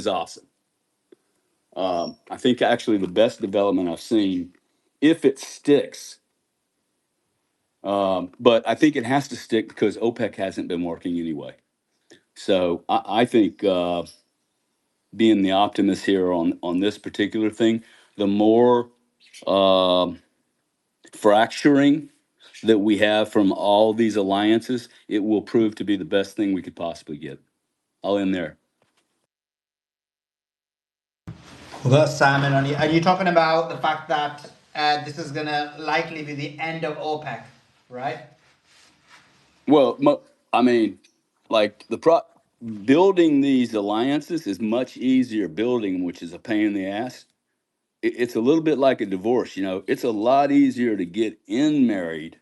is awesome. I think actually the best development I've seen, if it sticks. But I think it has to stick because OPEC hasn't been working anyway. So I think being the optimist here on this particular thing, the more um fracturing that we have from all these alliances, it will prove to be the best thing we could possibly get. I'll end there. Well, Simon, are you talking about the fact that this is gonna likely be the end of OPEC, right? Well, I mean, like building these alliances is much easier building, 'em, which is a pain in the ass. It's a little bit like a divorce, you know. It's a lot easier to get in marriage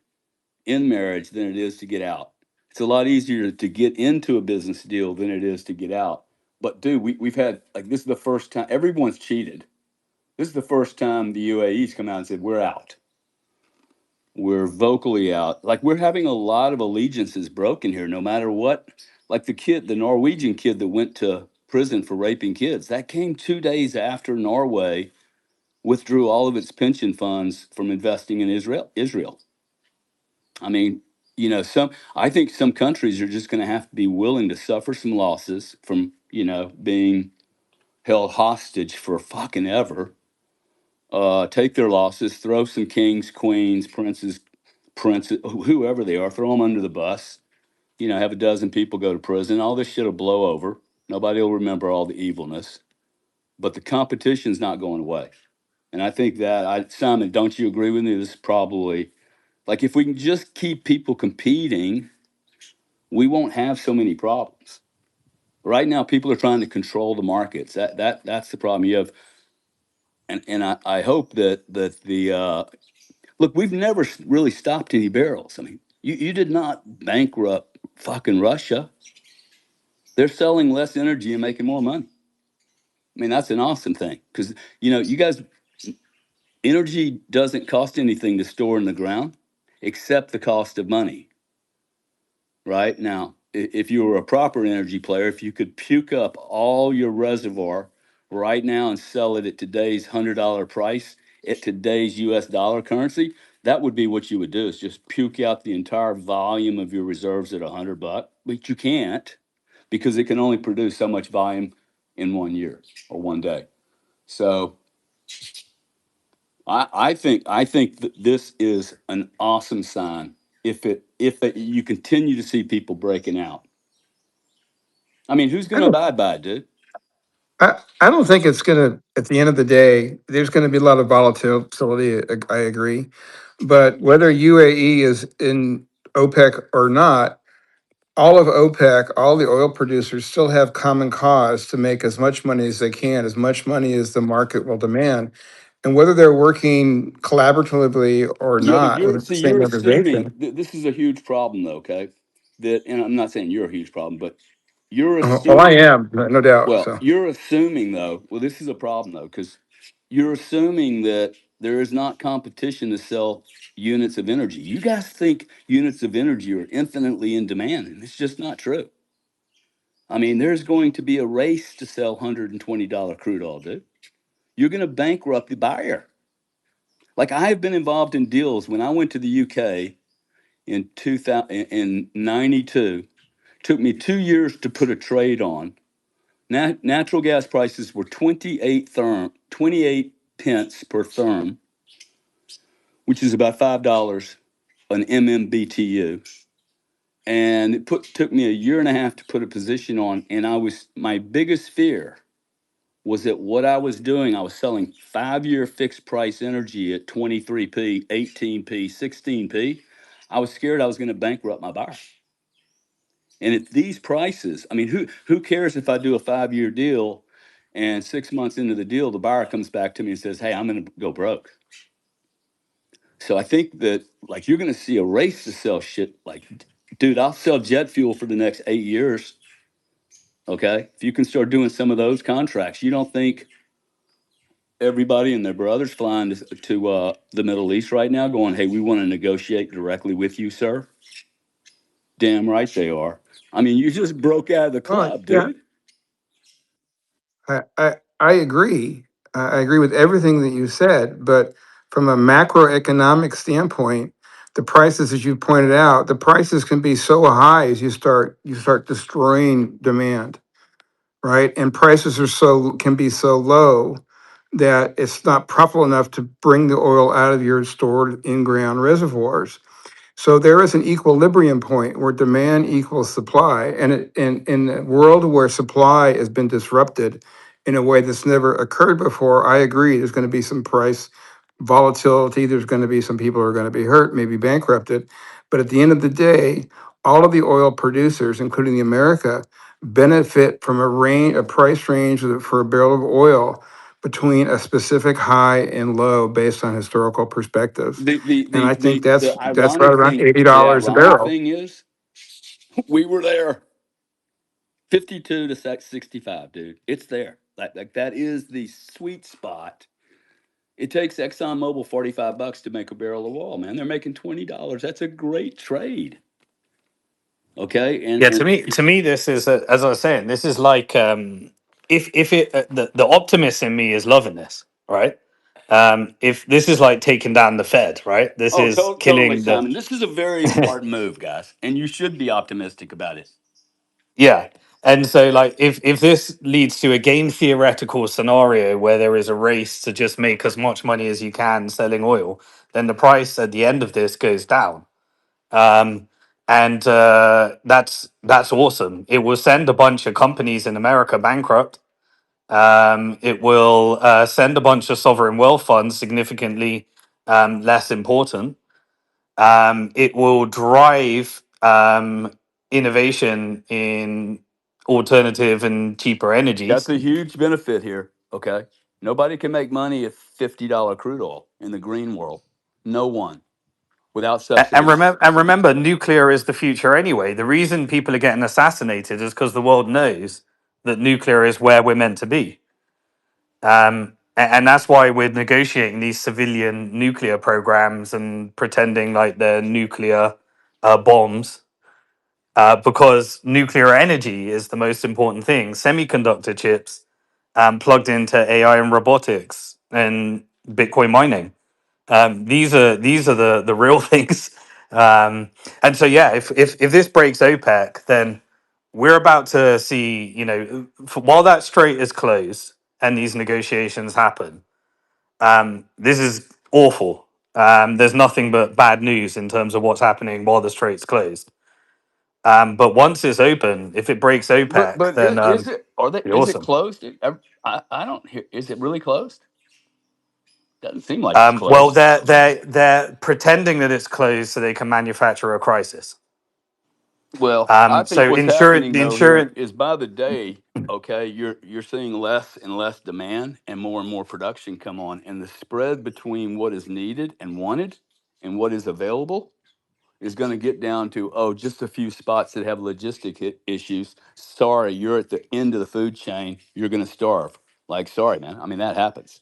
than it is to get out. It's a lot easier to get into a business deal than it is to get out. But dude, we've had like this is the first time everyone's cheated. This is the first time the UAE's come out and said we're out. We're vocally out. Like we're having a lot of allegiances broken here, no matter what. Like the Norwegian kid that went to prison for raping kids, that came 2 days after Norway withdrew all of its pension funds from investing in Israel. I mean, you know, I think some countries are just going to have to be willing to suffer some losses from, being held hostage for fucking ever. Take their losses, throw some kings, queens, princes, whoever they are, throw them under the bus. Have a dozen people go to prison. All this shit will blow over. Nobody will remember all the evilness, but the competition's not going away. And I think Simon, don't you agree with me? This is probably like if we can just keep people competing, we won't have so many problems. Right now, people are trying to control the markets. That's the problem. You have, and I hope that the look, we've never really stopped any barrels. I mean, you did not bankrupt fucking Russia. They're selling less energy and making more money. I mean, that's an awesome thing because you guys, energy doesn't cost anything to store in the ground except the cost of money. Right now, if you were a proper energy player, if you could puke up all your reservoir right now and sell it at today's $100 price at today's US dollar currency, that would be what you would do is just puke out the entire volume of your reserves at $100. But you can't because it can only produce so much volume in 1 year or 1 day. So I think that this is an awesome sign if you continue to see people breaking out. I mean, who's I going to don't. abide by it, dude? I don't think it's gonna. At the end of the day, there's going to be a lot of volatility. I agree, but whether UAE is in OPEC or not, all of OPEC, all the oil producers still have common cause to make as much money as they can, as much money as the market will demand, and whether they're working collaboratively or Yeah, but not you're with the see, same you're assuming organization. this is a huge problem, though. Okay, and I'm not saying you're a huge problem, but you're Oh, I assuming. am, no doubt. Well, So. you're assuming though. Well, this is a problem though, because you're assuming that there is not competition to sell units of energy. You guys think units of energy are infinitely in demand, and it's just not true. I mean, there's going to be a race to sell $120 crude oil, dude. You're going to bankrupt the buyer. Like I've been involved in deals when I went to the UK in 2000 in 92. Took me 2 years to put a trade on. Natural gas prices were 28 pence per therm, which is about $5 an MMBTU. And took me a year and a half to put a position on. And my biggest fear was that what I was doing, I was selling 5 year fixed price energy at 23p, 18p, 16p. I was scared I was going to bankrupt my buyer. And at these prices, I mean, who cares if I do a 5 year deal and 6 months into the deal, the buyer comes back to me and says, hey, I'm going to go broke. So I think that like you're going to see a race to sell shit. Like, dude, I'll sell jet fuel for the next 8 years. Okay. If you can start doing some of those contracts, you don't think everybody and their brothers flying to the Middle East right now going, hey, we want to negotiate directly with you, sir? Damn right they are. I mean, you just broke out of the Oh, club, yeah. dude. I agree. I agree with everything that you said, but from a macroeconomic standpoint, the prices, as you pointed out, the prices can be so high as you start destroying demand, right? And prices can be so low that it's not profitable enough to bring the oil out of your stored in-ground reservoirs. So there is an equilibrium point where demand equals supply, and in a world where supply has been disrupted in a way that's never occurred before, I agree. There's going to be some price volatility. There's going to be some people who are going to be hurt, maybe bankrupted. But at the end of the day, all of the oil producers, including America, benefit from a price range for a barrel of oil between a specific high and low based on historical perspectives. And I think The that's right around the $80 a ironic barrel. thing is, we were there, 52 to 65, dude. It's there. Like that is the sweet spot. It takes ExxonMobil $45 to make a barrel of oil, man. They're making $20. That's a great trade. Okay, Yeah, and to me, this is as I was saying, this is like if it the optimist in me is loving this, right? If this is like taking down the Fed, right? This oh, is totally, killing the Simon. This is a very smart move, guys, and you should be optimistic about it. yeah. And so, like, if this leads to a game theoretical scenario where there is a race to just make as much money as you can selling oil, then the price at the end of this goes down. And that's awesome. It will send a bunch of companies in America bankrupt. It will send a bunch of sovereign wealth funds significantly less important. It will drive innovation in alternative and cheaper That's energies. a huge benefit here. Okay, nobody can make money at $50 crude oil in the green world. No one, without subsidies. And remember, nuclear is the future anyway. The reason people are getting assassinated is because the world knows that nuclear is where we're meant to be. And that's why we're negotiating these civilian nuclear programs and pretending like they're nuclear bombs, because nuclear energy is the most important thing. Semiconductor chips plugged into AI and robotics and Bitcoin mining. These are the real things. And so yeah, if this breaks OPEC, then we're about to see, while that strait is closed and these negotiations happen, this is awful. There's nothing but bad news in terms of what's happening while the strait's closed. But once it's open, if it breaks OPEC, But then is it? Are they? be Is it awesome. closed? I don't hear. Is it really closed? Doesn't seem like it's Well, closed. they're pretending that it's closed so they can manufacture a crisis. Well, I think So what's insurance, happening the though here insurance, is by the day, okay, you're seeing less and less demand and more production come on, and the spread between what is needed and wanted and what is available is going to get down to, oh, just a few spots that have issues. Sorry, you're at the end of the food chain. You're going to starve. Like, sorry, man. I mean, that happens.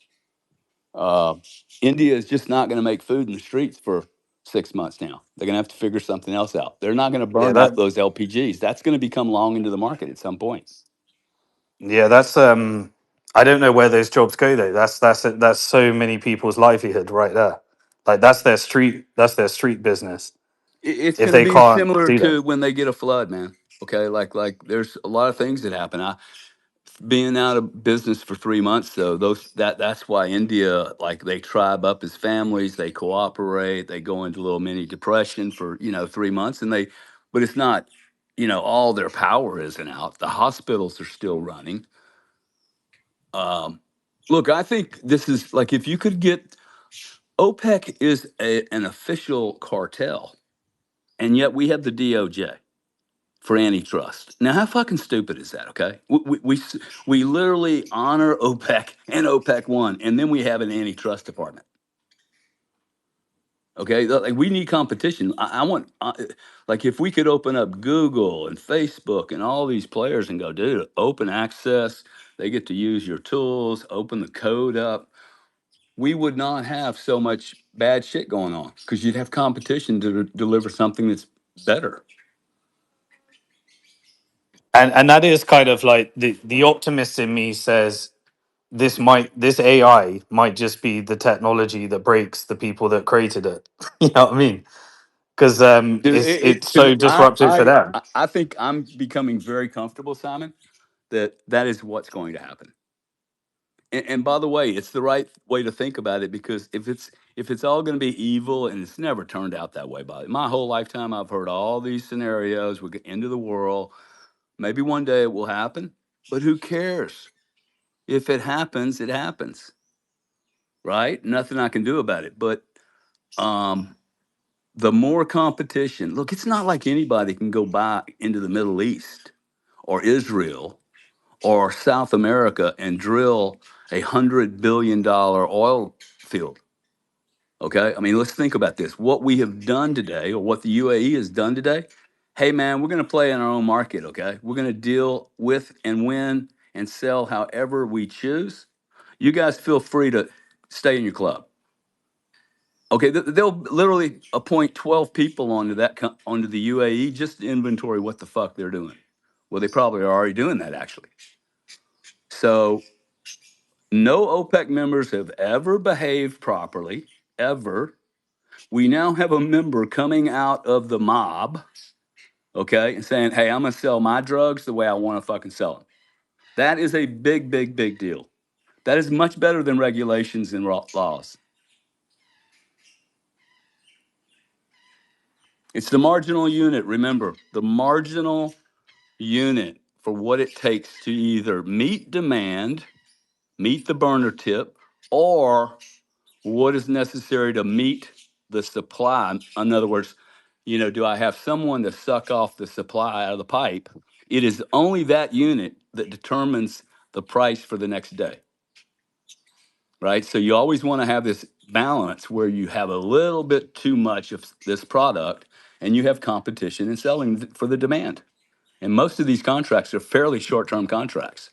Uh, India is just not going to make food in the streets for 6 months now. They're going to have to figure something else out. They're not going to yeah, burn up those LPGs. That's going to become long into the market at some point. that's I don't know where those jobs go though. That's so many people's livelihood right there. Like that's their street business. It's If going to they be can't similar do that, to when they get a flood, man. Okay, like there's a lot of things that happen. Being out of business for 3 months, though, that's why India, like, they tribe up as families, they cooperate, they go into a little mini depression for 3 months, but it's not, all their power isn't out. The hospitals are still running. Look, I think this is like, if you could get OPEC is an official cartel, and yet we have the DOJ for antitrust. Now, how fucking stupid is that? Okay, we literally honor OPEC and OPEC one, and then we have an antitrust department. Okay, like, we need competition. I want, like, if we could open up Google and Facebook and all these players and go, dude, open access. They get to use your tools. Open the code up. We would not have so much bad shit going on because you'd have competition to deliver something that's better. And that is kind of like the optimist in me says this AI might just be the technology that breaks the people that created it. You know what I mean? Because Dude, it's so disruptive for them. I think I'm becoming very comfortable, Simon, that that is what's going to happen. And by the way, it's the right way to think about it, because if it's all going to be evil, and it's never turned out that way. By my whole lifetime, I've heard all these scenarios. We get into the world. Maybe one day it will happen, but who cares? If it happens, it happens, right? Nothing I can do about it. But um, the more competition, look, it's not like anybody can go back into the Middle East or Israel or South America and drill $100 billion oil field. Okay. I mean, let's think about this. What we have done today, or what the UAE has done today, hey, man, we're going to play in our own market. Okay. We're going to deal with and win and sell however we choose. You guys feel free to stay in your club. Okay. They'll literally appoint 12 people onto the UAE just to inventory what the fuck they're doing. Well, they probably are already doing that, actually. So no OPEC members have ever behaved properly, ever. We now have a member coming out of the mob, okay, and saying, hey, I'm going to sell my drugs the way I want to fucking sell them. That is a big, big, big deal. That is much better than regulations and laws. It's the marginal unit. Remember, the marginal unit for what it takes to either meet demand, meet the burner tip, or what is necessary to meet the supply. In other words, do I have someone to suck off the supply out of the pipe? It is only that unit that determines the price for the next day, right? So you always want to have this balance where you have a little bit too much of this product and you have competition and selling for the demand. And most of these contracts are fairly short-term contracts.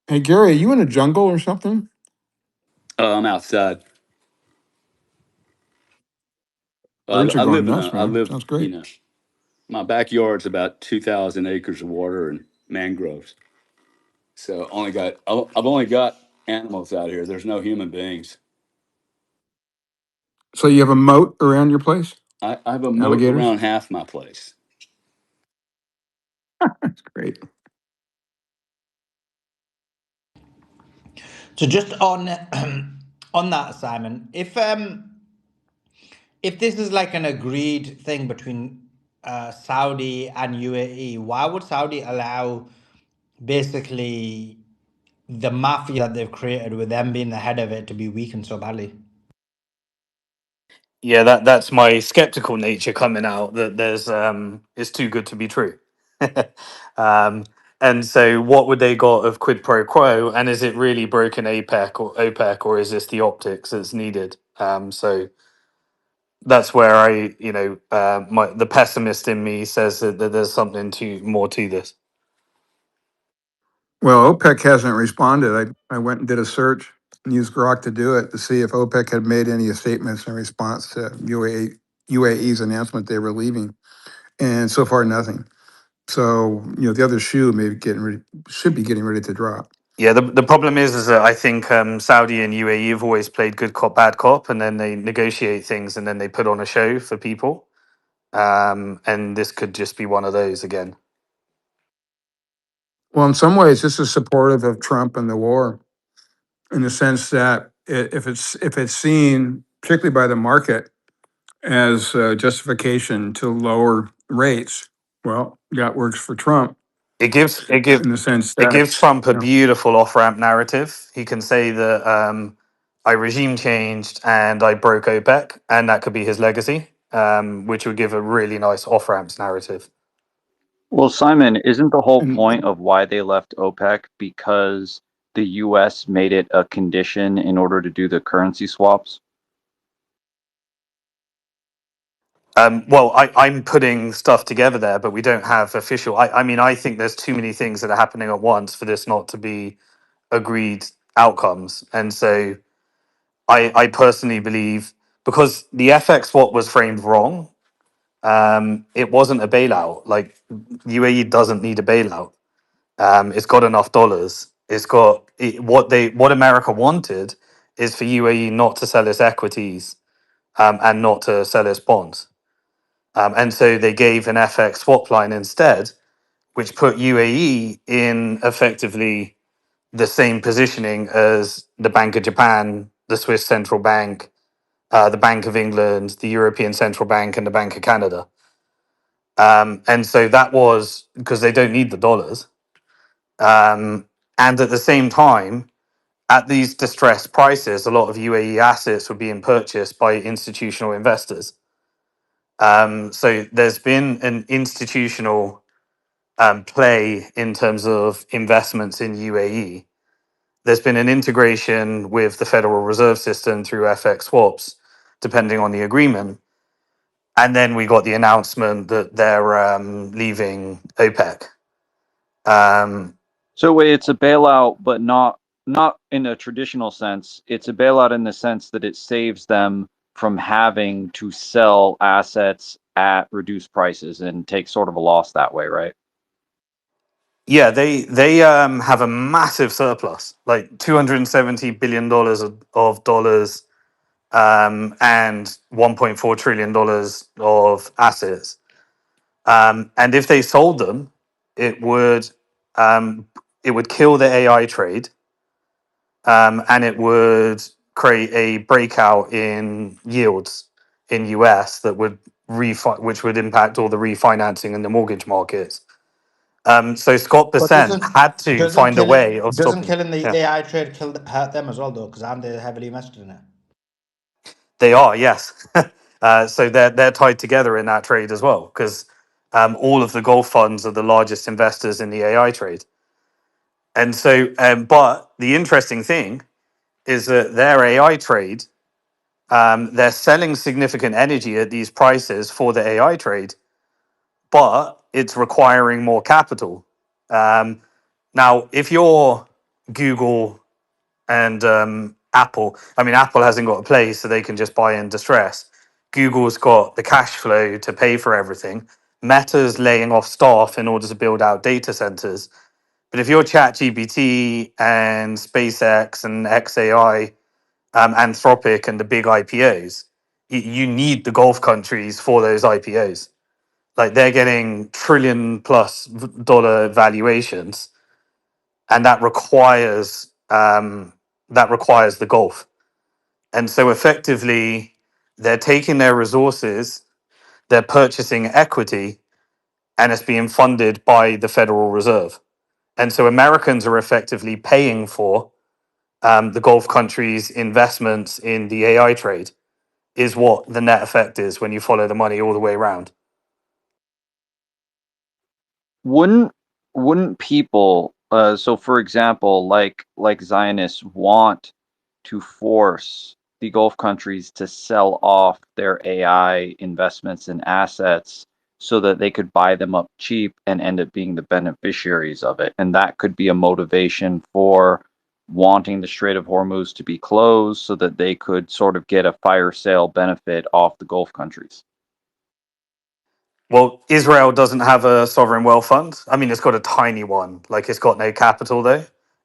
Hey Gary, are you in a jungle or something? I'm outside. Birds are I going live nuts, I man. live, Sounds great. my backyard's about 2,000 acres of water and mangroves. So I've only got animals out here. There's no human beings. So you have a moat around your place? I have a moat Alligators? around half my place. That's great. So just on on that, Simon, if this is like an agreed thing between Saudi and UAE, why would Saudi allow basically the mafia that they've created with them being the head of it to be weakened so badly? Yeah, that's my skeptical nature coming out, that there's it's too good to be true. um, and so what would they got of quid pro quo? And is it really broken OPEC, or is this the optics that's needed? So that's where the pessimist in me says that there's something more to this. Well, OPEC hasn't responded. I went and did a search and used Grok to do it to see if OPEC had made any statements in response to UAE's announcement they were leaving. And so far, nothing. So, the other shoe may be should be getting ready to drop. Yeah, the problem is that I think Saudi and UAE have always played good cop, bad cop, and then they negotiate things and then they put on a show for people. And this could just be one of those again. Well, in some ways, this is supportive of Trump and the war, in the sense that if it's seen, particularly by the market, as justification to lower rates, well, that works for Trump It gives it give in the sense it that, gives Trump a you know, beautiful off ramp narrative. He can say that I regime changed and I broke OPEC, and that could be his legacy, which would give a really nice off ramps narrative. Well, Simon, isn't the whole and point of why they left OPEC because the US made it a condition in order to do the currency swaps? Well, I'm putting stuff together there, but we don't have official. I mean, I think there's too many things that are happening at once for this not to be agreed outcomes. And so I personally believe, because the FX swap was framed wrong, it wasn't a bailout. Like UAE doesn't need a bailout. It's got enough dollars. What America wanted is for UAE not to sell its equities and not to sell its bonds. And so they gave an FX swap line instead, which put UAE in effectively the same positioning as the Bank of Japan, the Swiss Central Bank, the Bank of England, the European Central Bank, and the Bank of Canada. And so that was because they don't need the dollars. And at the same time, at these distressed prices, a lot of UAE assets were being purchased by institutional investors. So there's been an institutional play in terms of investments in UAE. There's been an integration with the Federal Reserve System through FX swaps, depending on the agreement. And then we got the announcement that they're leaving OPEC. So wait, it's a bailout, but not in a traditional sense. It's a bailout in the sense that it saves them from having to sell assets at reduced prices and take sort of a loss that way, right? Yeah, they have a massive surplus, like $270 billion of dollars, and $1.4 trillion of assets. And if they sold them, it would kill the AI trade, and it would create a breakout in yields in US that would which would impact all the refinancing in the mortgage markets. So Scott But Bessent had to find a way of doesn't stopping. killing the Yeah, AI trade hurt them as well though? Because aren't they heavily invested in it? they are. Yes. So they're tied together in that trade as well because all of the Gulf funds are the largest investors in the AI trade. And so, but the interesting thing is that their AI trade, they're selling significant energy at these prices for the AI trade, but it's requiring more capital. Now, if you're Google and Apple, I mean, Apple hasn't got a place, so they can just buy in distress. Google's got the cash flow to pay for everything. Meta's laying off staff in order to build out data centers. But if you're ChatGPT and SpaceX and XAI, Anthropic and the big IPOs, you need the Gulf countries for those IPOs. Like they're getting trillion plus dollar valuations, and that requires the Gulf. And so effectively, they're taking their resources, they're purchasing equity, and it's being funded by the Federal Reserve. And so Americans are effectively paying for the Gulf countries' investments in the AI trade, is what the net effect is when you follow the money all the way around. Wouldn't people so for example, like Zionists want to force the Gulf countries to sell off their AI investments and assets so that they could buy them up cheap and end up being the beneficiaries of it. And that could be a motivation for wanting the Strait of Hormuz to be closed so that they could sort of get a fire sale benefit off the Gulf countries. Well, Israel doesn't have a sovereign wealth fund. I mean, it's got a tiny one. Like it's got no capital though,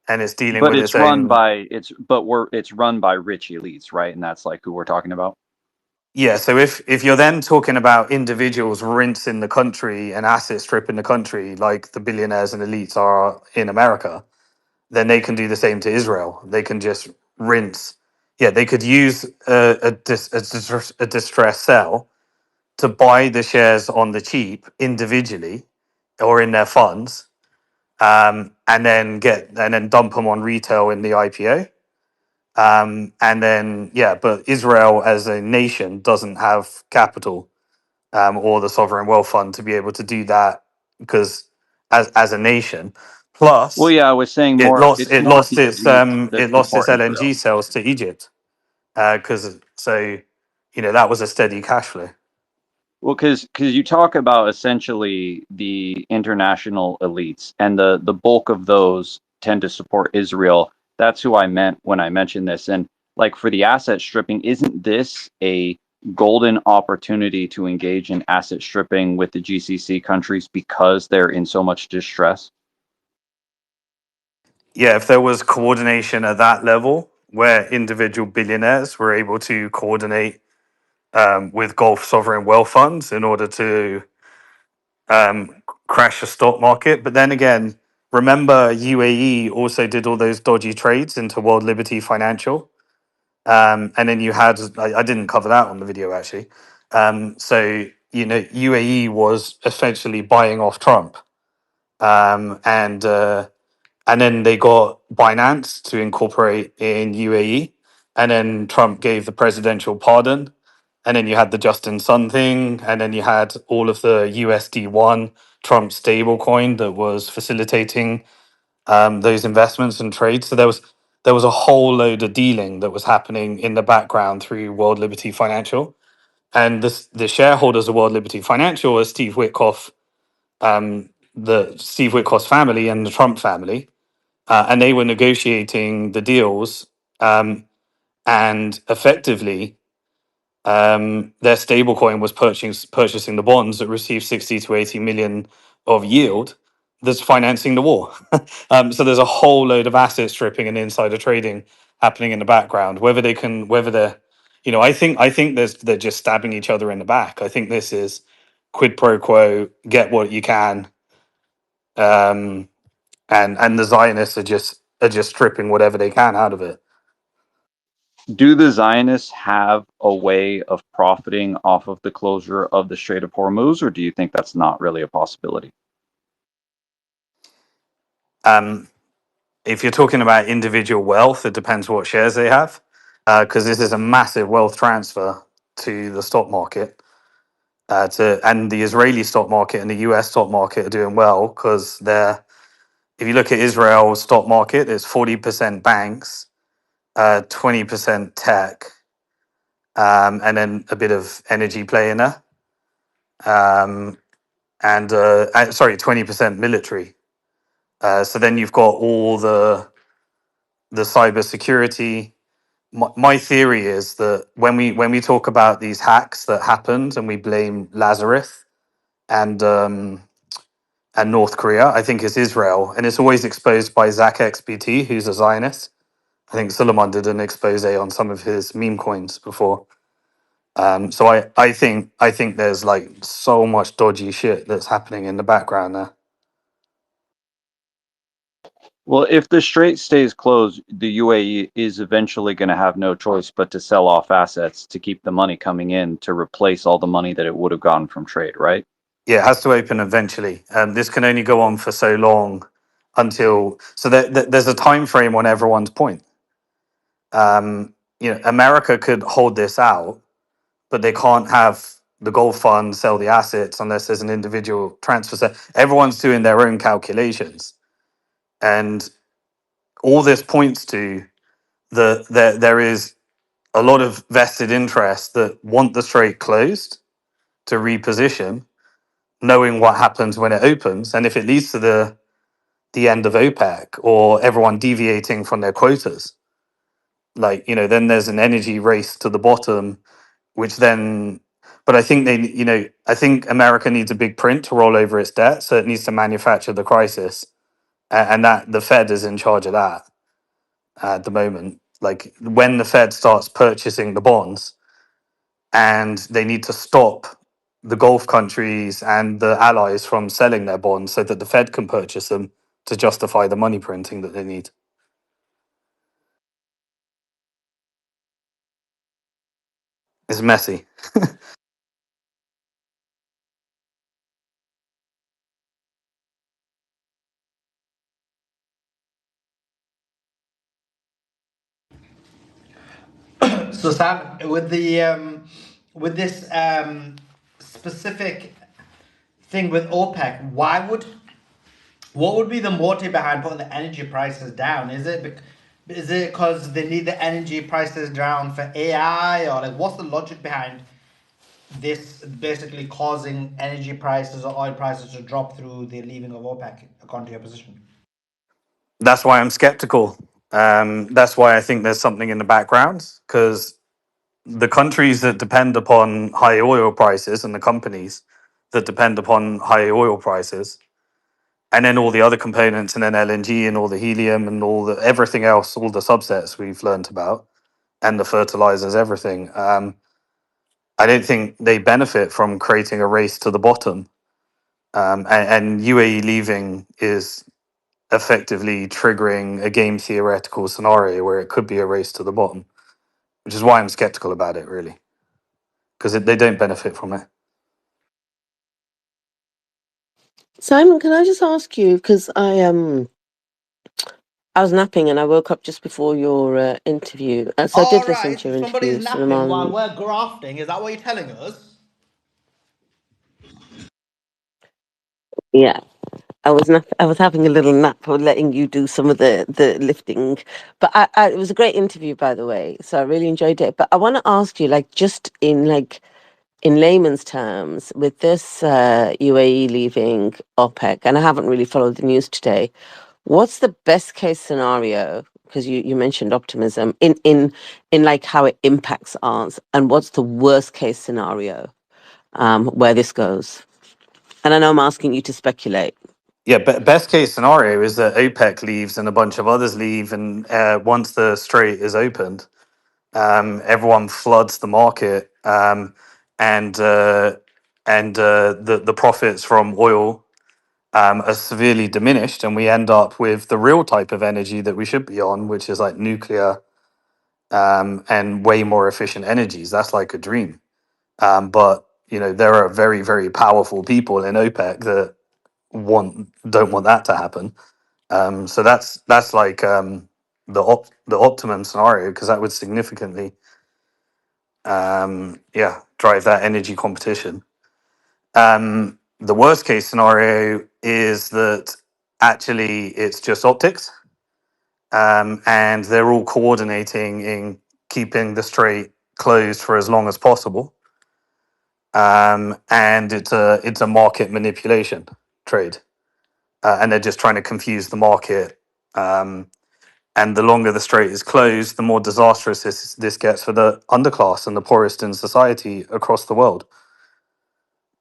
and it's dealing But with its own. it's run by rich elites, right? And that's like who we're talking about. Yeah. So if you're then talking about individuals rinsing the country and asset stripping the country, like the billionaires and elites are in America, then they can do the same to Israel. They can just rinse. Yeah, they could use a distress sell to buy the shares on the cheap individually or in their funds, and then dump them on retail in the IPO. And then but Israel as a nation doesn't have capital or the sovereign wealth fund to be able to do that because as a nation. Well, Plus, yeah, I was saying it more. lost It's it more lost the its elites that it lost its support LNG Israel. sales to Egypt because so that was a steady cash flow. Well, because you talk about essentially the international elites, and the bulk of those tend to support Israel. That's who I meant when I mentioned this. And like for the asset stripping, isn't this a golden opportunity to engage in asset stripping with the GCC countries because they're in so much distress? Yeah, if there was coordination at that level where individual billionaires were able to coordinate with Gulf sovereign wealth funds in order to crash the stock market. But then again, remember UAE also did all those dodgy trades into World Liberty Financial. And then you had, I didn't cover that on the video actually. So, you know, UAE was essentially buying off Trump. And then they got Binance to incorporate in UAE. And then Trump gave the presidential pardon. And then you had the Justin Sun thing. And then you had all of the USD1 Trump stablecoin that was facilitating those investments and trades. So there was a whole load of dealing that was happening in the background through World Liberty Financial. And the shareholders of World Liberty Financial are Steve Witkoff, the Steve Witkoff's family and the Trump family. And they were negotiating the deals, and effectively their stablecoin was purchasing the bonds that received 60 to 80 million of yield that's financing the war. So there's a whole load of asset stripping and insider trading happening in the background. Whether they're, you know, I think they're just stabbing each other in the back. I think this is quid pro quo, get what you can, um, and the Zionists are just stripping whatever they can out of it. Do the Zionists have a way of profiting off of the closure of the Strait of Hormuz, or do you think that's not really a possibility? Um, if you're talking about individual wealth, it depends what shares they have, because this is a massive wealth transfer to the stock market. And the Israeli stock market and the US stock market are doing well because they're. If you look at Israel's stock market, it's 40% banks, 20% tech, and then a bit of energy play in there, and sorry, 20% military. So then you've got all the cyber security. My theory is that when we talk about these hacks that happened and we blame Lazarus and North Korea, I think it's Israel, and it's always exposed by Zach XBT, who's a Zionist. I think Suleiman did an expose on some of his meme coins before. So I think there's like so much dodgy shit that's happening in the background there. Well, if the strait stays closed, the UAE is eventually going to have no choice but to sell off assets to keep the money coming in to replace all the money that it would have gotten from trade, right? Yeah, it has to open eventually. This can only go on for so long until there's a time frame on everyone's point. America could hold this out, but they can't have the Gulf fund sell the assets unless there's an individual transfer. So everyone's doing their own calculations, and all this points to there is a lot of vested interests that want the strait closed to reposition, knowing what happens when it opens, and if it leads to the end of OPEC or everyone deviating from their quotas, then there's an energy race to the bottom, which then. But I think I think America needs a big print to roll over its debt, so it needs to manufacture the crisis, and that the Fed is in charge of that at the moment. Like when the Fed starts purchasing the bonds, and they need to stop the Gulf countries and the allies from selling their bonds so that the Fed can purchase them to justify the money printing that they need. It's messy. So Sam, with this specific thing with OPEC, what would be the motive behind putting the energy prices down? Is it because they need the energy prices down for AI, or like what's the logic behind this basically causing energy prices or oil prices to drop through the leaving of OPEC, according to your position? That's why I'm skeptical. That's why I think there's something in the background, because the countries that depend upon high oil prices and the companies that depend upon high oil prices, and then all the other components, and then LNG and all the helium and all the everything else, all the subsets we've learned about, and the fertilizers, everything. I don't think they benefit from creating a race to the bottom. And UAE leaving is effectively triggering a game theoretical scenario where it could be a race to the bottom, which is why I'm skeptical about it, really, because they don't benefit from it. Simon, can I just ask you, because I was napping and I woke up just before your interview. So I did All listen right, to your somebody's interview, napping while Suleiman. we're grafting. Is that what you're telling us? Yeah, I was having a little nap or letting you do some of the lifting. But it was a great interview, by the way. So I really enjoyed it. But I want to ask you, like, just in layman's terms, with this UAE leaving OPEC, and I haven't really followed the news today, what's the best case scenario? Because you mentioned optimism in like how it impacts ours, and what's the worst case scenario where this goes? And I know I'm asking you to speculate. Yeah, best case scenario is that OPEC leaves and a bunch of others leave, and once the strait is opened, everyone floods the market, and the profits from oil are severely diminished, and we end up with the real type of energy that we should be on, which is like nuclear and way more efficient energies. That's like a dream. But there are very, very powerful people in OPEC that don't want that to happen. So that's like the optimum scenario, because that would significantly drive that energy competition. The worst case scenario is that actually it's just optics, and they're all coordinating in keeping the strait closed for as long as possible. And it's a market manipulation trade, and they're just trying to confuse the market. And the longer the strait is closed, the more disastrous this gets for the underclass and the poorest in society across the world,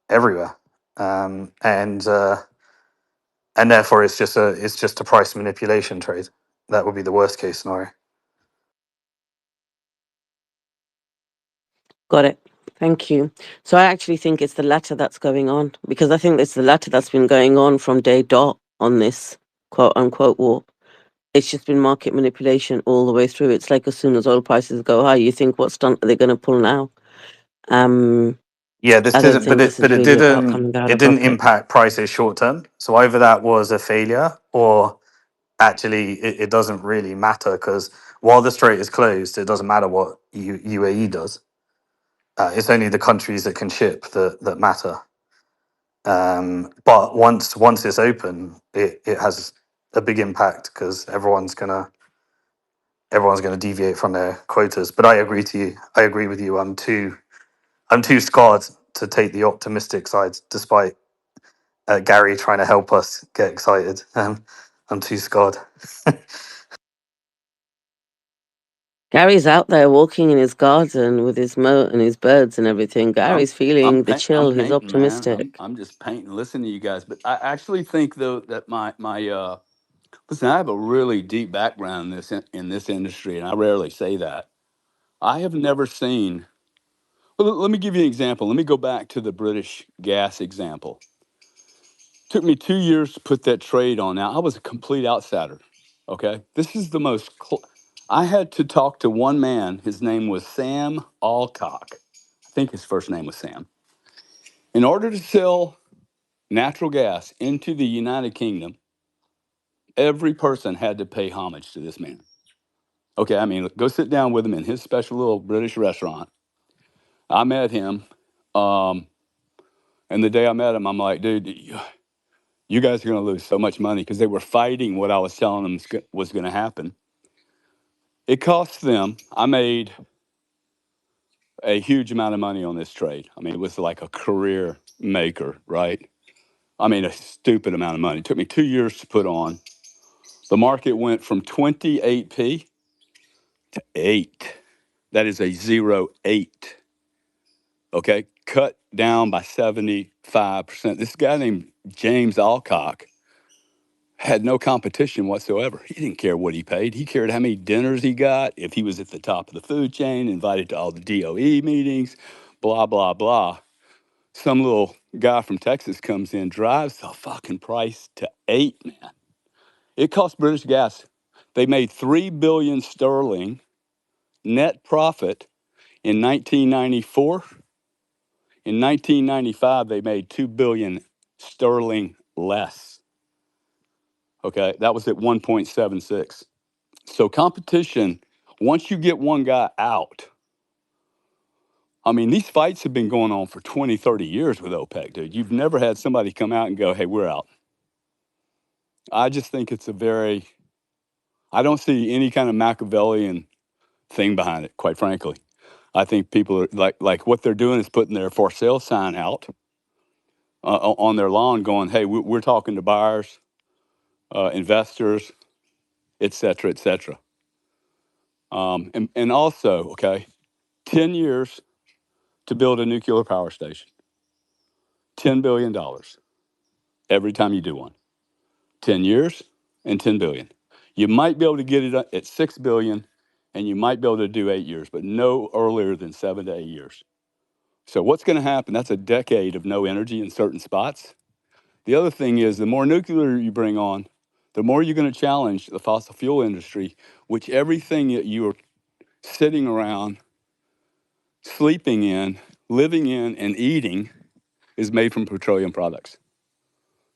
everywhere. And therefore it's just a price manipulation trade. That would be the worst case scenario. Got it. Thank you. So I actually think it's the latter that's going on, because I think it's the latter that's been going on from day dot on this quote unquote war. It's just been market manipulation all the way through. It's like as soon as oil prices go high, you think, what stunt are they going to pull now? Yeah, this I don't didn't, think this but is it really about didn't. coming out It of didn't OPEC. impact prices short term. So either that was a failure, or actually it doesn't really matter, because while the strait is closed, it doesn't matter what UAE does. It's only the countries that can ship that matter. But once it's open, it has a big impact, because everyone's gonna deviate from their quotas. But I agree to you. I agree with you. I'm too scarred to take the optimistic side, despite Gary trying to help us get excited. I'm too scarred. Gary's out there walking in his garden with his moat and his birds and everything. I'm Gary's feeling the I'm chill. He's painting, man. I'm optimistic. I'm just painting, listening to you guys. But I actually think though that my listen, I have a really deep background in this industry, and I rarely say that. I have never seen. Well, let me give you an example. Let me go back to the British gas example. Took me 2 years to put that trade on. Now I was a complete outsider. Okay, this is the most. I had to talk to one man. His name was Sam Alcock. I think his first name was Sam. In order to sell natural gas into the United Kingdom, every person had to pay homage to this man. Okay, I mean, go sit down with him in his special little British restaurant. I met him, um, and the day I met him, I'm like, dude, you guys are going to lose so much money, because they were fighting what I was telling them was going to happen. It cost them. I made a huge amount of money on this trade. I mean, it was like a career maker, right? I mean, a stupid amount of money. It took me 2 years to put on. The market went from 28p to 8. That is a 0.8. Okay, cut down by 75%. This guy named James Alcock had no competition whatsoever. He didn't care what he paid. He cared how many dinners he got, if he was at the top of the food chain, invited to all the DOE meetings, blah, blah, blah. Some little guy from Texas comes in, drives the fucking price to 8, man. It cost British Gas. They made 3 billion sterling net profit in 1994. In 1995, they made 2 billion sterling less. Okay, that was at 1.76. So competition, once you get one guy out, I mean, these fights have been going on for 20, 30 years with OPEC, dude. You've never had somebody come out and go, hey, we're out. I just think it's I don't see any kind of Machiavellian thing behind it, quite frankly. I think people are like what they're doing is putting their for sale sign out on their lawn going, hey, we're talking to buyers, investors, et cetera, et cetera. And also, okay, 10 years to build a nuclear power station, $10 billion every time you do one. 10 years and 10 billion. You might be able to get it at 6 billion and you might be able to do 8 years, but no earlier than 7 to 8 years. So what's going to happen? That's a decade of no energy in certain spots. The other thing is the more nuclear you bring on, the more you're going to challenge the fossil fuel industry, which everything that you're sitting around, sleeping in, living in, and eating is made from petroleum products.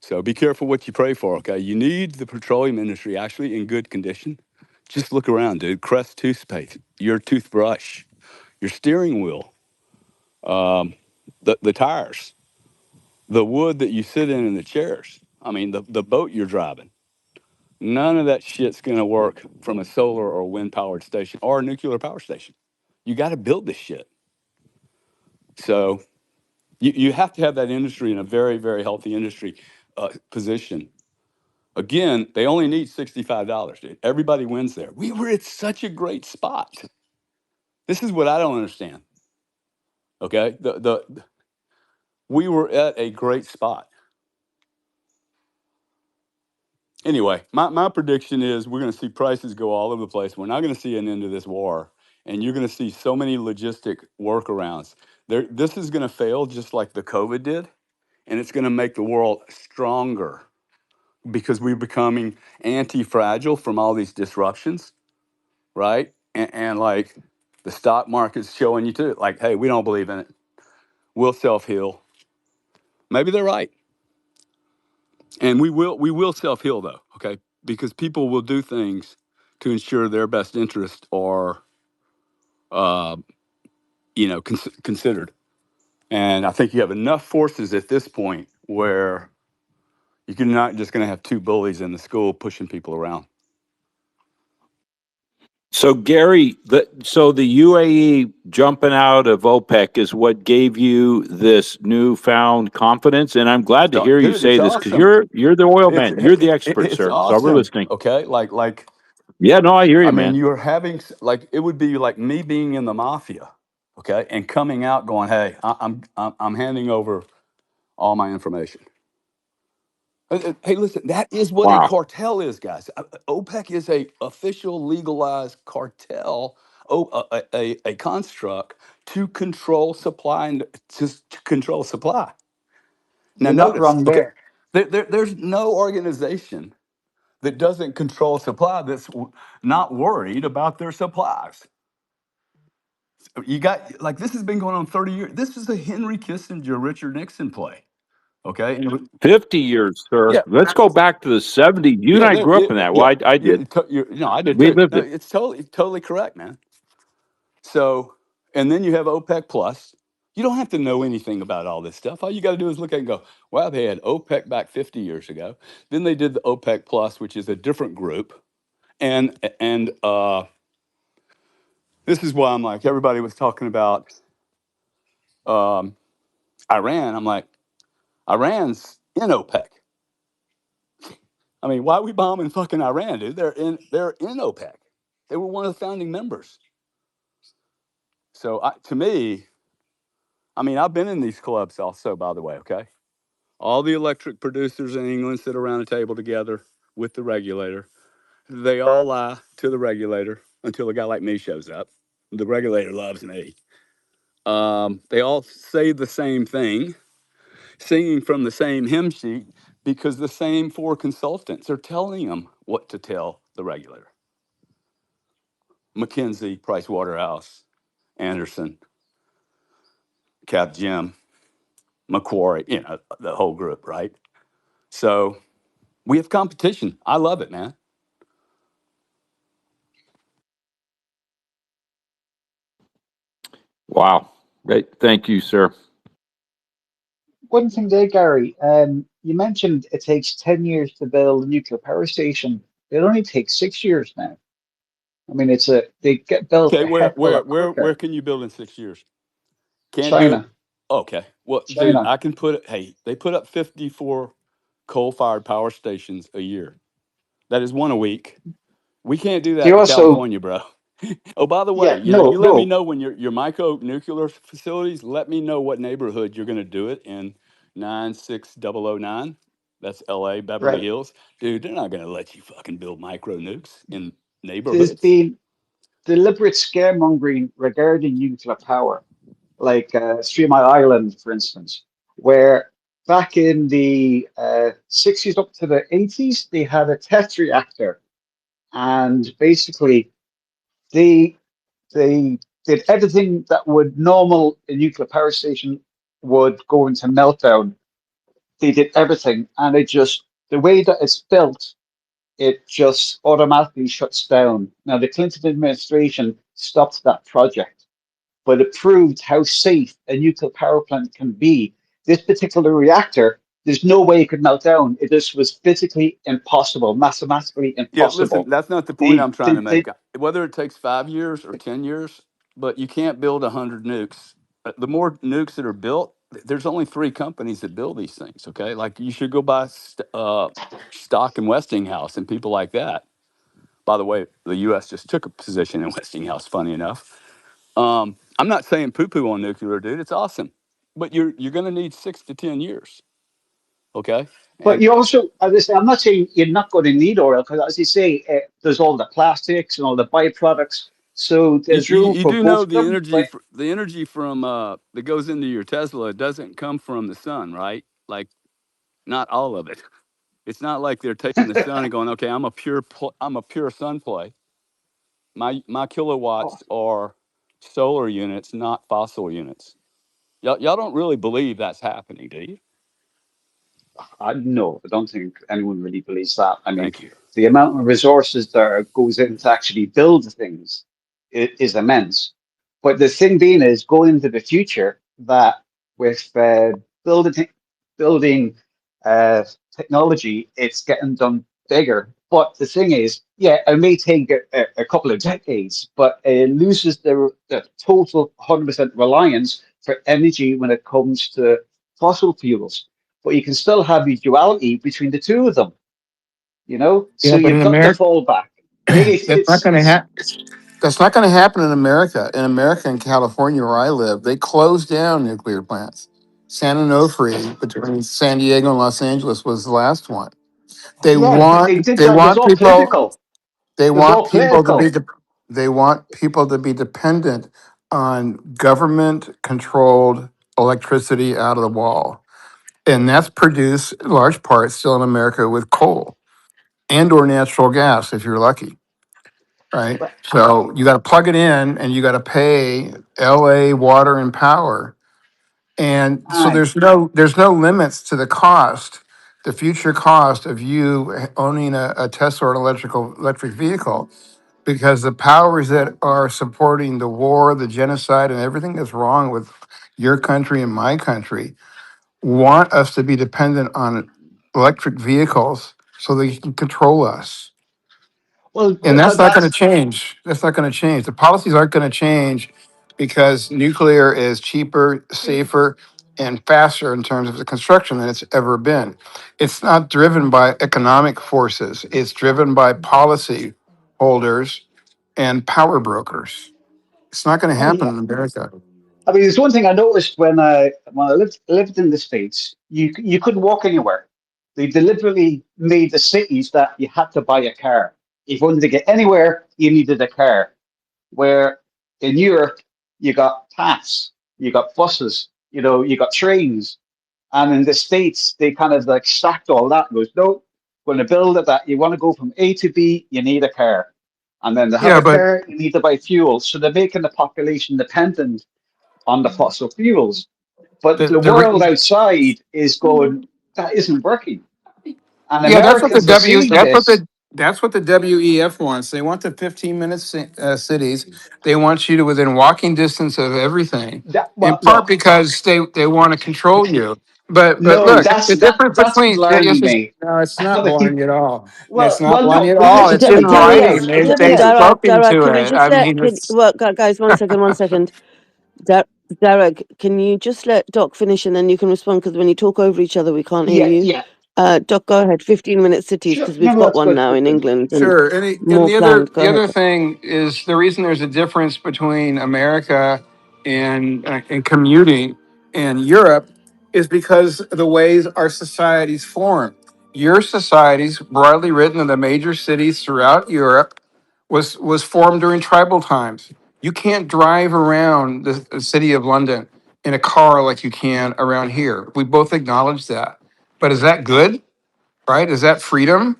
So be careful what you pray for, okay? You need the petroleum industry actually in good condition. Just look around, dude. Crest toothpaste, your toothbrush, your steering wheel, the tires, the wood that you sit in the chairs. I mean, the boat you're driving. None of that shit's going to work from a solar or wind powered station or a nuclear power station. You got to build this shit. So you have to have that industry in a very, very healthy industry position. Again, they only need $65, dude. Everybody wins there. We were at such a great spot. This is what I don't understand. Okay, we were at a great spot. Anyway, my prediction is we're going to see prices go all over the place. We're not going to see an end to this war, and you're going to see so many logistic workarounds. This is going to fail just like the COVID did, and it's going to make the world stronger because we're becoming anti-fragile from all these disruptions, right? And like the stock market's showing you too, like, hey, we don't believe in it. We'll self-heal. Maybe they're right. And we will self-heal though, okay? Because people will do things to ensure their best interest are, considered. And I think you have enough forces at this point where you're not just going to have two bullies in the school pushing people around. So Gary, so the UAE jumping out of OPEC is what gave you this newfound confidence, and I'm glad to hear you Dude, say it's this because awesome. you're the oil man, you're the expert, It's sir. So we're awesome. listening. Okay, like Yeah, no, I hear I you, mean, man. you're having like it would be like me being in the mafia, okay, and coming out going, "Hey, I'm handing over all my information." Hey, listen, that is what a Wow. cartel is, guys. OPEC is a official legalized cartel, a construct to control supply and to control supply. Now, You're not notice, wrong okay, there. there's no organization that doesn't control supply that's not worried about their supplies. You got like this has been going on 30 years. This is a Henry Kissinger, Richard Nixon play. Okay. 50 years, sir. Yeah. Let's go back to the 70s. You and Yeah. I grew up in that. Well, I did. I did We too. lived No, it. it's totally correct, man. So, and then you have OPEC Plus. You don't have to know anything about all this stuff. All you got to do is look at it and go, wow, they had OPEC back 50 years ago. Then they did the OPEC Plus, which is a different group. And this is why I'm like, everybody was talking about Iran. I'm like, Iran's in OPEC. I mean, why are we bombing fucking Iran, dude? They're in OPEC. They were one of the founding members. So to me, I mean, I've been in these clubs also, by the way, okay? All the electric producers in England sit around a table together with the regulator. They all lie to the regulator until a guy like me shows up. The regulator loves me. They all say the same thing, singing from the same hymn sheet, because the same four consultants are telling them what to tell the regulator. McKinsey, Pricewaterhouse, Anderson, Cap Jim, Macquarie, the whole group, right? So we have competition. I love it, man. Wow. Great. Thank you, sir. One thing there, Gary, you mentioned it takes 10 years to build a nuclear power station. It only takes 6 years now. I mean, they get built Okay, a heck of a lot where quicker. can you build in 6 years? Can't do it. China, Okay. Well, dude, China. I can put it. Hey, they put up 54 coal-fired power stations a year. That is one a week. We can't do They that in also, California, bro. Oh, by the way, yeah, no, you let me no, know when your micro nuclear facilities. Let me know what neighborhood you're going to do it in. 96009. That's L.A. Beverly right. Hills, dude. They're not going to let you fucking build micro nukes in There's neighborhoods. been deliberate scaremongering regarding nuclear power, like Three Mile Island, for instance, where back in the 60s up to the 80s, they had a test reactor, and basically they they did everything that would normal a nuclear power station would go into meltdown. They did everything, and it just the way that it's built, it just automatically shuts down. Now the Clinton administration stopped that project, but it proved how safe a nuclear power plant can be. This particular reactor, there's no way it could melt down. It just was physically impossible, mathematically Yeah, listen, impossible. that's not the point They, I'm trying they, to they, make. Whether it takes 5 years or 10 years, but you can't build 100 nukes. The more nukes that are built, there's only three companies that build these things. Okay, like you should go buy stock in Westinghouse and people like that. By the way, the U.S. just took a position in Westinghouse. Funny enough, I'm not saying poo-poo on nuclear, dude. It's awesome, but you're going to need 6 to 10 years. Okay, but and you also, as I say, I'm not saying you're not going to need oil because, as you say, there's all the plastics and all the byproducts. So there's room you for do know both of them. But the energy from that goes into your Tesla doesn't come from the sun, right? Like not all of it. It's not like they're taking the sun and going, okay, I'm a pure sun play. My oh, kilowatts are solar units, not fossil units. Y'all don't really believe that's happening, do you? no, I don't think anyone really believes that. I mean, Thank you. the amount of resources that goes in to actually build things is immense. But the thing being is, going into the future, that with building building uh, technology, it's getting done bigger. But the thing is, yeah, it may take a couple of decades, but it loses the total 100% reliance for energy when it comes to fossil fuels. But you can still have the duality between the two of them, you know? So Yeah, but in you've got the America, fallback. It, that's not going to it's happen. That's not going to happen in America. In America and California, where I live, they closed down nuclear plants. San Onofre, between San Diego and Los Angeles, was the last one. They Yeah, but they want did they that. It was want all people political. they It was want all people to be political. de- they want people to be dependent on government controlled electricity out of the wall, and that's produced in large part still in America with coal and or natural gas if you're lucky, right? But So you got to plug it in and you got to pay LA Water and Power, and so aye, there's no limits to the cost, the future cost of you owning a Tesla or an electric vehicle, because the powers that are supporting the war, the genocide, and everything that's wrong with your country and my country want us to be dependent on electric vehicles so they can control us. well, And that's not going to that's change. That's not going to change. The policies aren't going to change because nuclear is cheaper, safer, and faster in terms of the construction than it's ever been. It's not driven by economic forces, it's driven by policy holders and power brokers. It's not going to Oh happen yeah. in America. I mean, there's one thing I noticed when I lived in the States. You couldn't walk anywhere. They deliberately made the cities that you had to buy a car. If you wanted to get anywhere, you needed a car. Where in Europe you got paths, you got buses, you got trains, and in the States they kind of like stacked all that. And goes, no, going to build it that you want to go from A to B, you need a car, and then to have Yeah, a but car, you need to buy fuel. So they're making the population dependent on the fossil fuels. But the the world outside is going, that isn't working. And yeah, Americans are seeing this. that's what the WEF wants. They want the 15-minute cities. They want you to within walking distance of everything. In Well, part look, because they want to control you. But no, look, the difference that's between blarney, mate. no, it's I not mean, blind at all. It's not well, blind no, at but all. listen It's to in me. Hear me Dara, writing. out. They Hear me they've out. spoken Dara, to can we it. I just let, mean, can, it's well, guys, one second. Dara, can you just let Doc finish and then you can respond? Because when you talk over each other, we can't hear Yeah, you. yeah. Doc, go ahead. 15-minute cities, Sure. because No, we've no, got that's one good. now Good, in good. England and sure. And more planned. Go the ahead. other thing is the reason there's a difference between America and commuting and Europe is because of the ways our societies form. Your societies, broadly written in the major cities throughout Europe, was formed during tribal times. You can't drive around the city of London in a car like you can around here. We both acknowledge that. But is that good? Right? Is that freedom?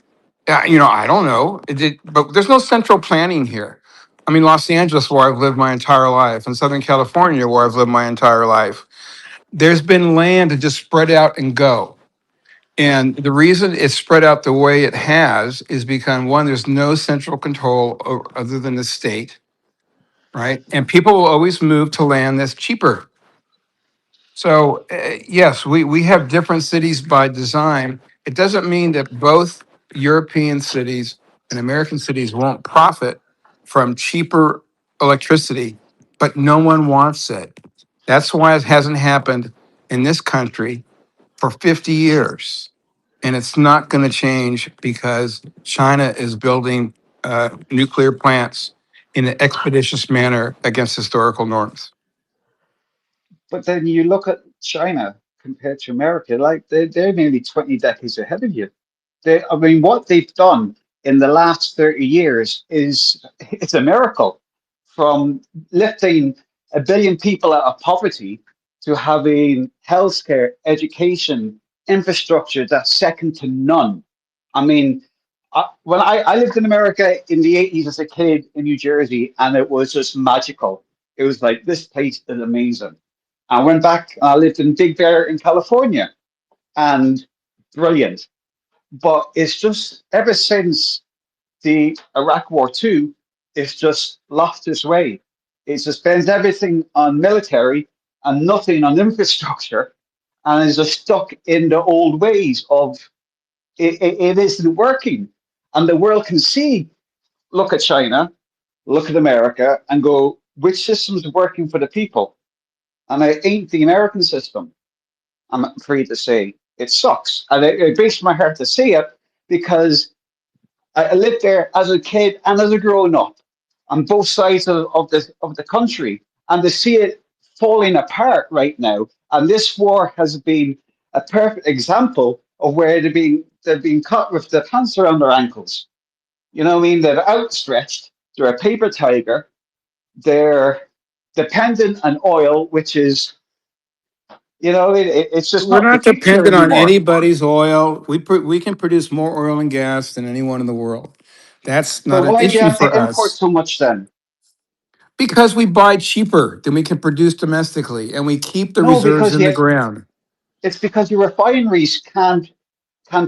Yeah, I don't know. But there's no central planning here. I mean, Los Angeles, where I've lived my entire life, and Southern California, where I've lived my entire life, there's been land to just spread out and go. And the reason it's spread out the way it has is because, one, there's no central control other than the state, right? And people will always move to land that's cheaper. So, yes, we have different cities by design. It doesn't mean that both European cities and American cities won't profit from cheaper electricity, but no one wants it. That's why it hasn't happened in this country for 50 years. And it's not going to change because China is building nuclear plants in an expeditious manner against historical norms. But then you look at China compared to America, like they're nearly 20 decades ahead of you. I mean, what they've done in the last 30 years is it's a miracle. From lifting 1 billion people out of poverty to having healthcare, education, infrastructure that's second to none. I mean, when I lived in America in the 80s as a kid in New Jersey, and it was just magical. It was like, this place is amazing. I went back, I lived in Big Bear in California, and brilliant. But it's just ever since the Iraq War II, it's just lost its way. It just spends everything on military and nothing on infrastructure, and is just stuck in the old ways of it isn't working. And the world can see, look at China, look at America, and go, which system's working for the people? And it ain't the American system. I'm afraid to say it sucks. And it breaks my heart to say it because I lived there as a kid and as a grown up on both sides of the country, and to see it falling apart right now. And this war has been a perfect example of where they're being cut with the pants around their ankles. You know what I mean? They're outstretched. They're a paper tiger. They're dependent on oil, which is, it's just We're not the not future dependent on anymore. anybody's oil. We can produce more oil and gas than anyone in the world. That's So not an why do you issue have for to import us so much then? because we buy cheaper than we can produce domestically, and we keep the No, reserves because in the you, ground. it's because your refineries can't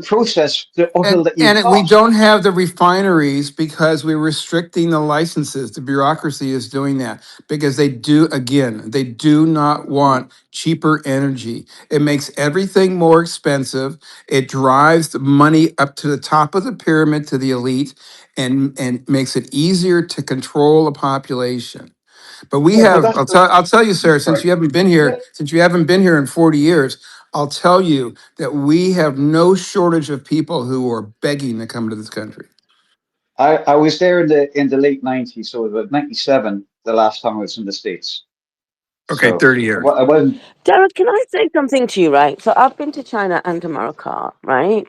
process the oil that you've We got. don't have the refineries because we're restricting the licenses. The bureaucracy is doing that because they do not want cheaper energy. It makes everything more expensive. It drives the money up to the top of the pyramid to the elite and makes it easier to control a population. But we But have, that's I'll tell you, Sarah, sorry. since you haven't been here in 40 years, I'll tell you that we have no shortage of people who are begging to come to this country. I was there in the late '90s, so about '97, the last time I was in the States. Okay, So 30 years. I wasn't. Derek, can I say something to you, right? So I've been to China and America, right?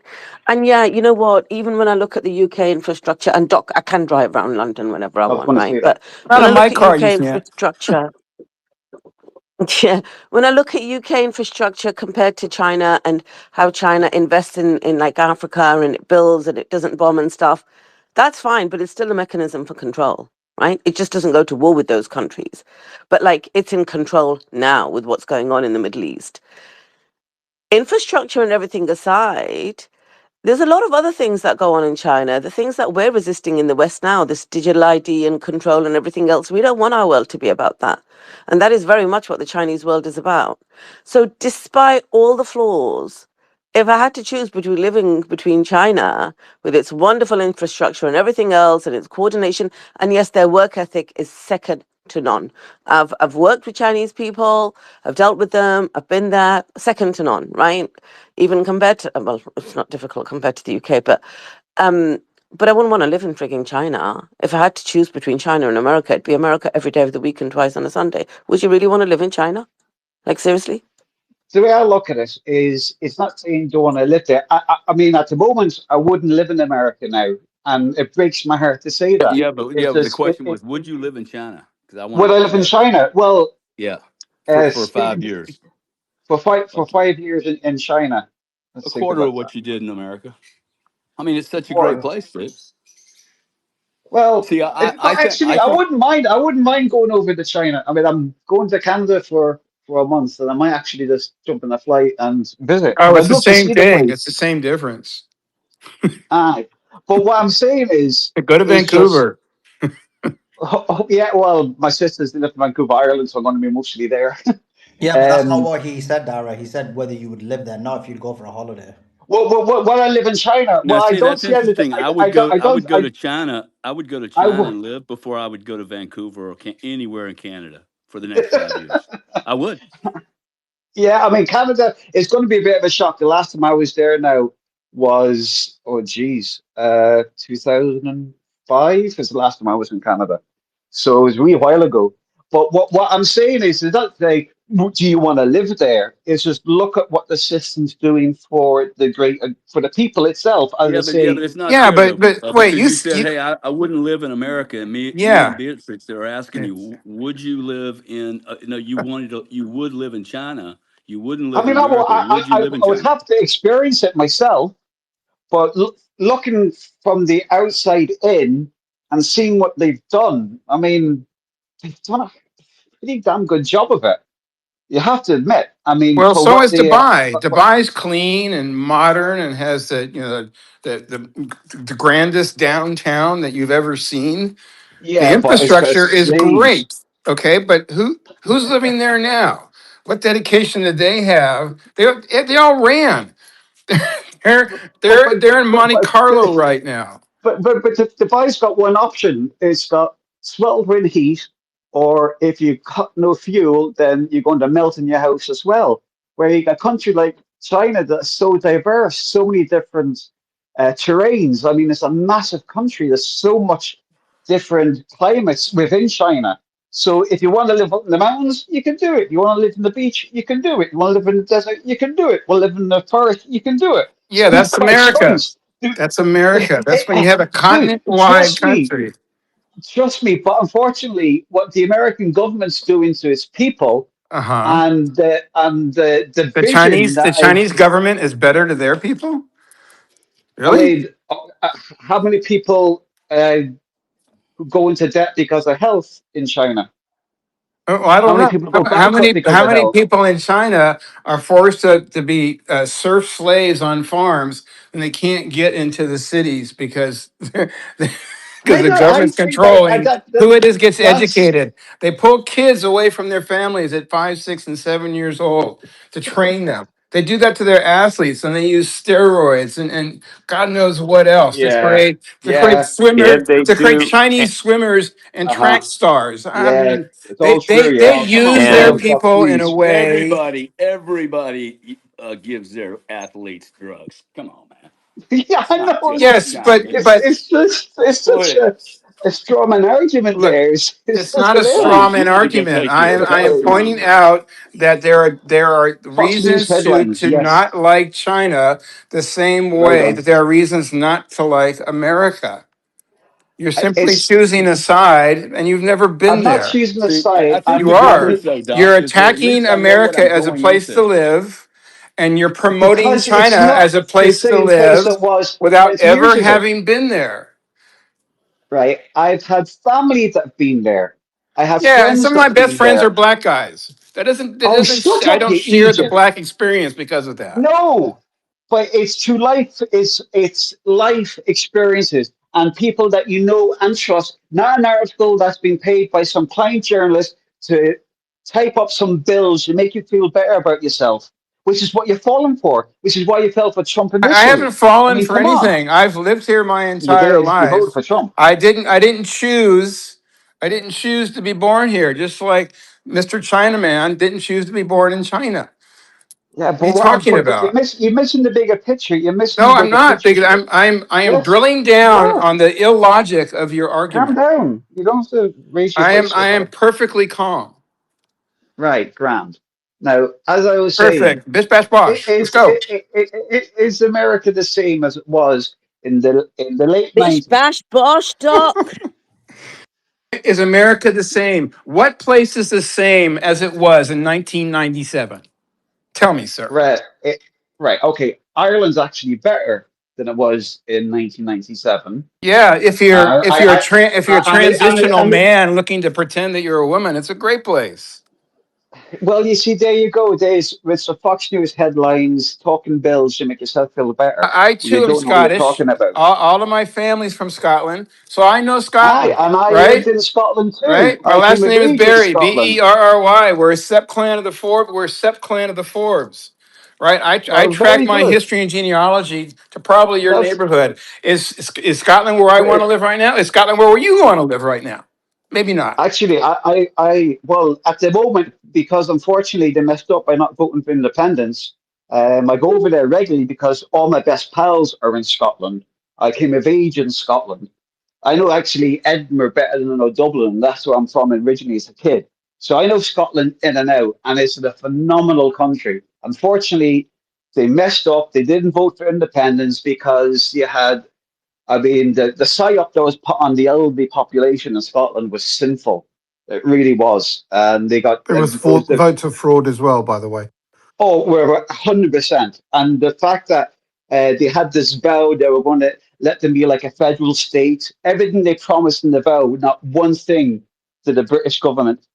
And yeah, you know what? Even when I look at the UK infrastructure, and Doc, I can drive around London whenever I I was want, going to right? say that. But Not when I in my look at car, you UK can't. infrastructure, yeah, when I look at UK infrastructure compared to China and how China invests in like Africa and it builds and it doesn't bomb and stuff, that's fine, but it's still a mechanism for control, right? It just doesn't go to war with those countries. But like it's in control now with what's going on in the Middle East. Infrastructure and everything aside, there's a lot of other things that go on in China. The things that we're resisting in the West now, this digital ID and control and everything else, we don't want our world to be about that. And that is very much what the Chinese world is about. So, despite all the flaws, if I had to choose between living between China with its wonderful infrastructure and everything else and its coordination, and yes, their work ethic is second to none. I've worked with Chinese people, I've dealt with them, I've been there, second to none, right? Even compared to, well, it's not difficult compared to the UK, um, but I wouldn't want to live in frigging China. If I had to choose between China and America, it'd be America every day of the week and twice on a Sunday. Would you really want to live in China? Like seriously? The way I look at it is, it's not saying don't want to live there. I mean, at the moment, I wouldn't live in America now, and it breaks my heart to say that. It's But the just, question was, would you live in China? Because I would wanted I to live in know. China? Well, Yeah, for speaking 5 years. for Okay, 5 years in China. a Let's think quarter of about that. what you did in America. I mean, it's such a great Or, place, Fritz. well, See, actually, I think, I wouldn't mind going over to China. I mean, I'm going to Canada for a month, and I might actually just jump in a flight and visit Oh, because it's I'd the love to same see the thing. It's the place. same difference. Aye. But what I'm saying Go to is just, Vancouver. yeah. Well, my sisters live in Vancouver, Ireland, so I'm going to be mostly there. Yeah, but that's not um, what he said, Dara. He said whether you would live there, not if you'd go for a holiday. well, I live in China. now Well, I see, don't that's see. I live. interesting. I would go to China. I would go to I China would. and live before I would go to Vancouver or anywhere in Canada for the next 5 years. I would. Yeah, I mean, Canada is going to be a bit of a shock. The last time I was there now was, oh geez, 2005 is the last time I was in Canada. So it was a wee while ago. But what I'm saying is not say, do you want to live there? It's just look at what the system's doing for for the people itself. As I Yeah, but say, it's not Yeah, fair though, but wait, because you said, "Hey, I wouldn't live in America." And me and yeah. Beatrix, they were asking you, "Would you live in?" No, you would live in China. You wouldn't I live in mean, America. Would you live in I would China? have to experience it myself. But looking from the outside in and seeing what they've done, I mean, they've done a pretty damn good job of it. You have to admit. I mean, Well, for so what is they, Dubai. Dubai's clean and modern and has the grandest downtown that you've ever seen. The yeah, but infrastructure it's is slaves. great. Okay, but who's living there now? What dedication did they have? They all ran. They're But they're but they're in but Monte but Carlo right now. but Dubai's got one option. It's got sweltering heat, or if you got no fuel, then you're going to melt in your house as well. Where you got a country like China that's so diverse, so many different terrains. I mean, it's a massive country. There's so much different climates within China. So if you want to live up in the mountains, you can do it. You want to live in the beach, you can do it. You want to live in the desert, you can do it. Want to live in the forest, you can do it. Yeah, So you've that's got a America. choice. Dude, That's America. That's when you have a dude, continent-wide country. trust me. But unfortunately, what the American government's doing to its people Uh-huh. and the The vision Chinese, the that Chinese government is better to their people? I Really? mean, how many people go into debt because of health in China? Oh, I How don't many know. people go How bankrupt many because how of many health? people in China are forced to be serf slaves on farms and they can't get into the cities because because the government's controlling who it is gets That's educated. They pull kids away from their families at 5, 6, and 7 years old to train them. They do that to their athletes and they use steroids and God knows what else yeah, to create yeah, swimmer And they to create do, Chinese swimmers and track uh-huh. stars. I Yeah, mean, it's all true. they Yeah. Come on, use their and Donald Trump, people in a please. way. Everybody gives their athletes drugs. Come on, man. Yeah, It's I not know. just Look, Yes, China. but it's just it's Go such ahead. a a straw man argument Look, there is it's that's not a Brian, straw hilarious. man you need to go argument. take your I am glasses pointing off. out that there are Fox News reasons headlines, to yes. not like China the same Right way on. that there are reasons not to like America. You're simply It's choosing a side, and you've never I'm been not there. choosing a See, I side. think You the are. difference, though, Doc, You're is that at attacking least I know what America I'm as a going place to into. live, and you're promoting Because China it's as not a the place to same place live it was without 20 years ever ago. having been there. Right? I've had family that have been there. I have Yeah, and friends some of that my have best been friends are there. black guys. Oh, shut I up, don't you share the Egypt. black experience because of that. No, but it's to life. It's life experiences and people that you know and trust. Not an article that's been paid by some client journalist to type up some bills to make you feel better about yourself, which is what you're falling for. Which is why you fell for Trump I initially. haven't I fallen mean, for come on, anything. I've lived here my you entire did. You voted life. for Trump. I didn't choose. I didn't choose to be born here, just like Mr. Chinaman didn't choose to be born in China. Yeah, What are you talking but about? you're missing the bigger picture. You're missing No, the I'm bigger not picture because here. I am Yes, drilling you down are. on the illogic of your Calm argument. down. You don't have to raise your voice so I am high. perfectly calm. Right, grand. Now, as I was saying, Perfect. Bish bash bosh. Let's go. is America the same as it was in the late Bish 90s? bash bosh, Doc. Is America the same? What place is the same as it was in 1997? Tell me, sir. Right, right. Okay, Ireland's actually better than it was in 1997. Yeah, if you're a transitional And man looking to pretend that you're a woman, it's a great place. well, you see, there you go. There's with the Fox News headlines talking bills to make yourself feel better I when you too am don't know what you're Scottish. talking about. All of my family's from Scotland, so I know Aye, Scotland, and I lived right? in Scotland too. Right. My I came last of name is age in Barry, Scotland. Berry. We're a Sep clan of the Forbes. We're a Sep clan of the Forbes. Right. I Well, track very my good. history and genealogy to probably your That's neighborhood. Is Scotland where I want great. to live right now? Is Scotland where you want to live right now? Maybe not. Actually, well, at the moment, because unfortunately they messed up by not voting for independence, I go over there regularly because all my best pals are in Scotland. I came of age in Scotland. I know actually Edinburgh better than I know Dublin. That's where I'm from originally as a kid. So I know Scotland in and out, and it's a phenomenal country. Unfortunately, they messed up. They didn't vote for independence because you had I mean, the psyop that was put on the elderly population in Scotland was sinful. It really was. And they got, There was it was the, voter fraud as well, by the way. oh, we're 100%. And the fact that they had this vow they were going to let them be like a federal state, everything they promised in the vow, not one thing did the British government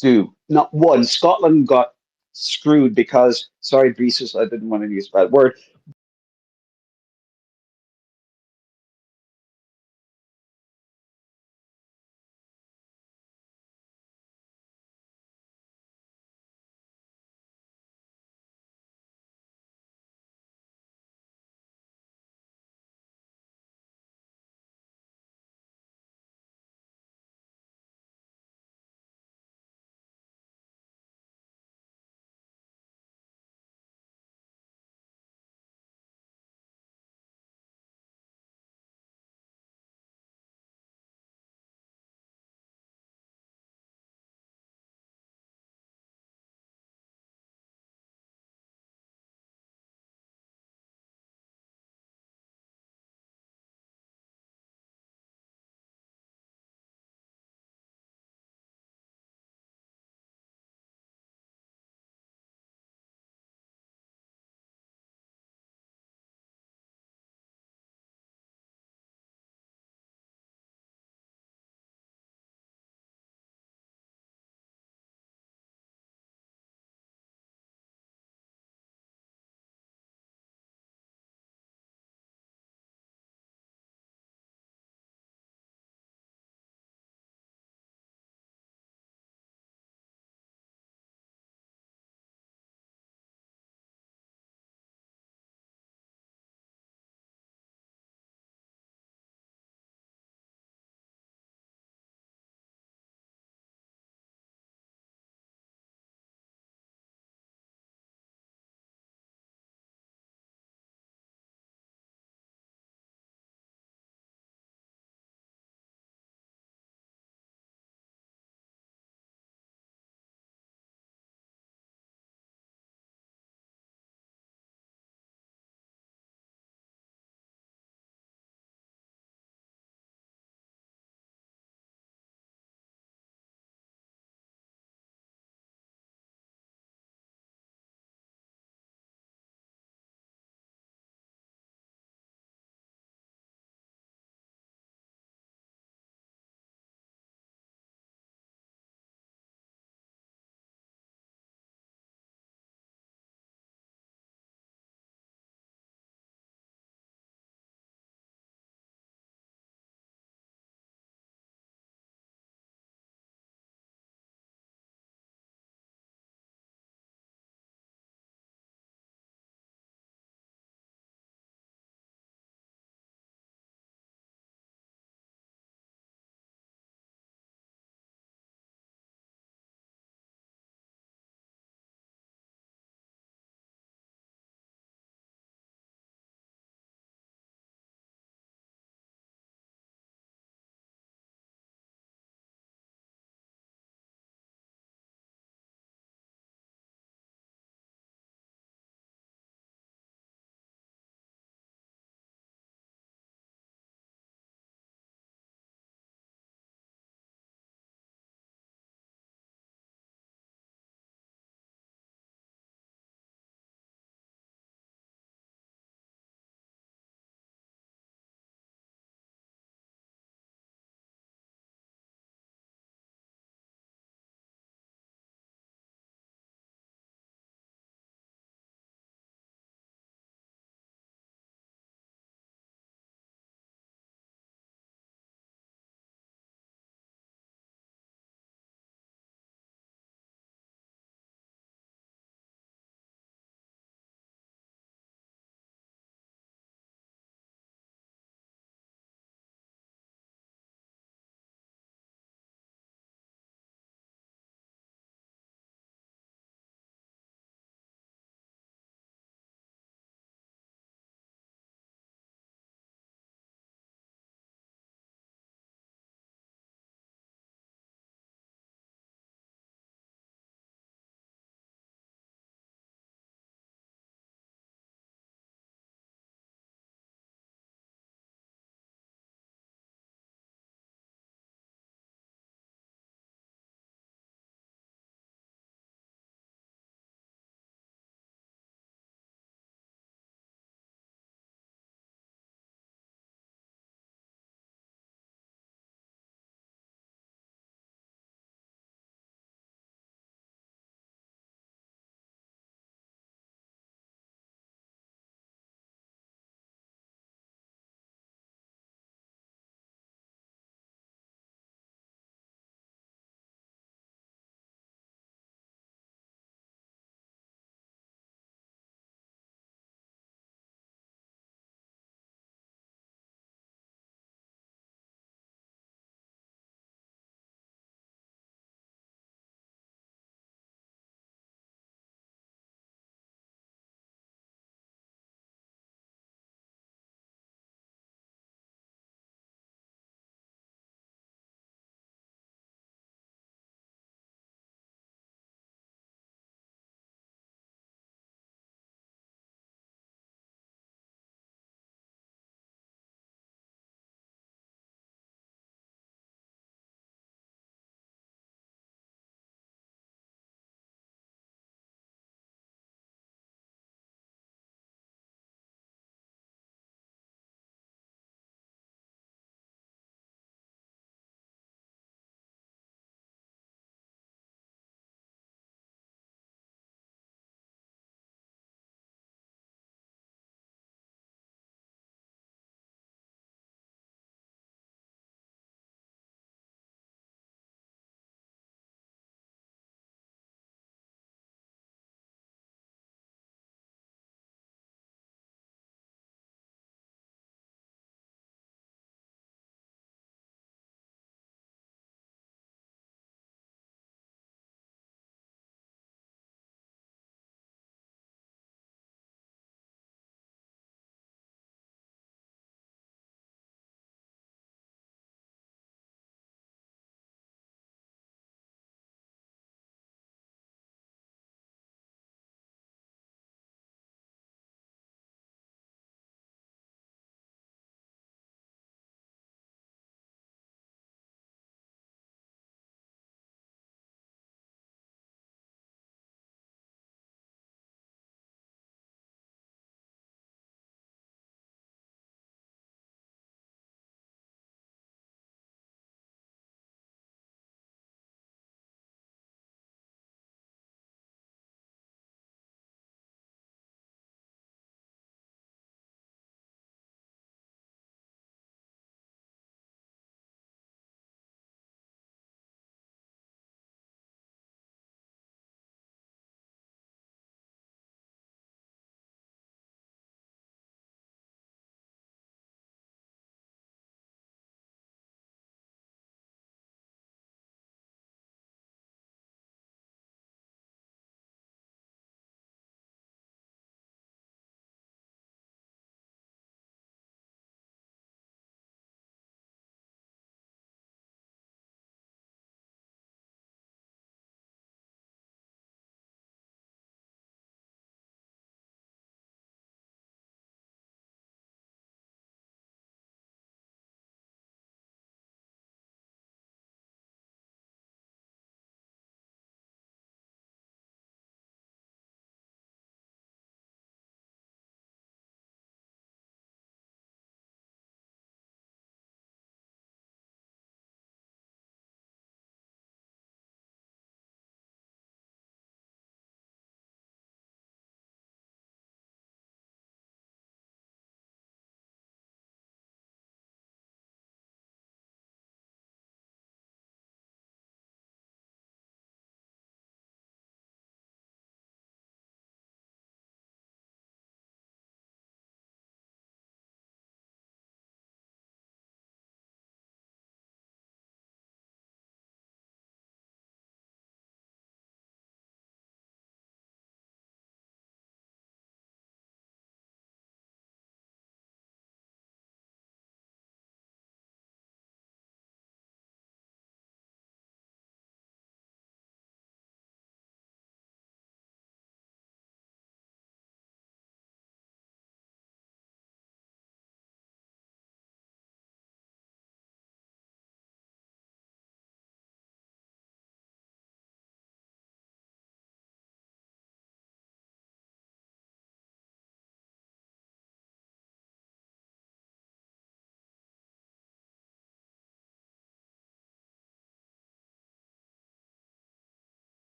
do. Not one. Scotland got screwed because, sorry, Breezus, I didn't want to use that word,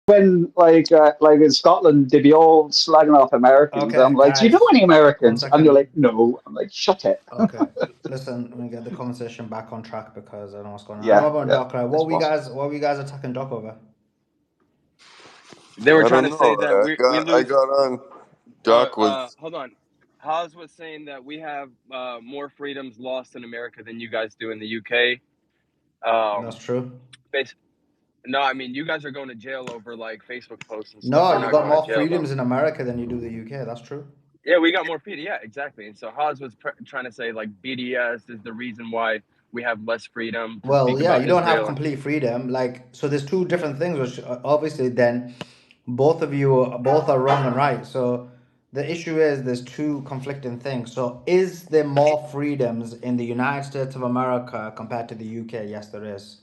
when like in Scotland they'd be all slagging off Americans. I'm Okay, like, do you know guys, any 1 Americans? And they're like, second. no. I'm like, shut it. Okay, listen, let me get the conversation back on track because I don't know what's going on. Yeah, What about yeah. Doc? Right? That's boss. What were you guys attacking Doc over? They were I trying don't to say know. that we I lose. got on. Doc was. Hold on. Haas was saying that we have more freedoms lost in America than you guys do in the UK. That's true. No, I mean you guys are going to jail over like Facebook posts and stuff. No, We're you not got going to more jail though. freedoms in America than you do the UK. That's true. Yeah, we got more freedom. Yeah, exactly. And so Haas was trying to say like BDS is the reason why we have less freedom to Well, speak yeah, about you don't have Israel. complete freedom. Like, so there's two different things, which obviously then both of you both are wrong and right. So the issue is there's two conflicting things. So is there more freedoms in the United States of America compared to the UK? Yes, there is.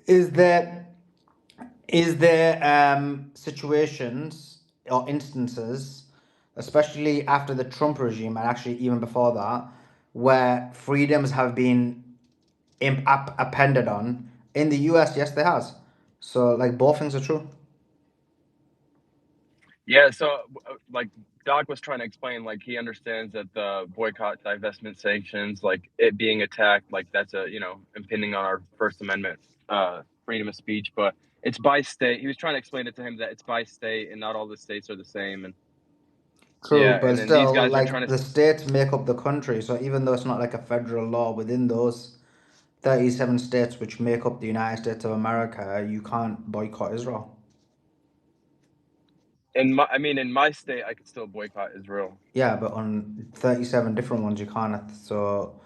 Is there situations or instances, especially after the Trump regime and actually even before that, where freedoms have been appended on? In the US, yes, there has. So like both things are true. Yeah, so like Doc was trying to explain, like he understands that the boycott, divestment, sanctions, like it being attacked, like that's a impinging on our First Amendment, freedom of speech. But it's by state. He was trying to explain it to him that it's by state, and not all the states are the same. And True, yeah, but and then these still, guys are trying like to. the states make up the country. So even though it's not like a federal law within those 37 states which make up the United States of America, you can't boycott Israel. In my state, I could still boycott Israel. Yeah, but on 37 different ones you can't. So,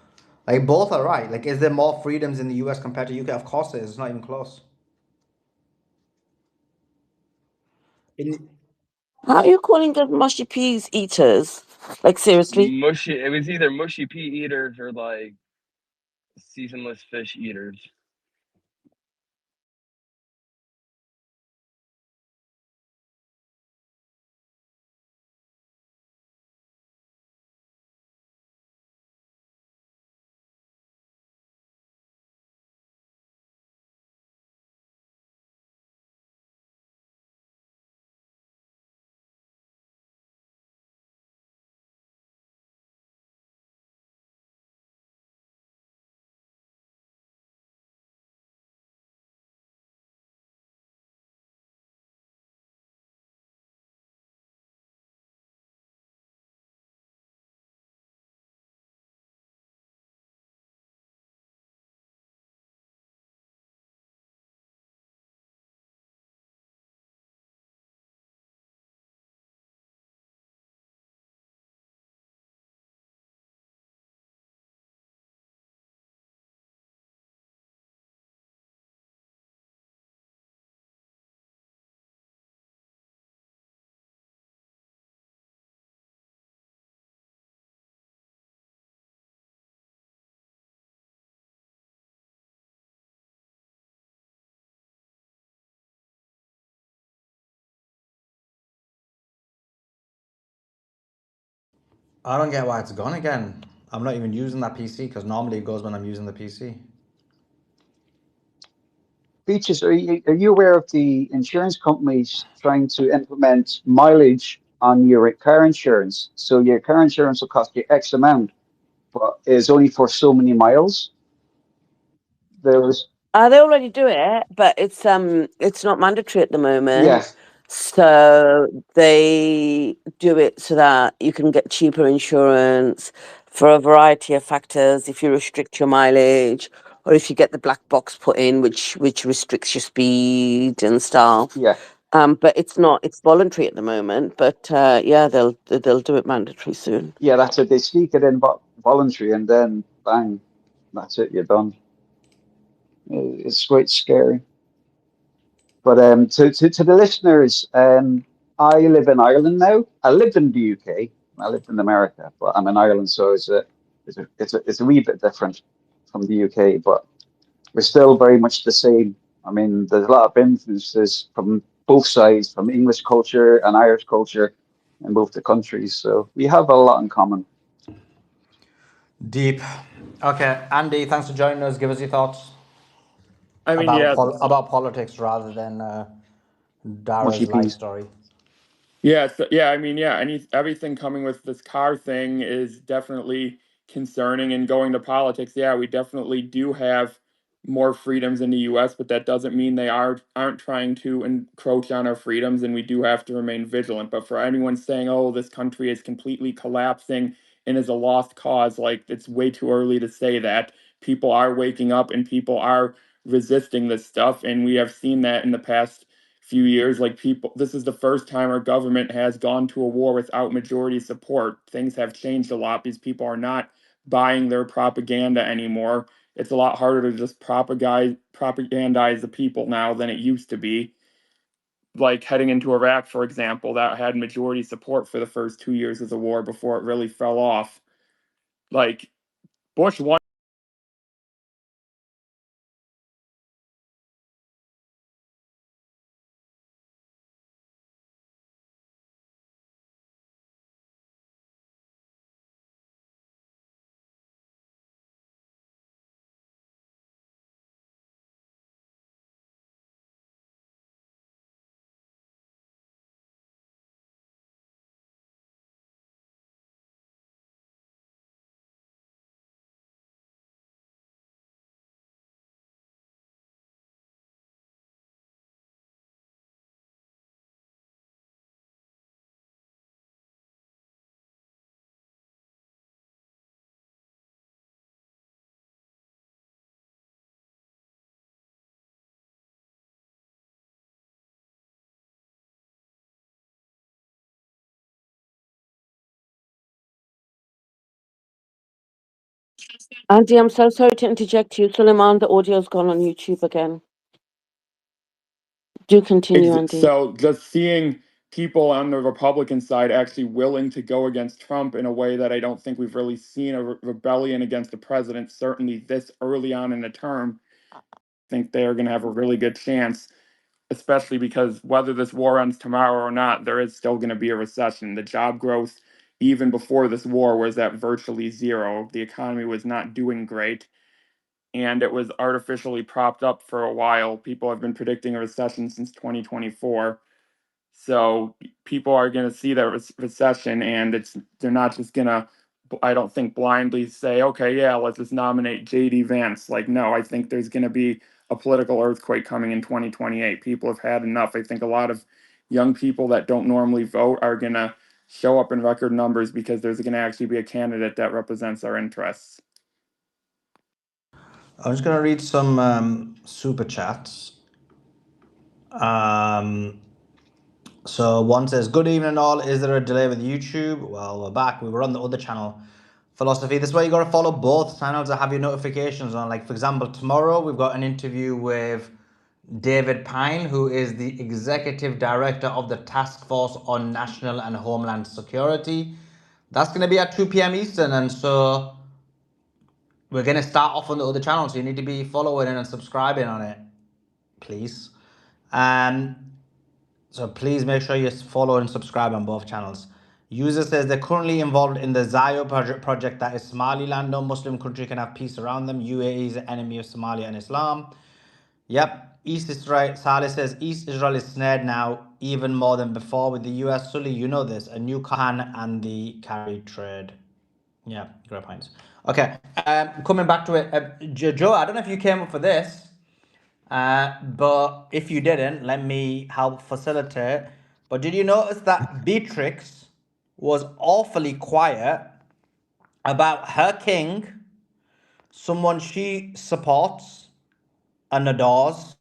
like, both are right. Like, is there more freedoms in the US compared to UK? Of course it is. It's not even close. How are you calling them mushy peas eaters? Like, seriously? Mushy. It was either mushy pea eaters or like seasonless fish eaters. I don't get why it's gone again. I'm not even using that PC because normally it goes when I'm using the PC. Beaches, are you aware of the insurance companies trying to implement mileage on your car insurance? So your car insurance will cost you X amount, but it's only for so many miles. There's They already do it, but it's not mandatory at the moment. Yes, So they do it so that you can get cheaper insurance for a variety of factors. If you restrict your mileage, or if you get the black box put in, which restricts your speed and stuff. yeah, But it's voluntary at the moment. But yeah, they'll do it mandatory soon. yeah. That's it. They sneak it in voluntary, and then bang, that's it. You're done. It's quite scary. But to the listeners, I live in Ireland now. I lived in the UK. I lived in America, but I'm in Ireland, so it's a wee bit different from the UK, but we're still very much the same. I mean, there's a lot of influences from both sides, from English culture and Irish culture in both the countries. So we have a lot in common. Deep. Okay, Andy, thanks for joining us. Give us your thoughts I mean, about yeah, about politics rather than Dara's Mushy life peas. story. Yeah, so, yeah, I mean, yeah, everything coming with this car thing is definitely concerning, and going to politics, yeah, we definitely do have more freedoms in the US, but that doesn't mean they aren't trying to encroach on our freedoms, and we do have to remain vigilant. But for anyone saying, "Oh, this country is completely collapsing and is a lost cause," like it's way too early to say that. People are waking up and people are resisting this stuff, and we have seen that in the past few years. Like, people, this is the first time our government has gone to a war without majority support. Things have changed a lot because people are not buying their propaganda anymore. It's a lot harder to just propagandize the people now than it used to be. Like heading into Iraq, for example, that had majority support for the first 2 years of the war before it really fell off. Like, Bush won. Andy, I'm so sorry to interject you. Suleiman, the audio's gone on YouTube again. Do continue, Andy. So just seeing people on the Republican side actually willing to go against Trump in a way that I don't think we've really seen a rebellion against the president, certainly this early on in the term, I think they are going to have a really good chance, especially because whether this war ends tomorrow or not, there is still going to be a recession. The job growth, even before this war, was at virtually zero. The economy was not doing great, and it was artificially propped up for a while. People have been predicting a recession since 2024. So people are going to see that recession, and they're not just going to, I don't think, blindly say, okay, yeah, let's just nominate JD Vance. Like, no, I think there's going to be a political earthquake coming in 2028. People have had enough. I think a lot of young people that don't normally vote are going to show up in record numbers because there's going to actually be a candidate that represents our interests. I'm just going to read some super chats. So one says, good evening all. Is there a delay with YouTube? Well, we're back. We were on the other channel, Philosophy. This is why you got to follow both channels that have your notifications on. Like, for example, tomorrow we've got an interview with David Pine, who is the Executive Director of the Task Force on National and Homeland Security. That's going to be at 2 p.m. Eastern, and so we're going to start off on the other channel, so you need to be following and subscribing on it, please. So please make sure you follow and subscribe on both channels. User says they're currently involved in the Zayo project that is Somaliland. No Muslim country can have peace around them. UAE is an enemy of Somalia and Islam. Yep. East Israel, Saleh says East Israel is snared now even more than before with the US. Sully, you know this. A new Khan and the carry trade. Yeah, great points. Okay, coming back to it. Joe, I don't know if you came up for this. But if you didn't, let me help facilitate. But did you notice that Beatrix was awfully quiet about her king, someone she supports and adores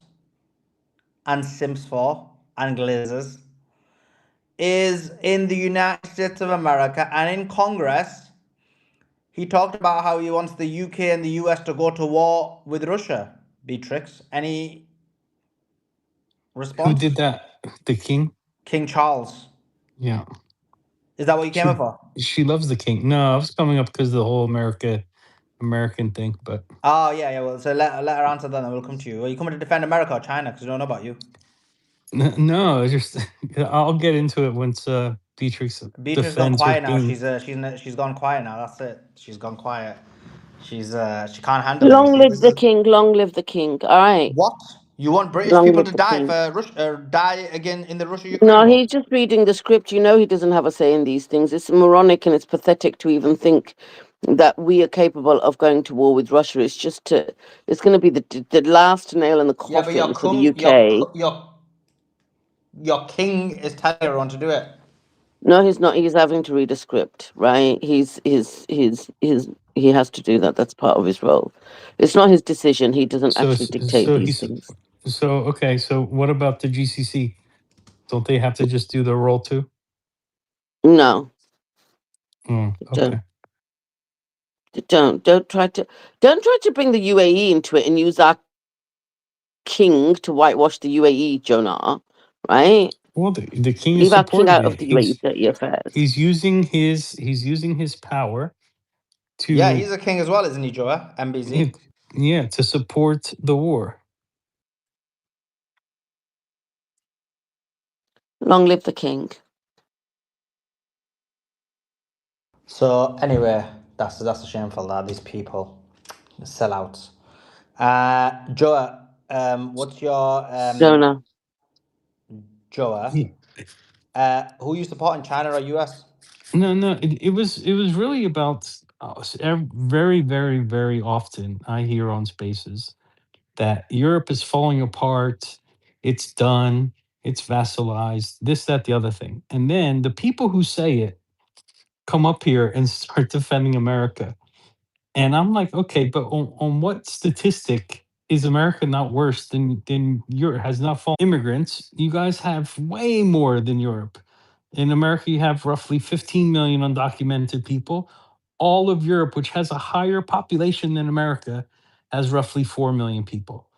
and simps for and glazes, is in the United States of America and in Congress? He talked about how he wants the UK and the US to go to war with Russia. Beatrix, any response? Who did that? The king? King Charles. Yeah. Is that what you came up for? She loves the king. No, I was coming up because of the whole American thing, but Oh yeah. Well, so let her answer that, and we'll come to you. Are you coming to defend America or China? Because we don't know about you. no, it's just I'll get into it once Beatrix Beatrix gone defends her quiet now. king. She's gone quiet now. That's it. She's gone quiet. She can't handle it. Long live the king. Long live the king. All right. What? You want British Long people live to the die king. for die again in the Russia-Ukraine No, war? he's just reading the script. You know, he doesn't have a say in these things. It's moronic and it's pathetic to even think that we are capable of going to war with Russia. It's just it's going to be the last nail in the Yeah, but coffin for the UK. your king is telling everyone to do it. No, he's not. He's having to read a script, right? He has to do that. That's part of his role. It's not his decision. He doesn't So actually dictate these he's things. okay. So what about the GCC? Don't they have to just do their role too? No, Okay. don't try to bring the UAE into it and use our king to whitewash the UAE, Jonah. Right? Well, the king is Leave our king supporting out of it. the UAE dirty affairs. He's using his power Yeah, to he's a king as well, isn't he, Joa? MBZ. to support the war. Long live the king. So anyway, that's shameful that these people sellouts. Joa, what's your Jonah. Joa? Who you support in China or US? No. It was really about very, very, very often I hear on Spaces that Europe is falling apart. It's done. It's vassalized. This, that, the other thing, and then the people who say it come up here and start defending America. And I'm like, okay, but on what statistic is America not worse than Europe? Has not fallen immigrants. You guys have way more than Europe. In America, you have roughly 15 million undocumented people. All of Europe, which has a higher population than America, has roughly 4 million people.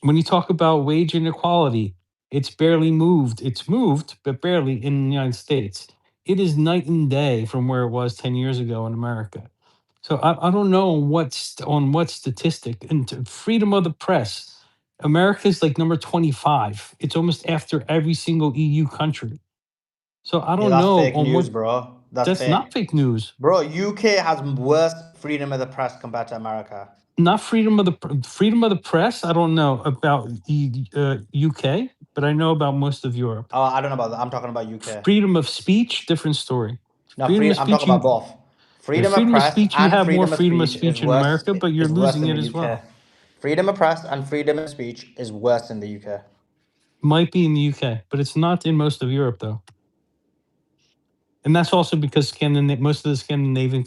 When you talk about wage inequality, it's barely moved. It's moved, but barely in the United States. It is night and day from where it was 10 years ago in America. So I don't know on what statistic. And freedom of the press, America is like number 25. It's almost after every single EU country. So I Yeah, don't that's know fake on news, what. bro. That's That's fake. not fake news. Bro, UK has worse freedom of the press compared to America. Not freedom of the press. I don't know about the UK, but I know about most of Europe. Oh, I don't know about that. I'm talking about UK. Freedom of speech, different story. No, Freedom of I'm speech, talking about both. Freedom of press you and have more freedom of freedom of speech speech in America, but you're is worse losing in it the as UK. well. Freedom of press and freedom of speech is worse in the UK. Might be in the UK, but it's not in most of Europe, though. And that's also because most of the Scandinavian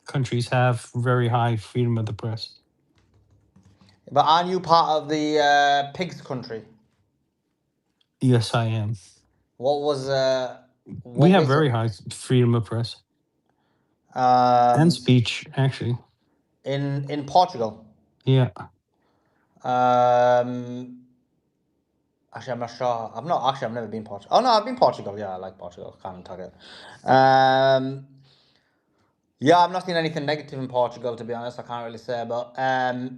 countries have very high freedom of the press. But aren't you part of the pigs country? Yes, I am. What was We have very high freedom of press and speech, actually. in Portugal? Yeah. Actually, I'm not sure. I've never been Portugal. Oh no, I've been Portugal. Yeah, I like Portugal. Can't tag it. Yeah, I've not seen anything negative in Portugal, to be honest. I can't really say. But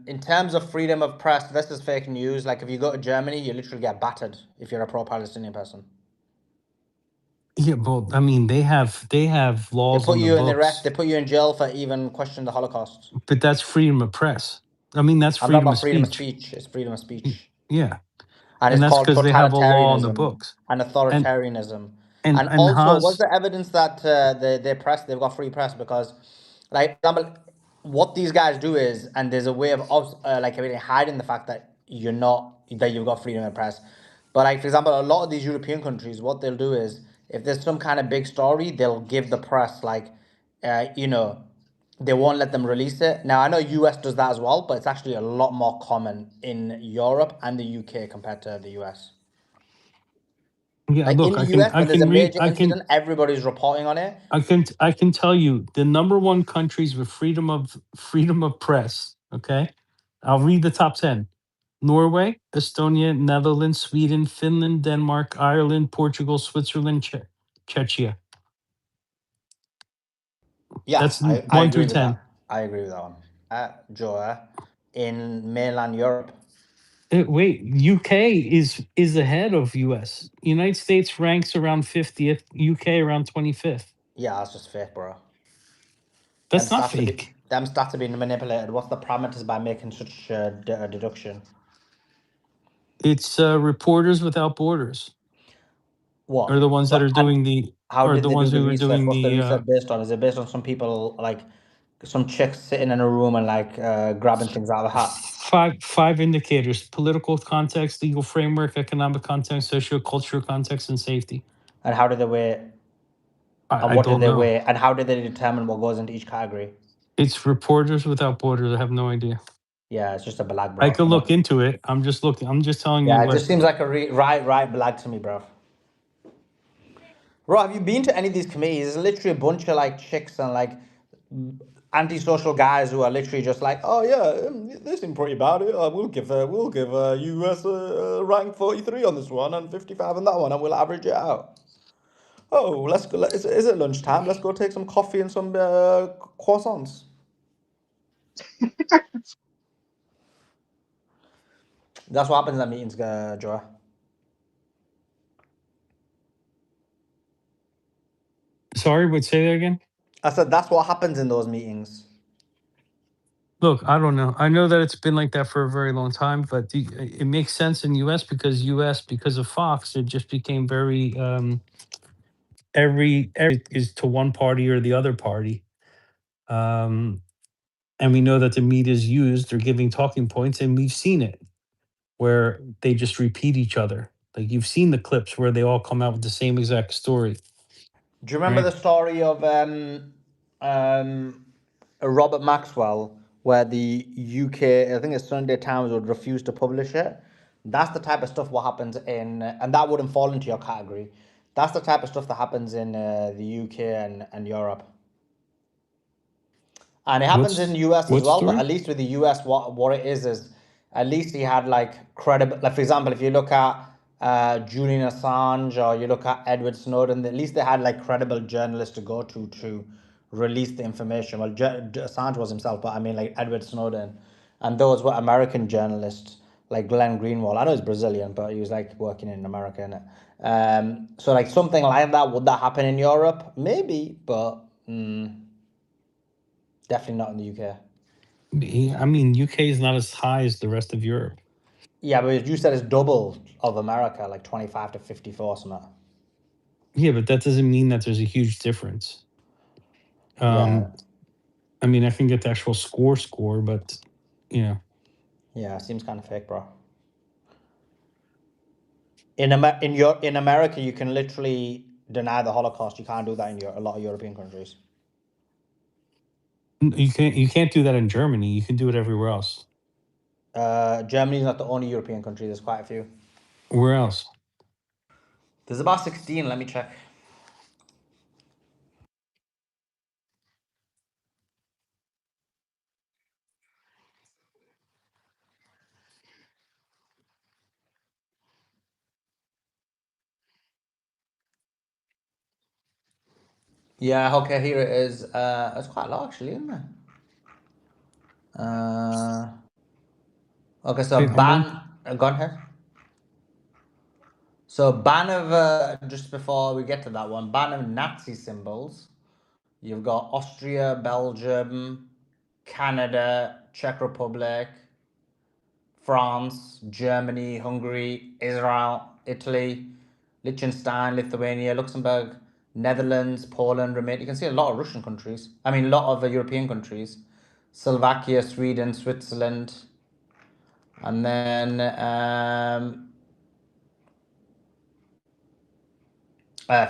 in terms of freedom of press, this is fake news. Like if you go to Germany, you literally get battered if you're a pro-Palestinian person. Yeah, well, I mean, they have laws They put on the you in books. They put you in jail for even questioning the Holocaust. But that's freedom of press. I mean, that's I'm not freedom of about freedom of speech. speech. It's freedom of speech. Yeah. And And it's that's called because they have a law on the totalitarianism books. and authoritarianism. And Also, what's Haas, the evidence that their press, they've got free press? Because, like, for example, what these guys do is, and there's a way of like really hiding the fact that you've got freedom of press. But like, for example, a lot of these European countries, what they'll do is, if there's some kind of big story, they'll give the press like, they won't let them release it. Now I know US does that as well, but it's actually a lot more common in Europe and the UK compared to the US. yeah, Like in look, the US, when there's a major I incident, everybody's reporting on it. I can tell you the number one countries with freedom of press. Okay, I'll read the top 10: Norway, Estonia, Netherlands, Sweden, Finland, Denmark, Ireland, Portugal, Switzerland, Czechia. Yeah, That's I 1 agree through with 10. that. I agree with that one. Joa, in mainland Europe. Wait, UK is ahead of US. United States ranks around 50th, UK around 25th. Yeah, that's just fake, bro. That's not fake. Them stats are being manipulated. What's the parameters by making such a deduction? It's Reporters Without Borders What? are the ones that are doing the How are did the they do ones the who are research? doing What's the the research based on? Is it based on some people, like some chicks sitting in a room and like grabbing things out of the hat? five indicators: political context, legal framework, economic context, socio-cultural context, and safety. And how did they weigh it? And I what did don't they know. weigh? And how did they determine what goes into each category? It's Reporters Without Borders. I have no idea. Yeah, it's just a belag, I bro. could look into it. I'm just looking. I'm just telling you Yeah, it what. just seems like a right belag to me, bro. Bro, have you been to any of these committees? There's literally a bunch of like chicks and like antisocial guys who are literally just like, oh yeah, they seem pretty bad. We'll give US rank 43 on this one and 55 on that one, and we'll average it out. Oh, let's go. Is it lunchtime? Let's go take some coffee and some croissants. That's what happens at meetings, Joe. Sorry, would say that again. I said that's what happens in those meetings. Look, I don't know. I know that it's been like that for a very long time, but it makes sense in US because of Fox, it just became very every is to one party or the other party. And we know that the media is used, they're giving talking points, and we've seen it where they just repeat each other. Like you've seen the clips where they all come out with the same exact story. Do you remember Right. the story of Robert Maxwell, where the UK, I think it's Sunday Times, would refuse to publish it? That's the type of stuff what happens in, and that wouldn't fall into your category. That's the type of stuff that happens in the UK and Europe. And it happens in the US as What well, but story? at least with the US, what it is at least he had like credible. Like for example, if you look at Julian Assange or you look at Edward Snowden, at least they had like credible journalists to go to release the information. Well, Assange was himself, but I mean like Edward Snowden, and those were American journalists like Glenn Greenwald. I know he's Brazilian, but he was like working in America, innit? So like something like that, would that happen in Europe? Maybe, but definitely not in the UK. I mean, UK is not as high as the rest of Europe. Yeah, but you said it's double of America, like 25 to 54 something. Yeah, but that doesn't mean that there's a huge difference. Yeah. I mean, I can get the actual score, but you know. Yeah, seems kind of fake, bro. In America, you can literally deny the Holocaust. You can't do that in a lot of European countries. You can't do that in Germany. You can do it everywhere else. Germany is not the only European country. There's quite a few. Where else? There's about 16. Let me check. Yeah, okay, here it is. It's quite low actually, isn't it? Okay, so Wait, hold on. go ahead. So ban of just before we get to that one, ban of Nazi symbols. You've got Austria, Belgium, Canada, Czech Republic, France, Germany, Hungary, Israel, Italy, Liechtenstein, Lithuania, Luxembourg, Netherlands, Poland, Romania. You can see a lot of Russian countries. I mean, a lot of European countries. Slovakia, Sweden, Switzerland, and then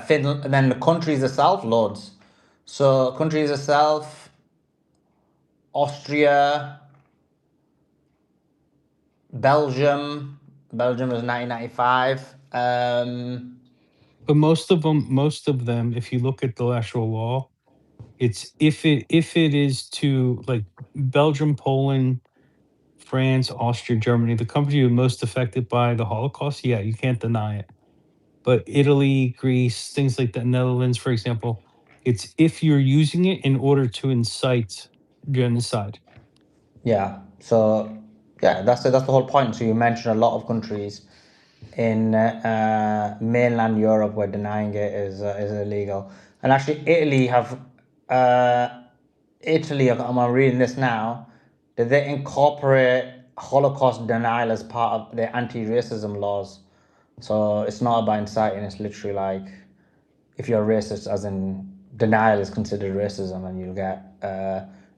Finland, and then the countries itself, loads. So countries itself, Austria, Belgium was 1995. But most of them, if you look at the actual law, it's if it is to like Belgium, Poland, France, Austria, Germany, the countries most affected by the Holocaust, yeah, you can't deny it. But Italy, Greece, things like that, Netherlands, for example, it's if you're using it in order to incite genocide. Yeah. So yeah, that's the whole point. So you mentioned a lot of countries in mainland Europe where denying it is illegal, and actually Italy have Italy. I'm reading this now. Did they incorporate Holocaust denial as part of the anti-racism laws. So it's not about inciting, it's literally like if you're racist, as in denial is considered racism, and you'll get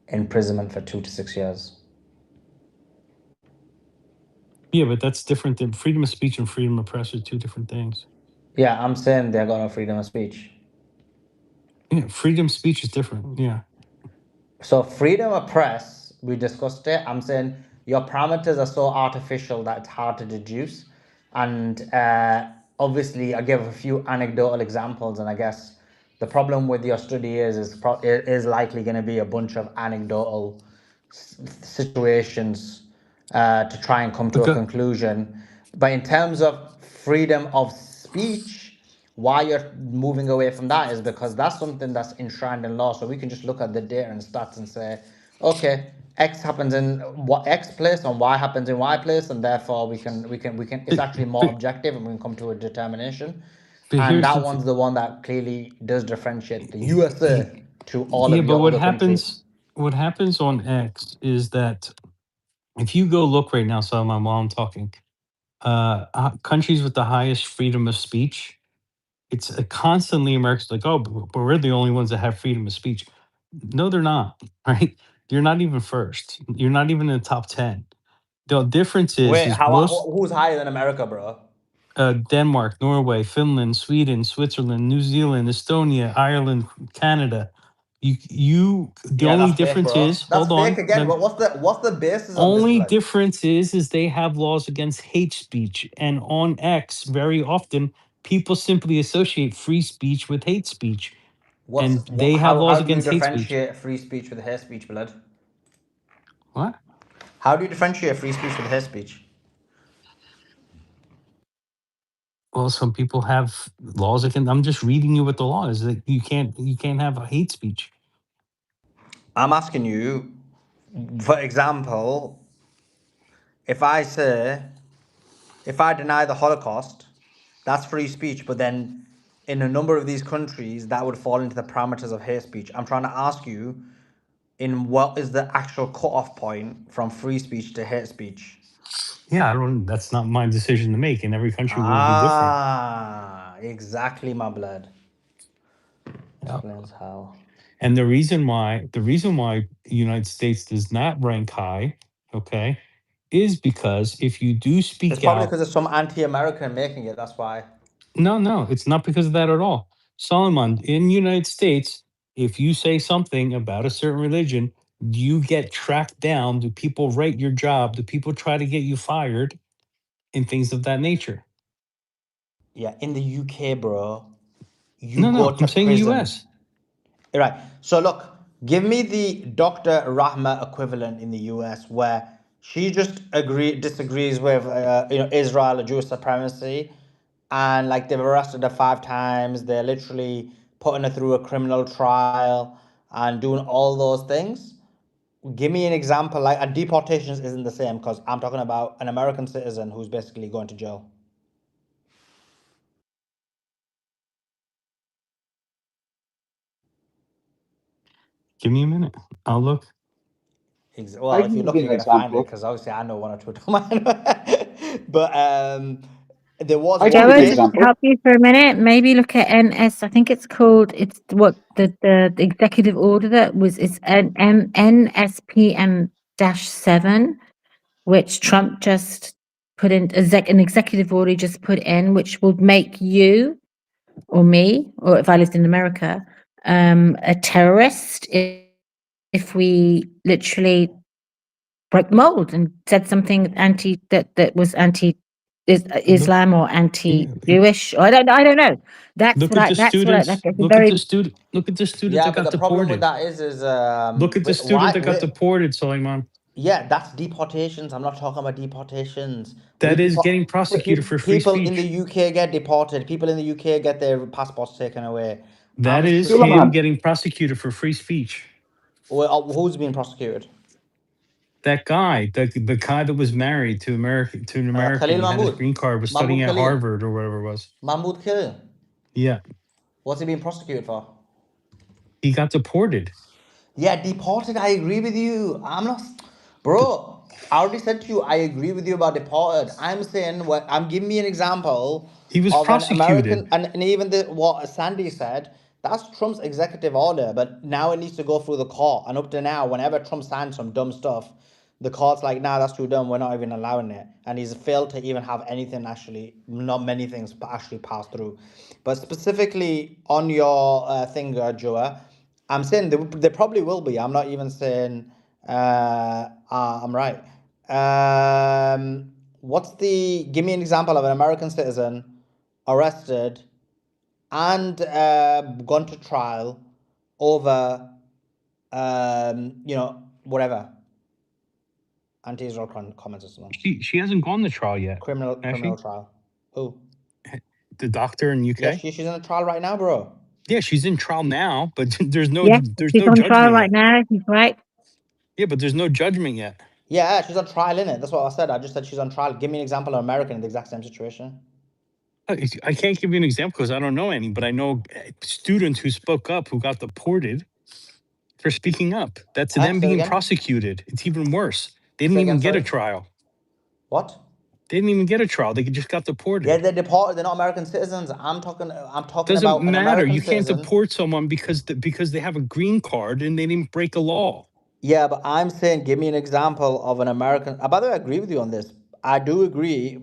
imprisonment for 2 to 6 years. Yeah, but that's different than freedom of speech and freedom of press are two different things. Yeah, I'm saying they got no freedom of speech. Yeah, freedom of speech is different. Yeah. So freedom of press, we discussed it. I'm saying your parameters are so artificial that it's hard to deduce. And obviously, I gave a few anecdotal examples, and I guess the problem with your study is likely going to be a bunch of anecdotal situations to try and come to a Okay. conclusion. But in terms of freedom of speech, why you're moving away from that is because that's something that's enshrined in law. So we can just look at the data and stats and say, okay, X happens in what X place and Y happens in Y place, and therefore we can it's actually more objective and we can come to a determination. But And here's that the one's the one that clearly does differentiate the USA to all yeah, of but your other countries. what happens on X is that if you go look right now, so while I'm talking, countries with the highest freedom of speech, it's constantly America's like, oh, but we're the only ones that have freedom of speech. No, they're not. Right? You're not even first. You're not even in the top 10. The difference Wait, is most who's higher than America, bro? Denmark, Norway, Finland, Sweden, Switzerland, New Zealand, Estonia, Ireland, Canada. The Yeah, only that's fake, difference bro. is, That's hold fake on. again. But what's the basis of this, Only blood? difference is they have laws against hate speech, and on X, very often people simply associate free speech with hate speech, and they have laws How do you against hate speech. differentiate free speech with hate speech, blood? What? How do you differentiate free speech with hate speech? Well, some people have laws against. I'm just reading you what the law is. That you can't have a hate speech. I'm asking you, for example, if I deny the Holocaust, that's free speech, but then in a number of these countries, that would fall into the parameters of hate speech. I'm trying to ask you, in what is the actual cutoff point from free speech to hate speech? Yeah, I don't. That's not my decision to make, and every country will be different. Ah, exactly, my blood. Yeah. Explains how. And the reason why the United States does not rank high, okay, is because if you do It's speak probably out, because there's some anti-American making it. That's why. no, it's not because of that at all. Solomon, in the United States, if you say something about a certain religion, you get tracked down. Do people rate your job? Do people try to get you fired? And things of that nature. Yeah, in the UK, bro, you No, go to I'm saying prison. US. Right. So look, give me the Dr. Rahma equivalent in the US, where she just disagrees with Israel or Jewish supremacy, and like they've arrested her 5 times. They're literally putting her through a criminal trial and doing all those things. Give me an example. Like, and deportations isn't the same because I'm talking about an American citizen who's basically going to jail. Give me a minute. I'll look. Well, I if can you're give you looking, an you're gonna find it example. because obviously I know one or two of mine. But there was I can one give you an Jared, case. example. help you for a minute. Maybe look at NS. I think it's called. It's what the executive order that was. It's an NSPM -7, which Trump just put in an executive order. He just put in, which will make you or me, or if I lived in America, a terrorist if we literally broke the mold and said something that was anti Look, Islam or yeah, anti-Jewish. I don't know. That's look what at I the that's what I students. like. It's a Look at the very student. Look at the student Yeah, that but got the problem with deported. that is Look at the student that got deported, Suleiman. yeah, that's deportations. I'm not talking about deportations. That is getting prosecuted for free People in speech. the UK get deported. People in the UK get their passports taken away. That I'm is saying, him Suleiman, getting prosecuted for free speech. well, who's being prosecuted? That guy, the guy that was married to an American Khalil and had his Mahmood. green card, was studying Mahmoud at Khalil. Harvard or whatever it was. Mahmoud Khalil. Yeah, What's he being prosecuted for? he got deported. Yeah, deported. I agree with you. I'm not, bro. I already said to you, I agree with you about deported. I'm saying, I'm giving me an example He was of an prosecuted. American, and even what Sandy said, that's Trump's executive order, but now it needs to go through the court. And up to now, whenever Trump signs some dumb stuff, the court's like, nah, that's too dumb. We're not even allowing it. And he's failed to even have anything actually, not many things, but actually pass through. But specifically on your thing, Joa, I'm saying there probably will be. I'm not even saying I'm right. Give me an example of an American citizen arrested and gone to trial over, whatever, anti-Israel comments or something. She hasn't gone to trial yet. Criminal trial. Who? The doctor in UK. Yeah, she's in a trial right now, bro. Yeah, she's in trial now, but there's no Yes, she's on judgment trial right yet. now. He's right. Yeah, but there's no judgment yet. Yeah, she's on trial, innit? That's what I said. I just said she's on trial. Give me an example of an American in the exact same situation. I can't give you an example because I don't know any, but I know students who spoke up who got deported for speaking up. That's them being prosecuted. It's even worse. They didn't even get a trial. What? They didn't even get a trial. They just got deported. Yeah, they're deported. They're not American citizens. I'm talking Doesn't about an matter. American You can't citizen. deport someone because they have a green card and they didn't break a law. Yeah, but I'm saying, give me an example of an American. By the way, I agree with you on this. I do agree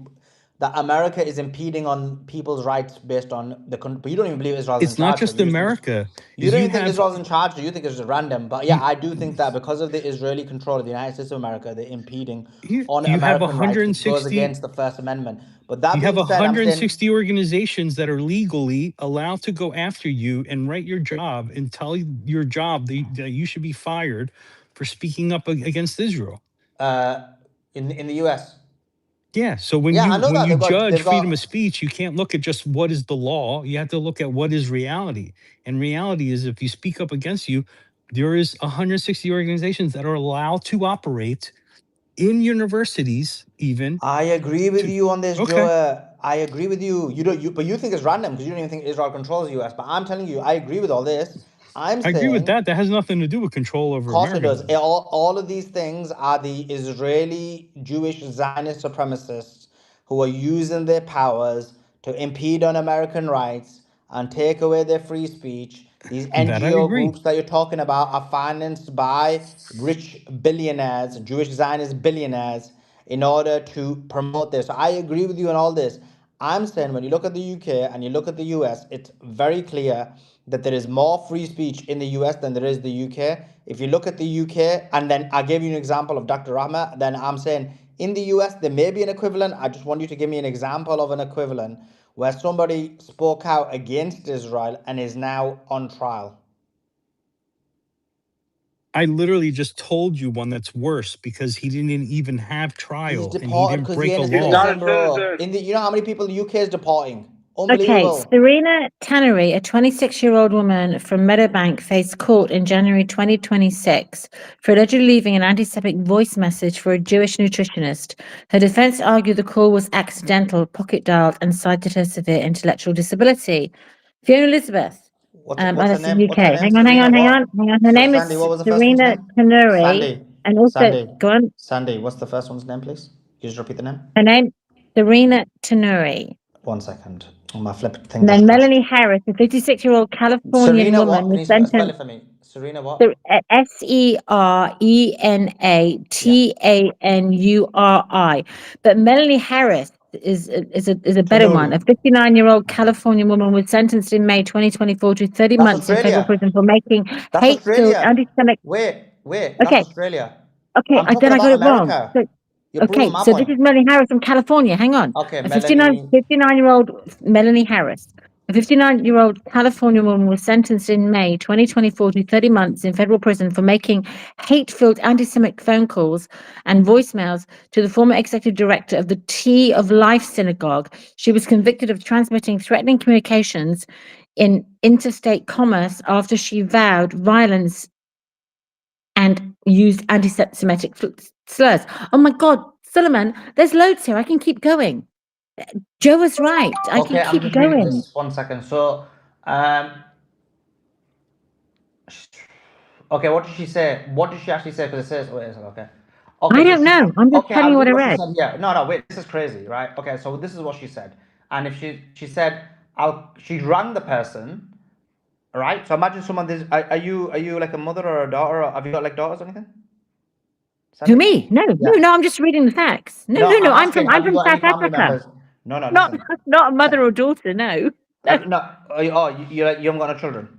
that America is impeding on people's rights based on but you don't even believe Israel's in charge. It's not just America. You don't even think Israel's in charge, you think it's just random. But yeah, I do think that because of the Israeli control of the United States of America, they're impeding on American rights, which goes against the First Amendment. But that being said, you have 160 organizations that are legally allowed to go after you and write your job and tell your job that you should be fired for speaking up against Israel. In the US. Yeah, so when you judge freedom of speech, you can't look at just what is the law. You have to look at what is reality. And reality is if you speak up against you, there is 160 organizations that are allowed to operate in universities even. I agree with you on this, Joe. I agree with you. But you think it's random because you don't even think Israel controls the US. But I'm telling you, I agree with all this. I agree with that. That has nothing to do with control over America. Of course it does. All of these things are the Israeli Jewish Zionist supremacists who are using their powers to impede on American rights and take away their free speech. These NGO groups that you're talking about are financed by rich billionaires, Jewish Zionist billionaires, in order to promote this. So I agree with you on all this. I'm saying when you look at the UK and you look at the US, it's very clear that there is more free speech in the US than there is the UK. If you look at the UK, and then I gave you an example of Dr. Rahma, then I'm saying in the US, there may be an equivalent. I just want you to give me an example of an equivalent where somebody spoke out against Israel and is now on trial. I literally just told you one that's worse because he didn't even have trial and he didn't break a law. You know how many people the UK is deporting? Okay, Serena Tannery, a 26-year-old woman from Meadowbank, faced court in January 2026 for allegedly leaving an anti-Semitic voice message for a Jewish nutritionist. Her defense argued the call was accidental, pocket-dialed, and cited her severe intellectual disability. Fiona Elizabeth, what's her name? UK. Hang on. Her name is Serena Tannery. And also, go on. Sandy, what's the first one's name, please? Can you just repeat the name? Her name, Serena Tannery. 1 second. My flip thing. Then Melanie Harris, a 56-year-old Californian woman, was sentenced. Spell it for me. Serena what? SERENATANURI. But Melanie Harris is a better one. A 59-year-old Californian woman was sentenced in May 2024 to 30 months in federal prison for making hate-filled anti-Semitic. Wait. That's Australia. Okay, then I got it wrong. So this is Melanie Harris from California. Hang on. Okay, a 59-year-old Melanie Harris. A 59-year-old California woman was sentenced in May 2024 to 30 months in federal prison for making hate-filled anti-Semitic phone calls and voicemails to the former executive director of the Tea of Life Synagogue. She was convicted of transmitting threatening communications in interstate commerce after she vowed violence and used anti-Semitic slurs. Oh my God, Suleiman, there's loads here. I can keep going. Joe was right. I can keep going. This. 1 second. So, okay, what did she say? What did she actually say? Because it says, okay. Okay, I so don't she know. said, I'm just okay, telling I'll you what read I what she read. said. Yeah, no, wait, this is crazy, right? Okay, so this is what she said, and if she said, she rang the person, right? So imagine someone. Are you like a mother or a daughter? Or have you got like daughters or anything? Who, Sandy? me? No, Yeah. no. I'm just reading the facts. No, No, no, no. I'm I'm asking, from have you got any South family Africa. members? No, Not listen. not a mother or daughter. No. No, you haven't got no children.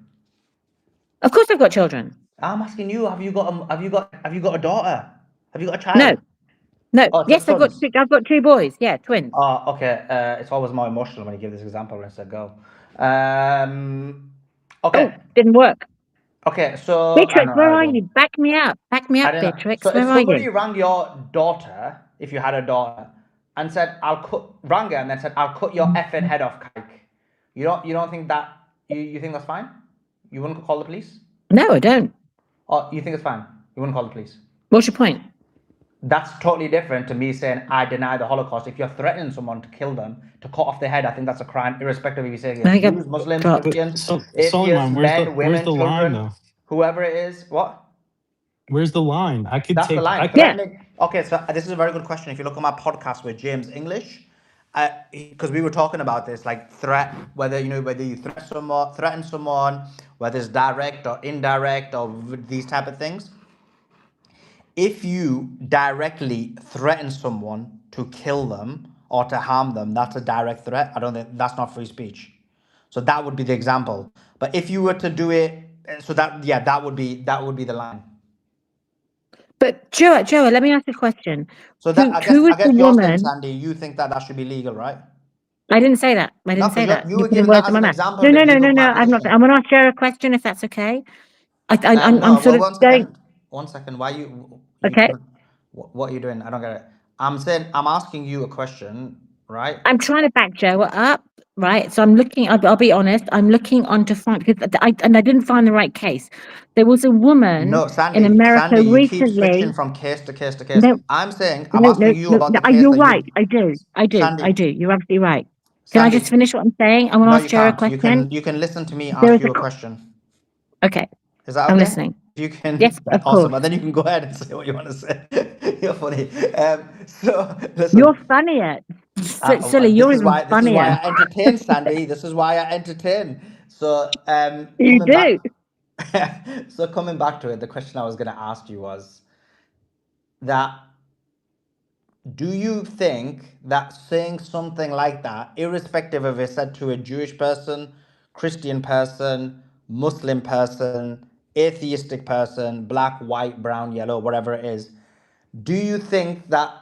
Of course, I've got children. I'm asking you, have you got a daughter? Have you got a No, child? no. Oh, Yes, sons. I've got two boys. Yeah, twins. Oh, okay. It's always more emotional when you give this example instead of girl. Oh, Okay. didn't work. Okay, so I Beatrix, know where how are it goes. you? Back me up. Back me I up, don't know. So Beatrix. if Where are somebody you? rang your daughter, if you had a daughter, and said, rang her and then said, I'll cut your effing head off, kike. You don't think that, you think that's fine? You wouldn't call the police? No, I don't. Or you think it's fine? You wouldn't call the police? What's your point? That's totally different to me saying I deny the Holocaust. If you're threatening someone to kill them, to cut off their head, I think that's a crime, irrespective if you say I against think Jews, I've Muslims, got. Christians, atheists, Solomon, men, where's women, the line children, though? whoever it is. What? Where's the line? I could That's the take. line. I Yeah. Threatening. Okay, so this is a very good question. If you look at my podcast with James English, because we were talking about this, like threat, whether you threaten someone, whether it's direct or indirect or these type of things. If you directly threaten someone to kill them or to harm them, that's a direct threat. I don't think that's not free speech. So that would be the example. But if you were to do it, that would be the line. But Joa, let me ask you a question. So that Who was I the guess you're saying, woman? Sandy, you think that should be legal, right? I didn't say that. I No, didn't say that. because you You're were putting giving words that in as my an mouth. example. No, But no, if no, you no, look at no. my I'm not. position, I'm going to ask you a question if that's okay. I'm sort no. of Well, going. 1 second. Why you? Okay. What are you doing? I don't get it. I'm asking you a question, right? I'm trying to back Joa up, right? So I'm looking. I'll be honest. I'm looking on to find because I didn't find the right case. There was a woman No, in America Sandy, you keep switching recently. from case to case to case. No, I'm no, asking you about the case you're that right. you, I do. Sandy, You're absolutely right. Can I just Sandy. finish what I'm saying? I want to No, ask you Joa a can't. question. You can listen to me There ask is you a question. okay. Is that I'm okay? listening. If you Yes, can, of course. awesome. And then you can go ahead and say what you want to say. You're funny. So You're listen. funny. Silly, This you're is even why funnier. I entertain, Sandy. This is why I entertain. So You coming back. do. So coming back to it, the question I was going to ask you was that. Do you think that saying something like that, irrespective of it's said to a Jewish person, Christian person, Muslim person, atheistic person, black, white, brown, yellow, whatever it is, do you think that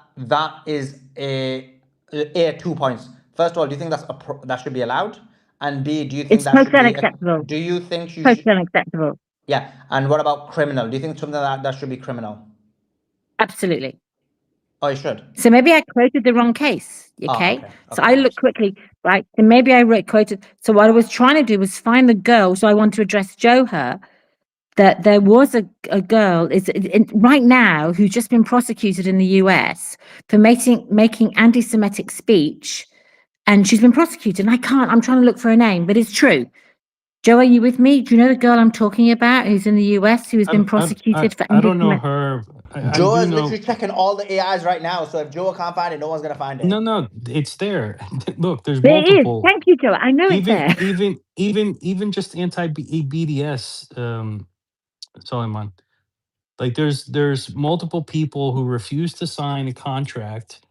is a 2 points? First of all, do you think that should be allowed? And B, do you think It's that should totally be? unacceptable. Do you think you should? Totally unacceptable. Yeah. And what about criminal? Do you think something that should be criminal? Absolutely. Oh, it should. So maybe I quoted the wrong case. Oh, Okay. okay. So Okay, I nice. looked quickly, right? And maybe I quoted. So what I was trying to do was find the girl. So I want to address Joha that there was a girl right now who's just been prosecuted in the US for making anti-Semitic speech. And she's been prosecuted. And I'm trying to look for her name, but it's true. Joe, are you with me? Do you know the girl I'm talking about who's in the US who has been prosecuted for I don't know anti-Semitic? her. I Joe do is know. literally checking all the AIs right now. So if Joe can't find it, no one's gonna find it. No, it's there. Look, there's There is. multiple. Thank you, Joe. I know it's there. Even just anti-BDS, Solomon. Like there's multiple people who refuse to sign a contract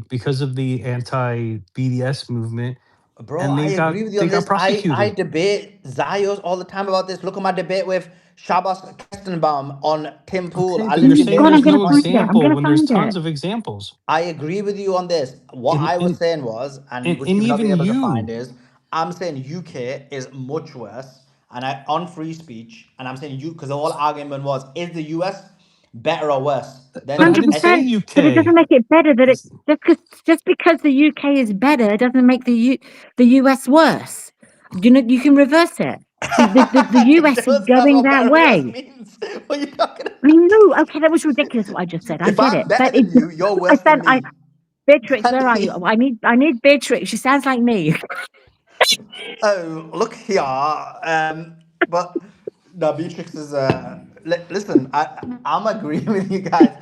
because of the anti-BDS movement, Bro, and I agree with you on got this. I prosecuted. debate Zios all the time about this. Look at my debate with Shabbos Kestenbaum on Tim Pool. Okay, I then you're literally saying made God, I'm this there's going to no point. find it. I'm example going to when there's find tons it. of examples. I agree with you on this. What I was saying was, and which And you will not be even able to you. find is, I'm saying UK is much worse, and on free speech, and I'm saying you because the whole argument was, is the US better or worse But than? I didn't say 100%. But it doesn't UK. make it better that it just because the UK is better doesn't make the US worse. You know, you can reverse it. The US is That's going what that better or worse way. means. What are you talking about? I know. Okay, that was ridiculous what I just said. I If get I'm it. better But it than you, you're I worse said than me. Beatrix, where are you? I need Beatrix. She sounds like me. Oh, look here. But no, Beatrix is Listen, I'm agreeing with you guys.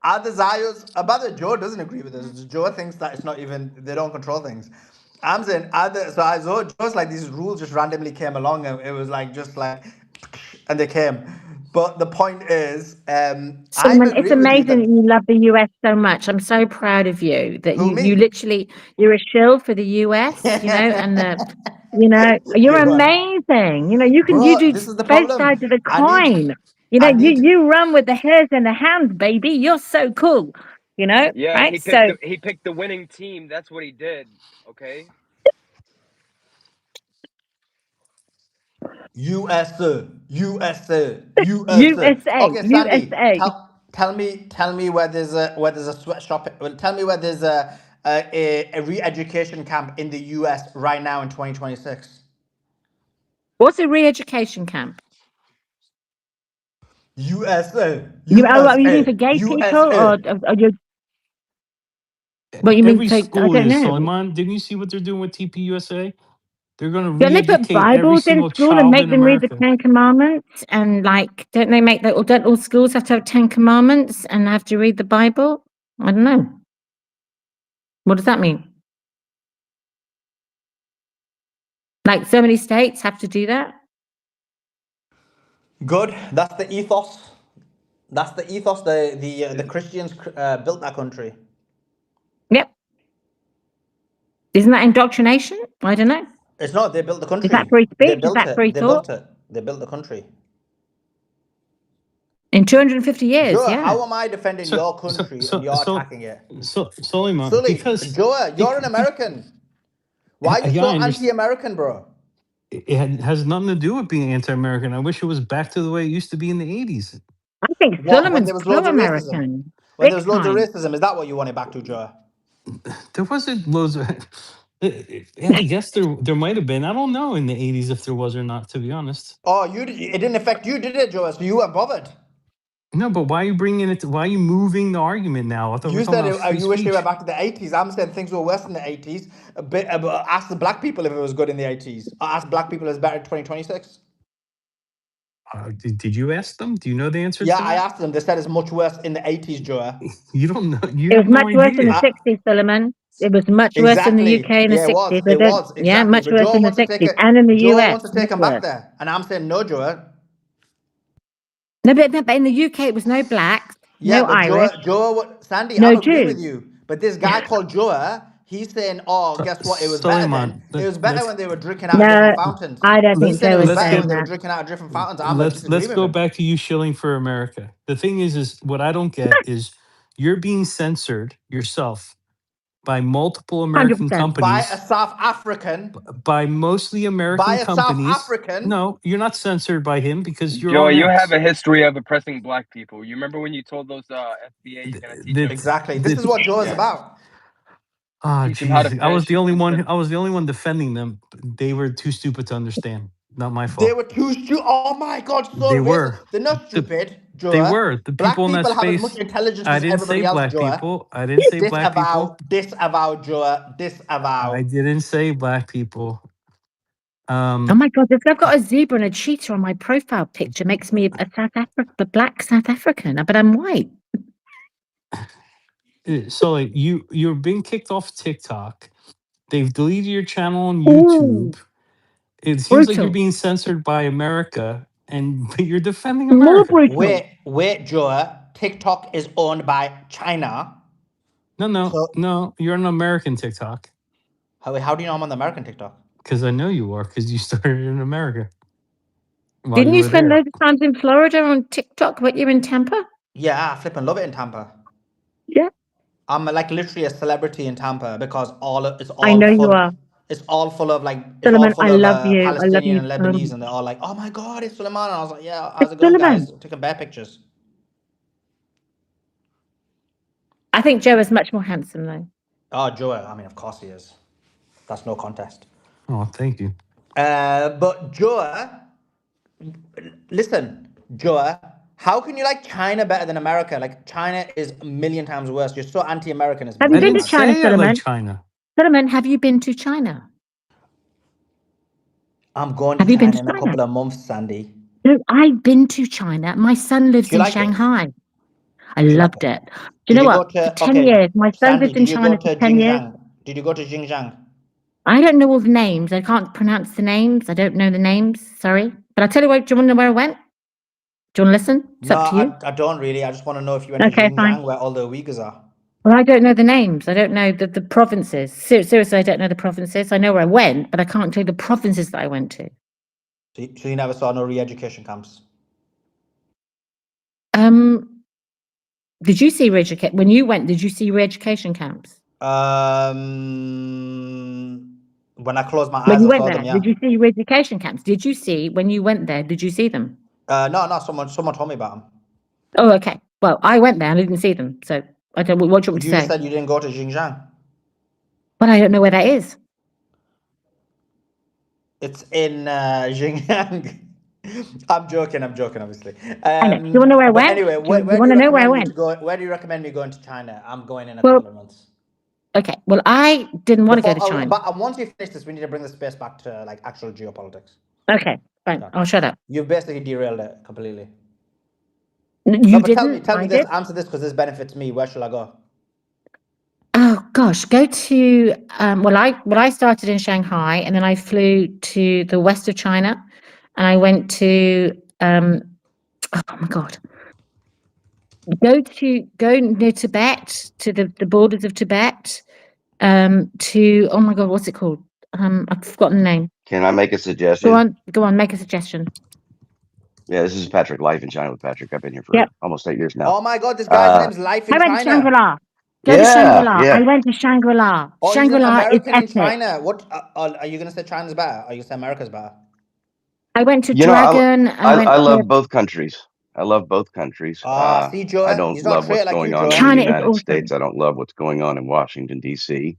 Other Zayos, by the way, Joe doesn't agree with this. Joe thinks that it's not even, they don't control things. I'm saying so I saw Joe's like these rules just randomly came along and it was like just like, and they came. But the point is, I'm Solomon, it's agreeing with you amazing that that you love the US so much. I'm so proud of you that who you me? literally, you're a shill for the US, you know, and you're You are. amazing. You Bro, do this is the both problem. sides of the I need coin. I need You run with the hairs in the hands, baby. You're so cool, Yeah, right? So he picked the winning team. That's what he did. Okay. USA. USA, Okay, Sandy, USA. tell me where there's a sweatshop. Well, tell me where there's a re-education camp in the US right now in 2026. What's a re-education camp? USA. What you mean for gay people or you? What you mean? Every So I school don't is, know. Suleiman. Didn't you see what they're doing with TPUSA? They're going to Don't they put re-educate every Bibles in single school and child make in them read the America. Ten Commandments? And don't they make that? Or don't all schools have to have 10 Commandments and have to read the Bible? I don't know. What does that mean? Like so many states have to do that? Good. That's the ethos. That's the ethos. The Christians built that country. Yep. Isn't that indoctrination? I don't know. It's not. They built the Is that country. free They speech? Is built that it. free They thought? built it. They built the country. In 250 years, Joe, yeah. how am I defending So, your country and you're attacking it? Suleiman, Sully, Joe, you're an American. Why are you yeah, so I understand. anti-American, bro? It has nothing to do with being anti-American. I wish it was back to the way it used to be in the 80s. I think What? When Solomon's there was loads of racism? pro-American. When Big there was loads of time. racism, is that what you want it back to, Joe? There wasn't loads of. I guess there might have been. I don't know in the 80s if there was or not, to be honest. Oh, it didn't affect you, did it, Joe? So you weren't bothered. No, but why are you bringing it? Why are you moving the argument now? I thought we You were talking said about free you wish they speech. went back to the 80s. I'm saying things were worse in the 80s. Ask the black people if it was good in the 80s. Ask black people if it's better in 2026. Did you ask them? Do you know the answer Yeah, to I that? asked them. They said it's much worse in the 80s, Joe. You don't know. You It was have no much worse in the idea. 60s, Solomon. It was much worse in the UK Exactly. in the Yeah, it was. 60s. It was Yeah, exactly. much But worse Joe in the wants to take 60s it. and in the Joe US. wants to take Much him worse. back there, and I'm saying no, Joe. No, but in the UK, it was no blacks, Yeah, no but Irish, Sandy, I'm no agreeing with Jews. you. But this guy called Joe, he's saying, "Oh, guess what? It was better then. Suleiman, It was better when they were drinking out of different No, fountains." I don't He's think saying it Joe was is let's better saying when get they were that. drinking out of different fountains. I'm let's disagreeing with go him. back to you shilling for America. The thing is what I don't get is you're being censored yourself by multiple American 100%. By a companies, South African, by mostly by American a South companies. African. No, you're not censored by him because you're Joe, on you have X. a history of oppressing black people. You remember when you told those FBA you're gonna teach them? Exactly. This is what Joe is about. Oh Teach them how to Jesus! I was fish the only one. instead. I was the only one defending them. They were too stupid to understand. Not my They fault. were too stupid. Oh my God, They so racist. were. They're not The, stupid, they Joe. were the Black people in that people have as much space. intelligence I as didn't say everybody else, black Joe. people. I didn't say black Disavow, people. disavow, Joe. I Disavow. didn't say black people. Oh my God, I've got a zebra and a cheetah on my profile picture. Makes me a black South African, but I'm white. So like, you're being kicked off TikTok. They've deleted your channel on Ooh, YouTube. It seems like you're brutal. being censored by America, but you're defending More America. brutal. Wait, Joe. TikTok is owned by China. So No. You're on American TikTok how do you know I'm on the American TikTok? because I know you are because you started in America while Didn't you you were spend there. loads of times in Florida on TikTok, but you're in Tampa? Yeah, I flipping love it in Tampa. Yeah. I'm like literally a celebrity in Tampa because it's I all know you full. are. It's all full of Solomon, I love you. I love Palestinian you and so Lebanese, much. and they're all like, "Oh my God, it's Suleiman!" And I was like, "Yeah, how's It's it going, Solomon. guys?" Taking bare pictures. I think Joe is much more handsome, though. Oh, Joe. I mean, of course he is. That's no contest. Oh, thank you. But Joe, listen, Joe. How can you like China better than America? Like China is a million times worse. You're so anti-American. It's Have you I very been didn't to mad. China, say I like Solomon? China. Solomon, have you been to China? I'm going to Have you been to China in a China? couple of months, Sandy. No, I've been to China. My son lives Do you in like it? Shanghai. I Do you like loved it? it. Do you know Did you what? go For to 10 years, my son Sandy? lived in Did you go China to for 10 years. Xinjiang? Did you go to Xinjiang? I don't know all the names. I can't pronounce the names. I don't know the names. Sorry. But I'll tell you what, do you want to know where I went? Do you want to listen? It's No, up to you. I don't really. I just want to know if you went to Okay, fine. Xinjiang, where all the Uyghurs are. Well, I don't know the names. I don't know the provinces. Seriously, I don't know the provinces. I know where I went, but I can't tell you the provinces that I went to. So you never saw no re-education camps? Did you see re-education when you went? Did you see re-education camps? When I closed my When eyes, you I went saw there, them. Yeah. did you see re-education camps? Did you see when you went there? Did you see them? No. Someone told me about them. Oh, okay. Well, I went there and I didn't see them. So I don't. What do you want me to You say? just said you didn't go to Xinjiang. But I don't know where that is. It's in Xinjiang. I'm joking, obviously. I know. You want to know where I But went? anyway, Do you where do want you to know where I recommend me to went? go? Where do you recommend me going to China? I'm going in a Well, couple of months. Okay. Well, I didn't want to go to China. But once you finish this, we need to bring the space back to like actual geopolitics. Okay, fine. Okay. I'll shut up. You've basically derailed it completely. You But didn't. tell me I this. did. Answer this because this benefits me. Where shall I go? Oh gosh, go to well, I started in Shanghai and then I flew to the west of China, and I went to oh my god, go near Tibet to the borders of Tibet, to oh my god, what's it called? I've forgotten the name. Can I make a suggestion? Go on, make a suggestion. Yeah, this is Patrick, Life in China with Patrick. I've been here for Yep. almost 8 years now. Oh my god, this guy's name's Life in I went to China. Shangri-La. Go to Yeah, Shangri-La. yeah. I went to Shangri-La. Oh, he's an Shangri-La is American in epic. China. What are you gonna say? China's better? Or are you gonna say America's better? I went to You know, Dragon. I love both countries. I love both countries. See, Joe, I don't he's not love what's straight like going you, on Joe. in the China is United awesome. States. I don't love what's going on in Washington, D.C.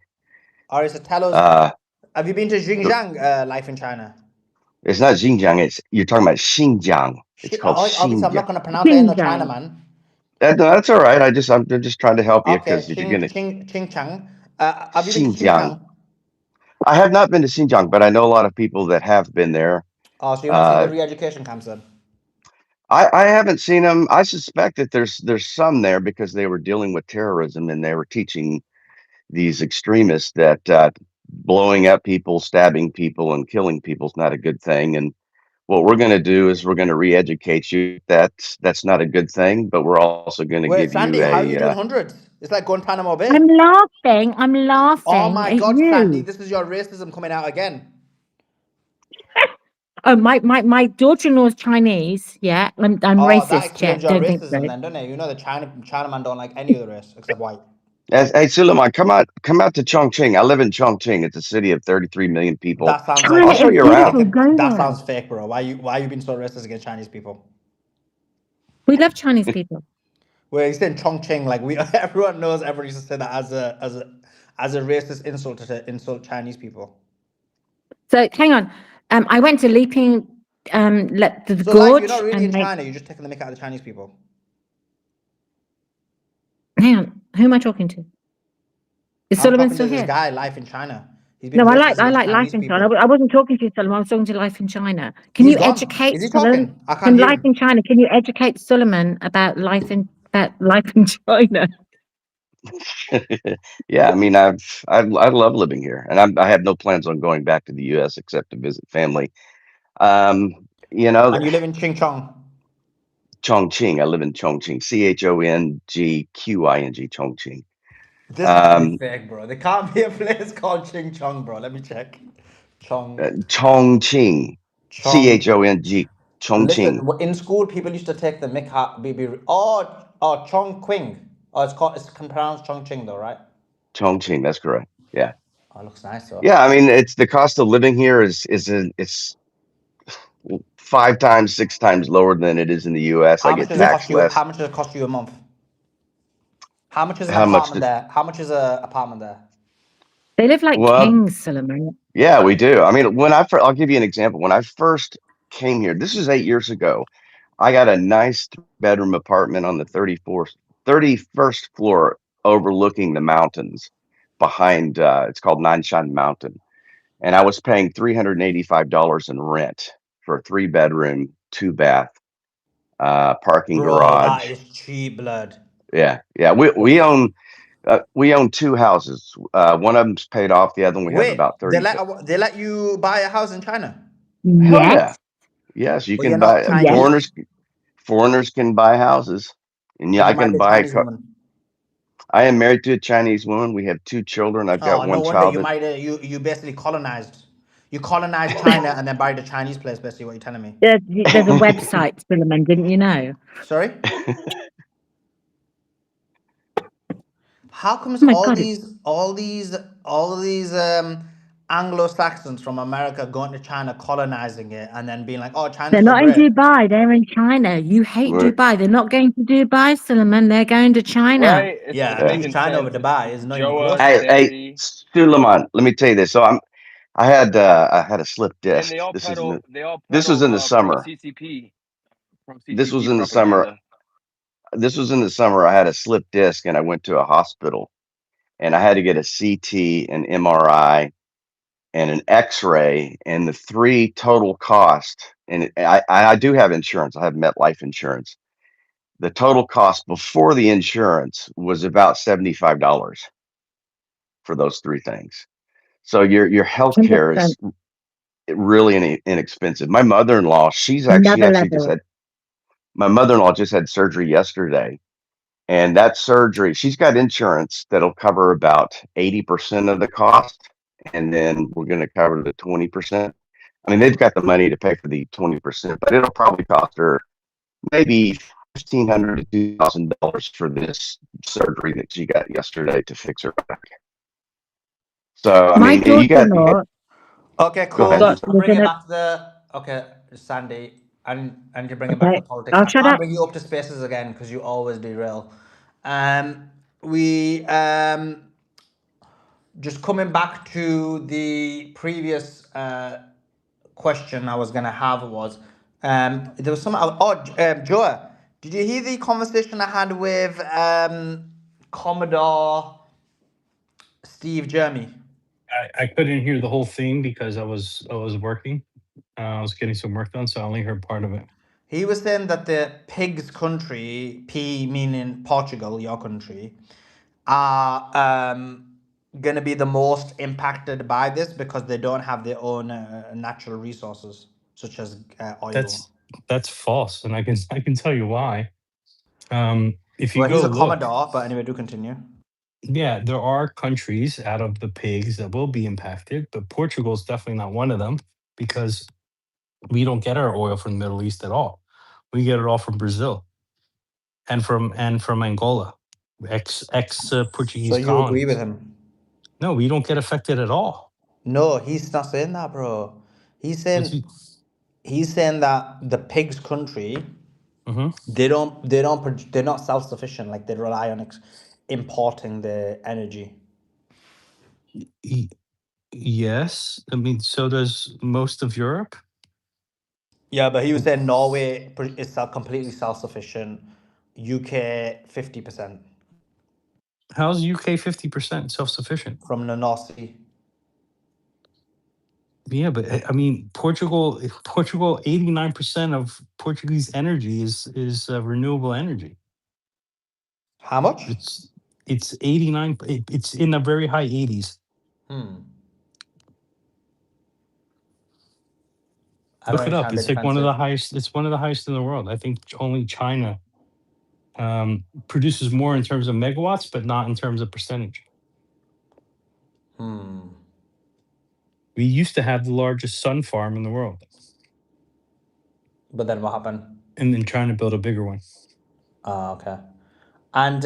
All right, so tell us, have you been to Xinjiang, Life in China? It's not Xinjiang. You're talking about Xinjiang. It's called Obviously, I'm not Xinjiang. going to pronounce it. Ain't no China, Xinjiang. man. That's all right. I'm just trying to help you Okay, because if you're gonna Xinjiang. Have you been to Xinjiang. Xinjiang? I have not been to Xinjiang, but I know a lot of people that have been there. Oh, so you haven't seen the re-education camps then? I haven't seen them. I suspect that there's some there because they were dealing with terrorism and they were teaching these extremists that blowing up people, stabbing people, and killing people is not a good thing. And what we're going to do is we're going to re-educate you. That's not a good thing, but we're also going to Wait, give Sandy, you how are you doing a. hundreds? It's like Guantanamo Bay. I'm laughing. Oh my At God, you. Sandy, this is your racism coming out again. Oh, my daughter-in-law is Chinese. Yeah, I'm racist. That explains your Don't think racism so. then, doesn't it? You know the Chinaman don't like any other race except white. Hey, Suleiman, come out to Chongqing. I live in Chongqing. It's a city of 33 million people. That sounds China I'll show is you beautiful. around. Go That there. sounds fake, bro. Why you being so racist against Chinese people? We love Chinese people. Well, you said Chongqing, like everyone knows. Everyone used to say that as a racist insult to insult Chinese people. So hang on. I went to Leaping the So, Gorge. like, you're not really in China. You're just taking the mick out of the Chinese people. Hang on. Who am I talking to? Is I'm Solomon talking still to this here? guy, Life in China. He's been No, I racist like against Life Chinese in people. China. I wasn't talking to you, Solomon. I was talking to Life in China. Can He's you gone. educate Is he Solomon? talking? I can't hear Life him. in China? Can you educate Solomon about life in China? Yeah, I mean, I love living here, and I have no plans on going back to the U.S. except to visit family. You know, And you live in Chongqing. Chongqing. I live in Chongqing. Chongqing. Chongqing. This is fake, bro. There can't be a place called Chongqing, bro. Let me check. Chongqing. Chongqing. Chongqing. Listen, in school, people used to take the mick out. Chongqing. Oh, it's pronounced Chongqing though, right? Chongqing. That's correct. Yeah. Oh, it looks nice though. Yeah, I mean, it's the cost of living here is 5 times, 6 times lower than it is in the U.S. I get taxed less. How much does it cost you a month? How much is an How much apartment there? How much is an apartment there? They live like Well, kings, Solomon. Yeah, we do. I mean, I'll give you an example. When I first came here, this is 8 years ago, I got a nice 3-bedroom apartment on the 31st floor overlooking the mountains behind, it's called Nanshan Mountain. And I was paying $385 in rent for a 3-bedroom 2-bath, parking Bro, that garage. is cheap blood. Yeah. We own 2 houses. One of them's paid off. The other one we have Wait, about 30. they let you buy a house in China? Hell yeah. Yes, Yes, you But you're can not buy yes. Chinese. foreigners can buy houses. And yeah, Did I you marry can a buy Chinese woman? I am married to a Chinese woman. We have 2 children. I've got Oh, no one wonder child you that might you basically colonized. You colonized China and then buying a Chinese place, basically what you're telling me. There's a website, Philemon, didn't you know? Sorry? How comes Oh my all God, these Anglo-Saxons from America going to China, colonizing it, and then being like, oh, they're China's so not in great? Dubai, they're in China. You hate we're, Dubai. They're not going to Dubai, Philemon. They're going to China. Right? It's Yeah, yeah. choose making China over sense. Dubai. It's not even close Joa, to Hey, it. Sandy, Suleiman, let me tell you this. So I had a slip and disc. This they all was in the peddle pro summer. CCP, This was in the summer. propaganda. This was in the summer. I had a slip disc and I went to a hospital and I had to get a CT, an MRI, and an X-ray, and the 3 total cost. And I do have insurance. I have MetLife insurance. The total cost before the insurance was about $75 for those 3 things. So your health care 100%. is really inexpensive. My mother-in-law, she Another actually just level. had my mother-in-law just had surgery yesterday. And that surgery, she's got insurance that'll cover about 80% of the cost, and then we're going to cover the 20%. I mean, they've got the money to pay for the 20%, but it'll probably cost her maybe $1,500 to $2,000 for this surgery that she got yesterday to fix her back. So, I My mean, you got, daughter-in-law Okay, go ahead. cool. got So was bring in it a back to the okay, Sandy. And you bring it back to okay. the politics. I'll I shut can't up. bring you up to spaces again because you always derail. We just coming back to the previous question I was gonna have was there was some Joa, did you hear the conversation I had with Commodore Steve Jeremy? I couldn't hear the whole thing because I was working. I was getting some work done, so I only heard part of it. He was saying that the pigs country, P meaning Portugal, your country, are going to be the most impacted by this because they don't have their own natural resources such as oil. That's false, and I can tell you why. If you Well, he's go a look, commodore, but anyway, do continue. yeah, there are countries out of the pigs that will be impacted, but Portugal is definitely not one of them because we don't get our oil from the Middle East at all. We get it all from Brazil and from Angola, ex So Portuguese you agree with colonies. him? No, we don't get affected at all. No, he's not saying that, bro. He's Yes, saying that the pigs country mhm. they're not self-sufficient, like they rely on importing the energy. Yes, I mean, so does most of Europe. Yeah, but he was saying Norway is completely self-sufficient. UK 50% How's UK 50% self-sufficient? from the North Sea. Yeah, but I mean, Portugal, 89% of Portuguese energy is renewable energy. How much? It's 89. It's in the very high 80s. I don't Look it up. understand the It's like one of the defensive. highest. It's one of the highest in the world. I think only China produces more in terms of megawatts, but not in terms of percentage. We used to have the largest sun farm in the world, But then what happened? and then trying to build a bigger one. Okay. And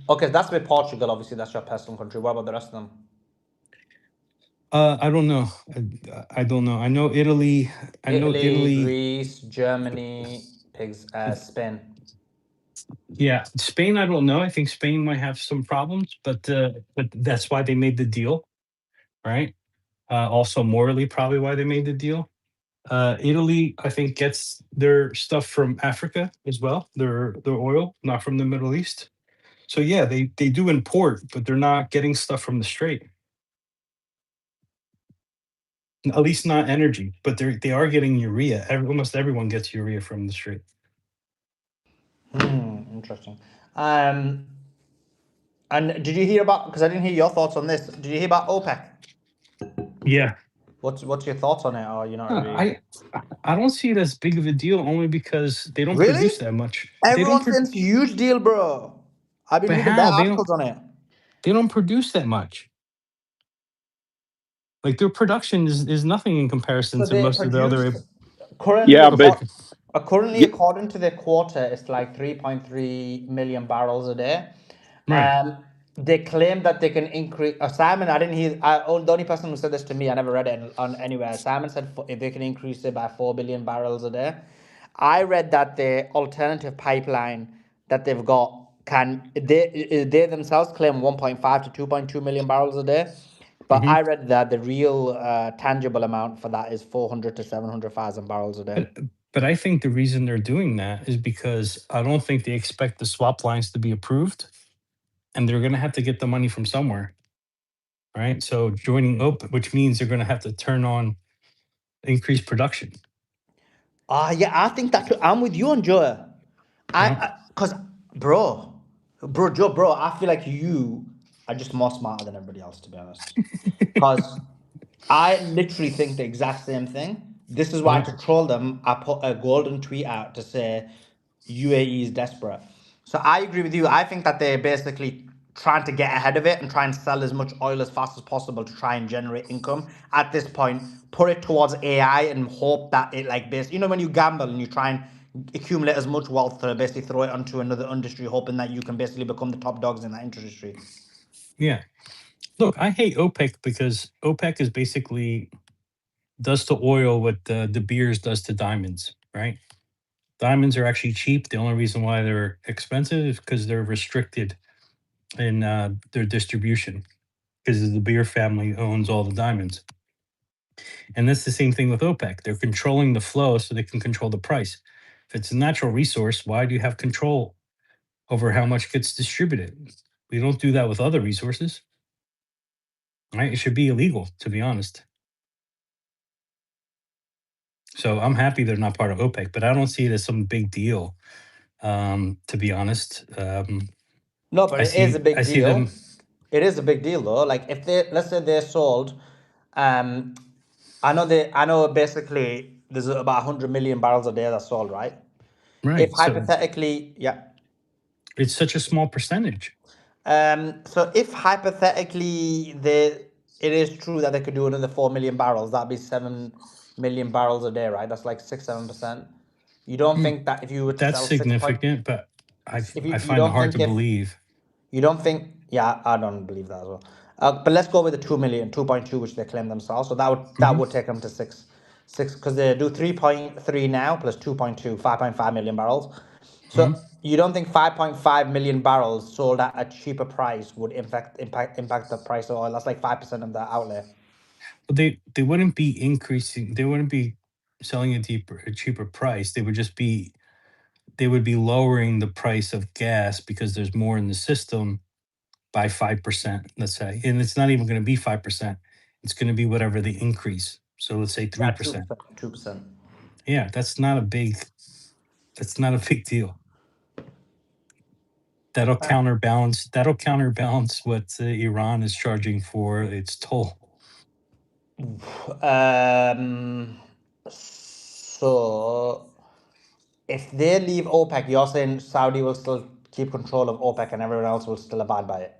okay, that's with Portugal. Obviously, that's your personal country. What about the rest of them? I don't know. I don't know. I know Italy. I know Italy. Greece, Germany, Spain. Yeah, Spain. I don't know. I think Spain might have some problems, but that's why they made the deal, right? Also morally, probably why they made the deal. Italy, I think, gets their stuff from Africa as well. Their oil, not from the Middle East. So yeah, they do import, but they're not getting stuff from the Strait. At least not energy, but they are getting urea. Almost everyone gets urea from the street. Interesting. And did you hear about? Because I didn't hear your thoughts on this. Did you hear about OPEC? Yeah. What's your thoughts on it? Or you're not really? I don't see it as big of a deal, only because they don't Really? produce that much. They don't. Everyone thinks huge deal, bro. I've been But reading how? bad articles on it. They don't produce that much. Like their production is nothing in comparison So to they most of the other. produce currently. Yeah, but Currently, y- according to their quarter, it's like 3.3 million barrels a day. Right. They claim that they can increase. Simon, I didn't hear. The only person who said this to me, I never read it on anywhere. Simon said if they can increase it by 4 billion barrels a day. I read that the alternative pipeline that they've got they themselves claim 1.5 to 2.2 million barrels a day. But Mhm. I read that the real tangible amount for that is 400 to 700,000 barrels a day. But I think the reason they're doing that is because I don't think they expect the swap lines to be approved, and they're going to have to get the money from somewhere, right? So joining OPEC, which means they're going to have to turn on increased production. Yeah, I think that too. I'm with you on Joe. Cause Joe, I feel like you are just more smarter than everybody else, to be honest. Because I literally think the exact same thing. This is why, to troll them, I put a golden tweet out to say UAE is desperate. So I agree with you. I think that they're basically trying to get ahead of it and try and sell as much oil as fast as possible to try and generate income. At this point, put it towards AI and hope that it when you gamble and you try and accumulate as much wealth to basically throw it onto another industry, hoping that you can basically become the top dogs in that industry. Yeah. Look, I hate OPEC because OPEC is basically does to oil what the beers does to diamonds, right? Diamonds are actually cheap. The only reason why they're expensive is because they're restricted in their distribution, because the beer family owns all the diamonds. And that's the same thing with OPEC. They're controlling the flow so they can control the price. If it's a natural resource, why do you have control over how much gets distributed? We don't do that with other resources, right? It should be illegal, to be honest. So I'm happy they're not part of OPEC, but I don't see it as some big deal, to be honest. No, but it is a big see deal. them. It is a big deal though. Like if they, let's say they're sold, I know basically there's about 100 million barrels a day that's sold, right? If Right. So hypothetically, yeah. it's such a small percentage. So if hypothetically it is true that they could do another 4 million barrels, that'd be 7 million barrels a day, right? That's like 6-7%. You don't think that if you were to That's sell 6 point, significant, but I you find it don't hard think to believe. you don't think, yeah, I don't believe that as well. But let's go with the 2 million, 2.2, which they claim themselves. So that would take them to six, because they do 3.3 now plus 2.2, 5.5 million barrels. So you don't think 5.5 million barrels sold at a cheaper price would impact the price of oil? That's like 5% of the outlay. But they wouldn't be increasing. They wouldn't be selling a cheaper price. They would be lowering the price of gas because there's more in the system by 5%, let's say. And it's not even going to be 5%. It's going to be whatever the increase. So let's say 3%. 2%. Yeah, that's not a big deal. That'll counterbalance what Iran is charging for its toll. So if they leave OPEC, you're saying Saudi will still keep control of OPEC and everyone else will still abide by it?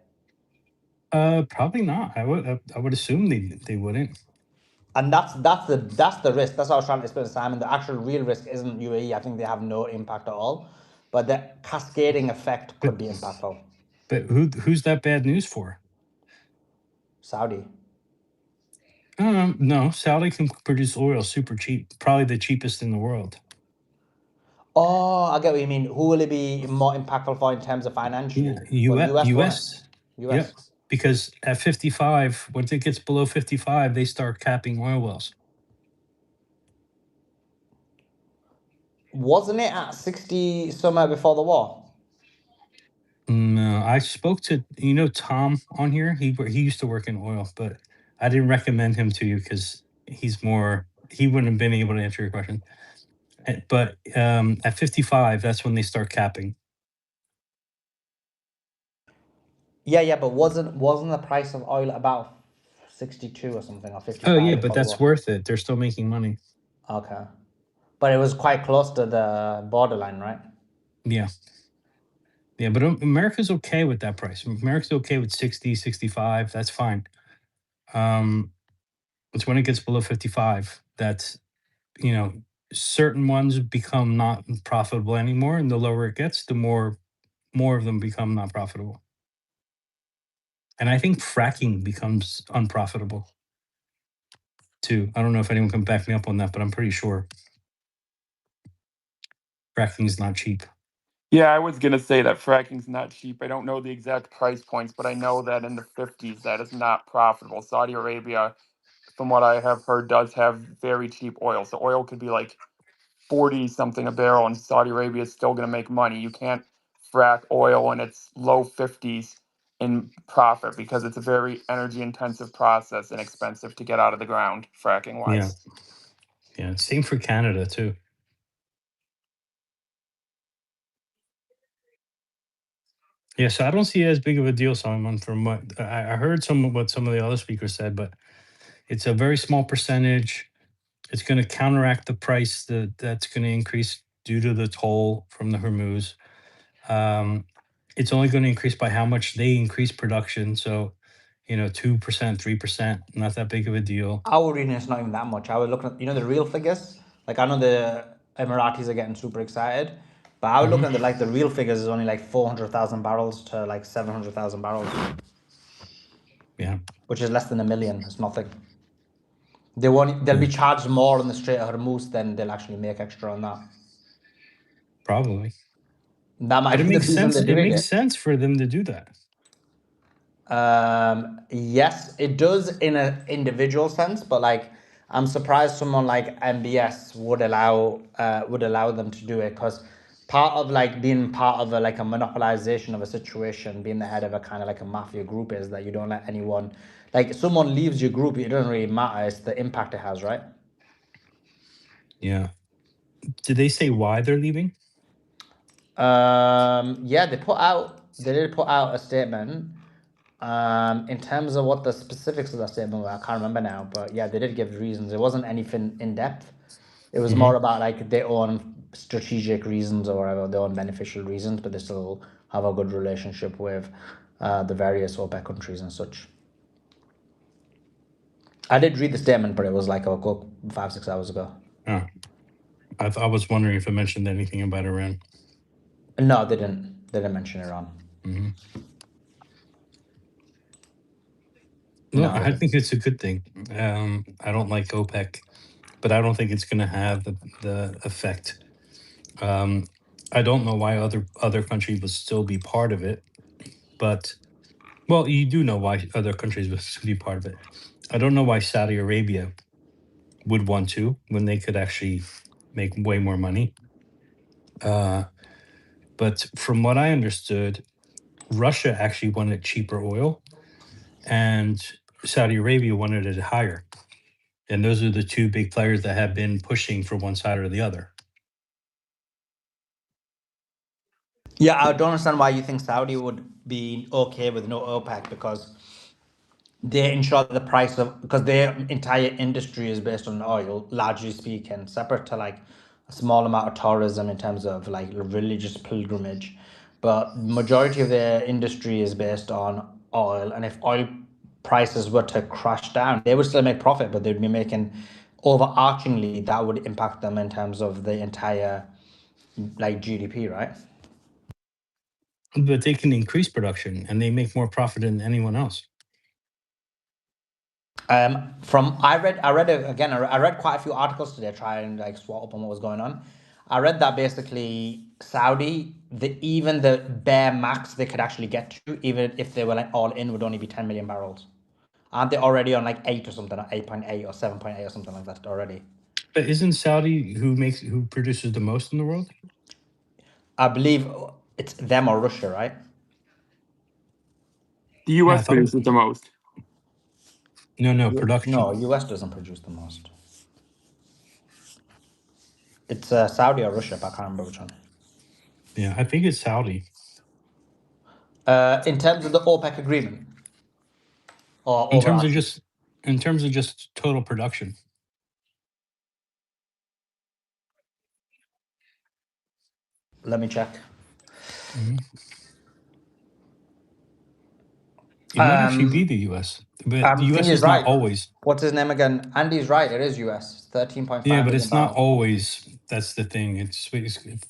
Probably not. I would assume they wouldn't. And that's the risk. That's what I was trying to explain to Simon. The actual real risk isn't UAE. I think they have no impact at all. But the cascading effect could be impactful. But who's that bad news for? Saudi. No, Saudi can produce oil super cheap, probably the cheapest in the world. Oh, I get what you mean. Who will it be more impactful for in terms of financially? Yeah, US. Yep. Because at 55, once it gets below 55, they start capping oil wells. Wasn't it at 60 somewhere before the war? No, I spoke to Tom on here. He used to work in oil, but I didn't recommend him to you because he's more. He wouldn't have been able to answer your question. But at 55, that's when they start capping. Yeah, but wasn't the price of oil about 62 or something, or 55? Oh yeah, but what it that's was? worth it. They're still making money. Okay. But it was quite close to the borderline, right? Yeah. Yeah, but America's okay with that price. America's okay with 60, 65. That's fine. It's when it gets below 55 that's, certain ones become not profitable anymore, and the lower it gets, the more of them become not profitable. And I think fracking becomes unprofitable too. I don't know if anyone can back me up on that, but I'm pretty sure fracking is not cheap. Yeah, I was gonna say that fracking's not cheap. I don't know the exact price points, but I know that in the 50s that is not profitable. Saudi Arabia, from what I have heard, does have very cheap oil. So oil could be like 40 something a barrel, and Saudi Arabia is still gonna make money. You can't frack oil in its low 50s in profit because it's a very energy intensive process and expensive to get out of the ground, fracking wise. Yeah. Same for Canada too. Yeah, so I don't see it as big of a deal, Simon, from what I heard what some of the other speakers said, but it's a very small percentage. It's going to counteract the price that's going to increase due to the toll from the Hormuz. It's only going to increase by how much they increase production. So, 2%, 3%, not that big of a deal. Our reading it's not even that much. I was looking at the real figures. Like I know the Emiratis are getting super excited, but I was looking at the real figures is only like 400,000 barrels to like 700,000 barrels. Yeah. Which is less than 1 million. It's nothing. They'll be charged more on the Strait of Hormuz than they'll actually make extra on that. Probably. That might But it be the makes reason sense. they're It doing makes it. sense for them to do that. Yes, it does in an individual sense, but like I'm surprised someone like MBS would allow them to do it, because part of like being part of a monopolization of a situation, being the head of a kind of like a mafia group, is that you don't let anyone, like someone leaves your group, it doesn't really matter, it's the impact it has, right? Yeah. Did they say why they're leaving? Yeah, they did put out a statement. In terms of what the specifics of that statement were, I can't remember now, but yeah, they did give reasons. It wasn't anything in depth. It was more about like their own strategic reasons or whatever, their own beneficial reasons, but they still have a good relationship with the various OPEC countries and such. I did read the statement, but it was like 5-6 hours ago. Oh. I was wondering if it mentioned anything about Iran. No, they didn't. They didn't mention Iran. No, I think it's a good thing. I don't like OPEC, but I don't think it's going to have the effect. I don't know why other countries would still be part of it, but well, you do know why other countries would still be part of it. I don't know why Saudi Arabia would want to when they could actually make way more money. But from what I understood, Russia actually wanted cheaper oil, and Saudi Arabia wanted it higher. And those are the two big players that have been pushing for one side or the other. Yeah, I don't understand why you think Saudi would be okay with no OPEC, because they ensure the price of, because their entire industry is based on oil, largely speaking, separate to like a small amount of tourism in terms of like religious pilgrimage. But majority of their industry is based on oil, and if oil prices were to crash down, they would still make profit, but they'd be making, overarchingly, that would impact them in terms of the entire like GDP, right? But they can increase production and they make more profit than anyone else. I read quite a few articles today trying to like swat up on what was going on. I read that basically Saudi, even the bare max they could actually get to, even if they were like all in, would only be 10 million barrels. Aren't they already on like 8 or something, or 8.8 or 7.8 or something like that already? But isn't Saudi who produces the most in the world? I believe it's them or Russia, right? The US produces the most. No, production. No, US doesn't produce the most. It's Saudi or Russia, but I can't remember which one. Yeah, I think it's Saudi. In terms of the OPEC agreement, or In terms of just total production. Let me check. It might actually be the US, but the US Thing is right. not always. What's his name again? Andy's right. It is US. 13.5 Yeah, but billion it's not barrels. always. That's the thing. It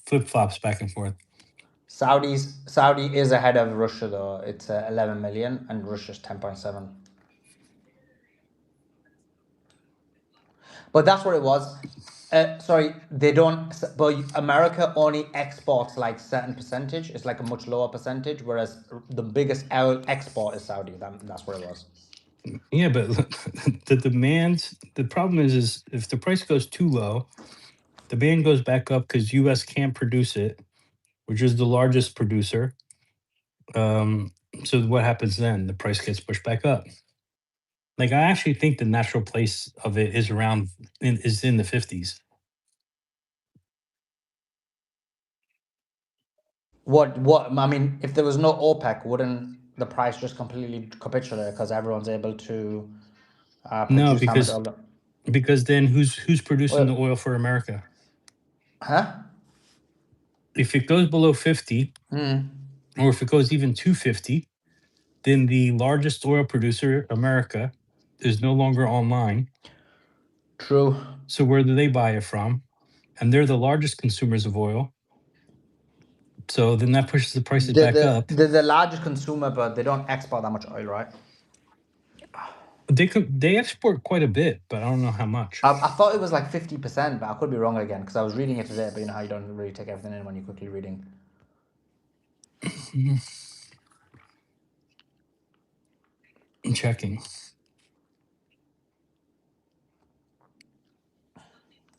flip flops back and forth. Saudi is ahead of Russia though. It's 11 million, and Russia's 10.7. But that's what it was. Sorry, they don't. But America only exports like certain percentage. It's like a much lower percentage, whereas the biggest export is Saudi. That's what it was. Yeah, but the demand. The problem is if the price goes too low, the demand goes back up because US can't produce it, which is the largest producer. So what happens then? The price gets pushed back up. Like I actually think the natural place of it is is in the 50s. What I mean, if there was no OPEC, wouldn't the price just completely capitulate because everyone's able to No, produce how much oil? because then who's producing the oil for America? Huh? If it goes below 50, or if it goes even to 50, then the largest oil producer, America, is no longer online. True. So where do they buy it from? And they're the largest consumers of oil. So then that pushes the prices back up. They're the largest consumer, but they don't export that much oil, right? They export quite a bit, but I don't know how much. I thought it was like 50%, but I could be wrong again because I was reading it today. But you know how you don't really take everything in when you're quickly reading. I'm checking.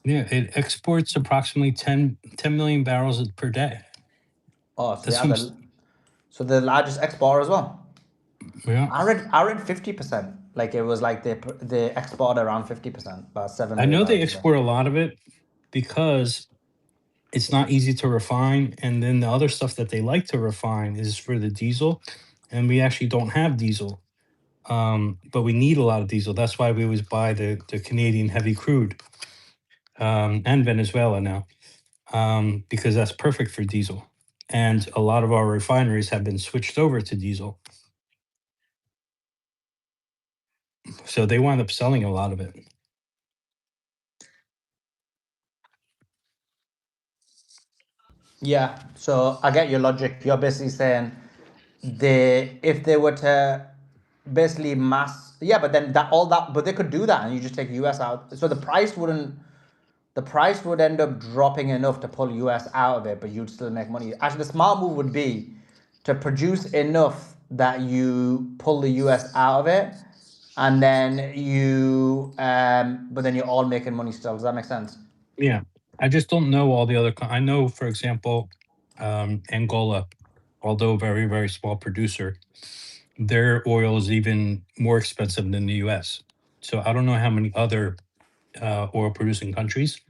Yeah, it exports approximately 10 million barrels per day. Oh, so so the largest exporter as well. Yeah. I read 50%. Like it was like they export around 50%, about 7 I million know they barrels a day. export a lot of it because it's not easy to refine, and then the other stuff that they like to refine is for the diesel, and we actually don't have diesel, but we need a lot of diesel. That's why we always buy the Canadian heavy crude, and Venezuela now, because that's perfect for diesel, and a lot of our refineries have been switched over to diesel, so they wind up selling a lot of it. Yeah, so I get your logic. You're basically saying if they were to basically but then but they could do that and you just take US out. So the price would end up dropping enough to pull US out of it, but you'd still make money. Actually, the smart move would be to produce enough that you pull the US out of it, and then but then you're all making money still. Does that make sense? Yeah, I just don't know all the other. I know, for example, Angola, although very, very small producer, their oil is even more expensive than the U.S. So I don't know how many other oil producing countries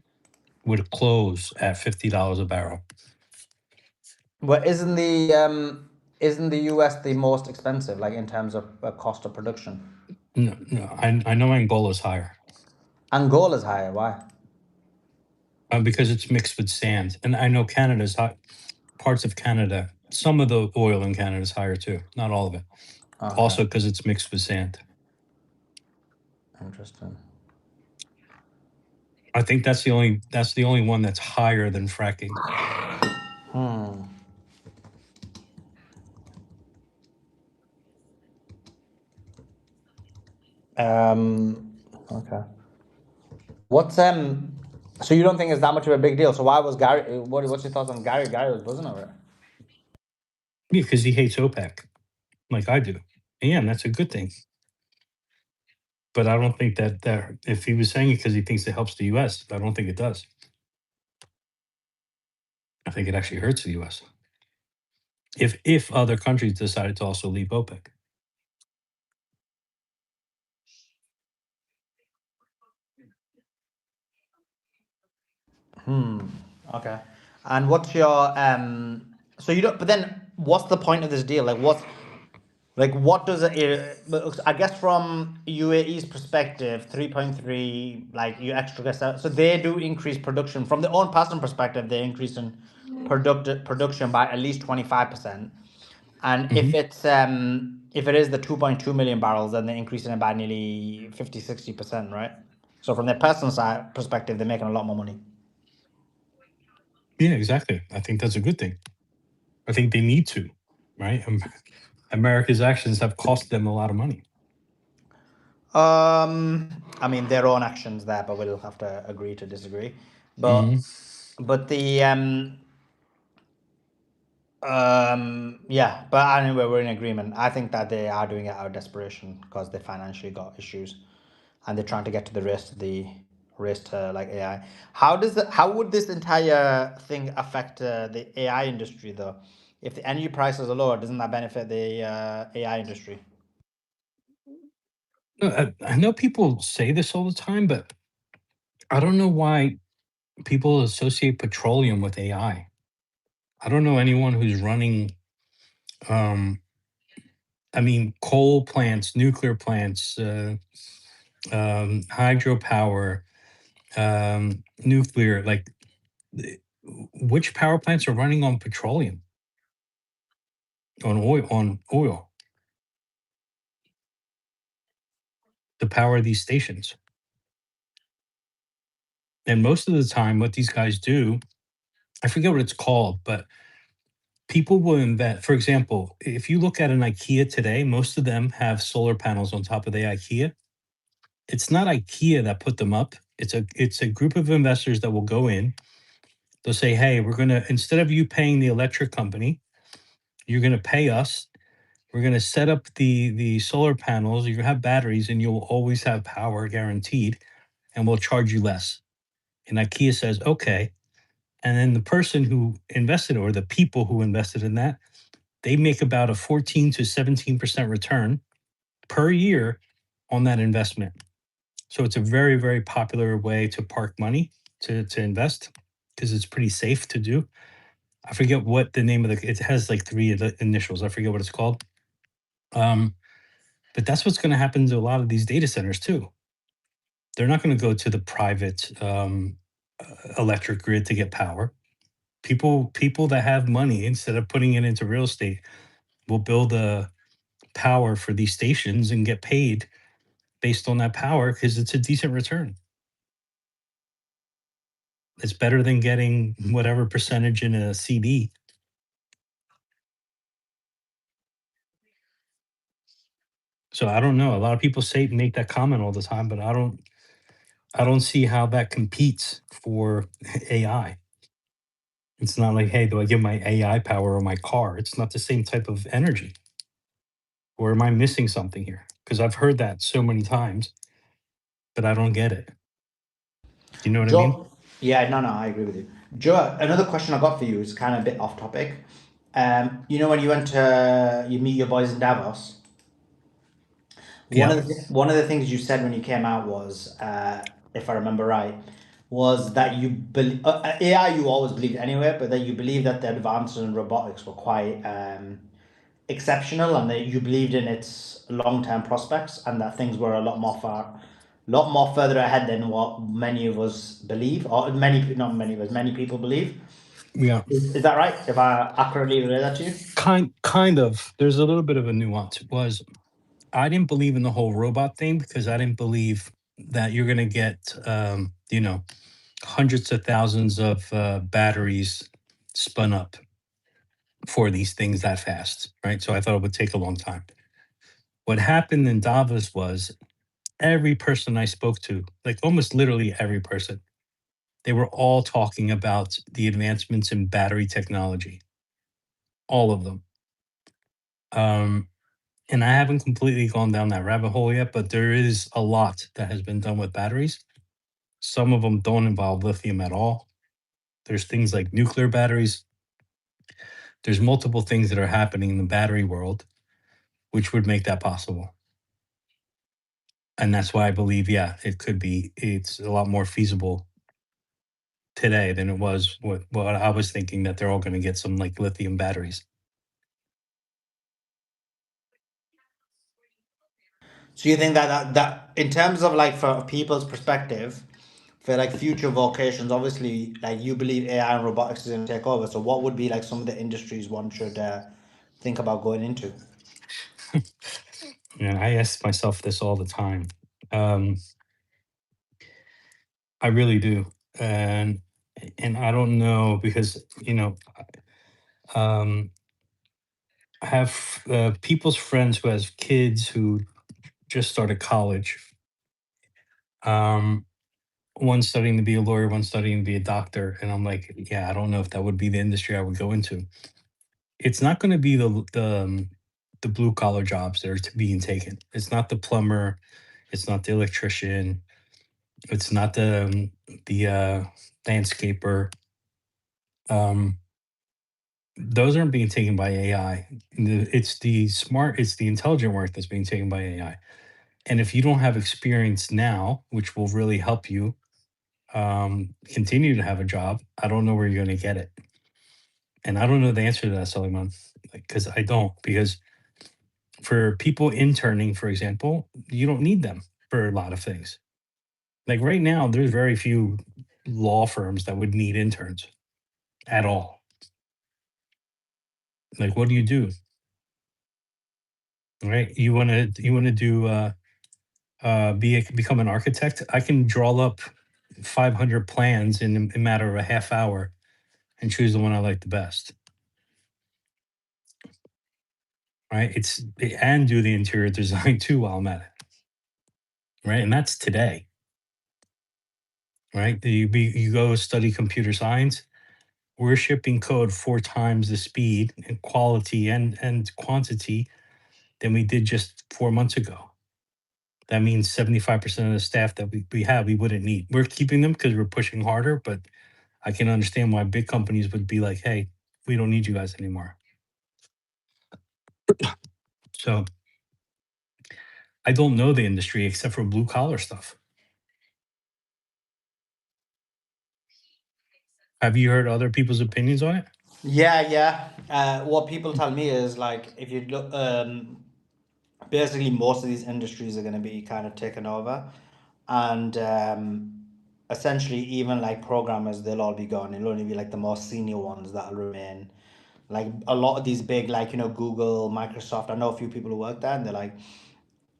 would close at $50 a barrel. But isn't the US the most expensive, like in terms of cost of production? No, I know Angola's higher. Angola's higher. Why? Because it's mixed with sand, and I know Canada's high. Parts of Canada, some of the oil in Canada is higher too. Not all of it. Okay. Also, because it's mixed with sand. Interesting. I think that's the only one that's higher than fracking. Okay. What's So you don't think it's that much of a big deal? So why was Gary? What's your thoughts on Gary? Gary was buzzing over it. Yeah, because he hates OPEC, like I do. Yeah, and that's a good thing. But I don't think that if he was saying it because he thinks it helps the U.S., I don't think it does. I think it actually hurts the U.S. If other countries decided to also leave OPEC. Okay. And what's your so you don't, but then what's the point of this deal? What does it, I guess from UAE's perspective, 3.3, like you extra guess that, so they do increase production from their own personal perspective, they're increasing production by at least 25%. And Hmm. if it is the 2.2 million barrels, then they're increasing it by nearly 50-60%, right? So from their personal side perspective, they're making a lot more money. Yeah, exactly. I think that's a good thing. I think they need to, right? America's actions have cost them a lot of money. I mean, their own actions there, but we'll have to agree to disagree. But yeah, but anyway, we're in agreement. I think that they are doing it out of desperation because they financially got issues, and they're trying to get to the race to like AI. How would this entire thing affect the AI industry though? If the energy prices are lower, doesn't that benefit the AI industry? I know people say this all the time, but I don't know why people associate petroleum with AI. I don't know anyone who's running, I mean, coal plants, nuclear plants, hydropower, nuclear. Like, which power plants are running on petroleum, on oil to power these stations? And most of the time, what these guys do, I forget what it's called, but people will invest. For example, if you look at an IKEA today, most of them have solar panels on top of the IKEA. It's not IKEA that put them up. It's a group of investors that will go in. They'll say, "Hey, we're gonna, instead of you paying the electric company, you're gonna pay us. We're gonna set up the solar panels. You have batteries, and you'll always have power guaranteed, and we'll charge you less." And IKEA says, "Okay." And then the person who invested, or the people who invested in that, they make about a 14 to 17% return per year on that investment. So it's a very, very popular way to park money to invest because it's pretty safe to do. I forget what the name of it has like three initials. I forget what it's called. But that's what's going to happen to a lot of these data centers too. They're not going to go to the private electric grid to get power. People that have money, instead of putting it into real estate, will build a power for these stations and get paid based on that power because it's a decent return. It's better than getting whatever percentage in a CD. So I don't know. A lot of people make that comment all the time, but I don't see how that competes for AI. It's not like, hey, do I give my AI power or my car? It's not the same type of energy. Or am I missing something here? Because I've heard that so many times, but I don't get it. Do you know what I mean? Joe, yeah, no, I agree with you. Joe, another question I got for you is kind of a bit off topic. When you went to you meet your boys in Davos, Yeah. one of the things you said when you came out was, if I remember right, was that you believe AI. You always believed anyway, but that you believe that the advances in robotics were quite exceptional, and that you believed in its long-term prospects, and that things were a lot more further ahead than what many of us believe, or not many of us, many people believe. Yeah. Is that right? If I accurately relay that to you? Kind of. There's a little bit of a nuance. It was, I didn't believe in the whole robot thing because I didn't believe that you're going to get, hundreds of thousands of batteries spun up for these things that fast, right? So I thought it would take a long time. What happened in Davos was every person I spoke to, like almost literally every person, they were all talking about the advancements in battery technology, all of them. And I haven't completely gone down that rabbit hole yet, but there is a lot that has been done with batteries. Some of them don't involve lithium at all. There's things like nuclear batteries. There's multiple things that are happening in the battery world, which would make that possible. And that's why I believe, yeah, it's a lot more feasible today than it was what I was thinking, that they're all going to get some like lithium batteries. So you think that in terms of like for people's perspective, for like future vocations, obviously like you believe AI and robotics is going to take over. So what would be like some of the industries one should think about going into? And I ask myself this all the time. I really do, and I don't know, because um, I have people's friends who has kids who just started college. Um, one studying to be a lawyer, one studying to be a doctor, and I'm like, yeah, I don't know if that would be the industry I would go into. It's not going to be the blue collar jobs that are being taken. It's not the plumber. It's not the electrician. It's not the landscaper. Um, those aren't being taken by AI. It's the smart, it's the intelligent work that's being taken by AI. And if you don't have experience now, which will really help you continue to have a job, I don't know where you're going to get it. And I don't know the answer to that, Suleiman, because I don't. Because for people interning, for example, you don't need them for a lot of things. Like right now, there's very few law firms that would need interns at all. Like, what do you do? Right? You want to do become an architect? I can draw up 500 plans in a matter of a half hour and choose the one I like the best. Right? And do the interior design too while I'm at it. Right? And that's today. Right? You go study computer science. We're shipping code 4 times the speed and quality and quantity than we did just 4 months ago. That means 75% of the staff that we have, we wouldn't need. We're keeping them because we're pushing harder, but I can understand why big companies would be like, hey, we don't need you guys anymore. So I don't know the industry except for blue collar stuff. Have you heard other people's opinions on it? Yeah. What people tell me is like if you look, basically most of these industries are going to be kind of taken over, and essentially even like programmers, they'll all be gone. It'll only be like the more senior ones that'll remain. Like a lot of these big, like Google, Microsoft. I know a few people who work there, and they're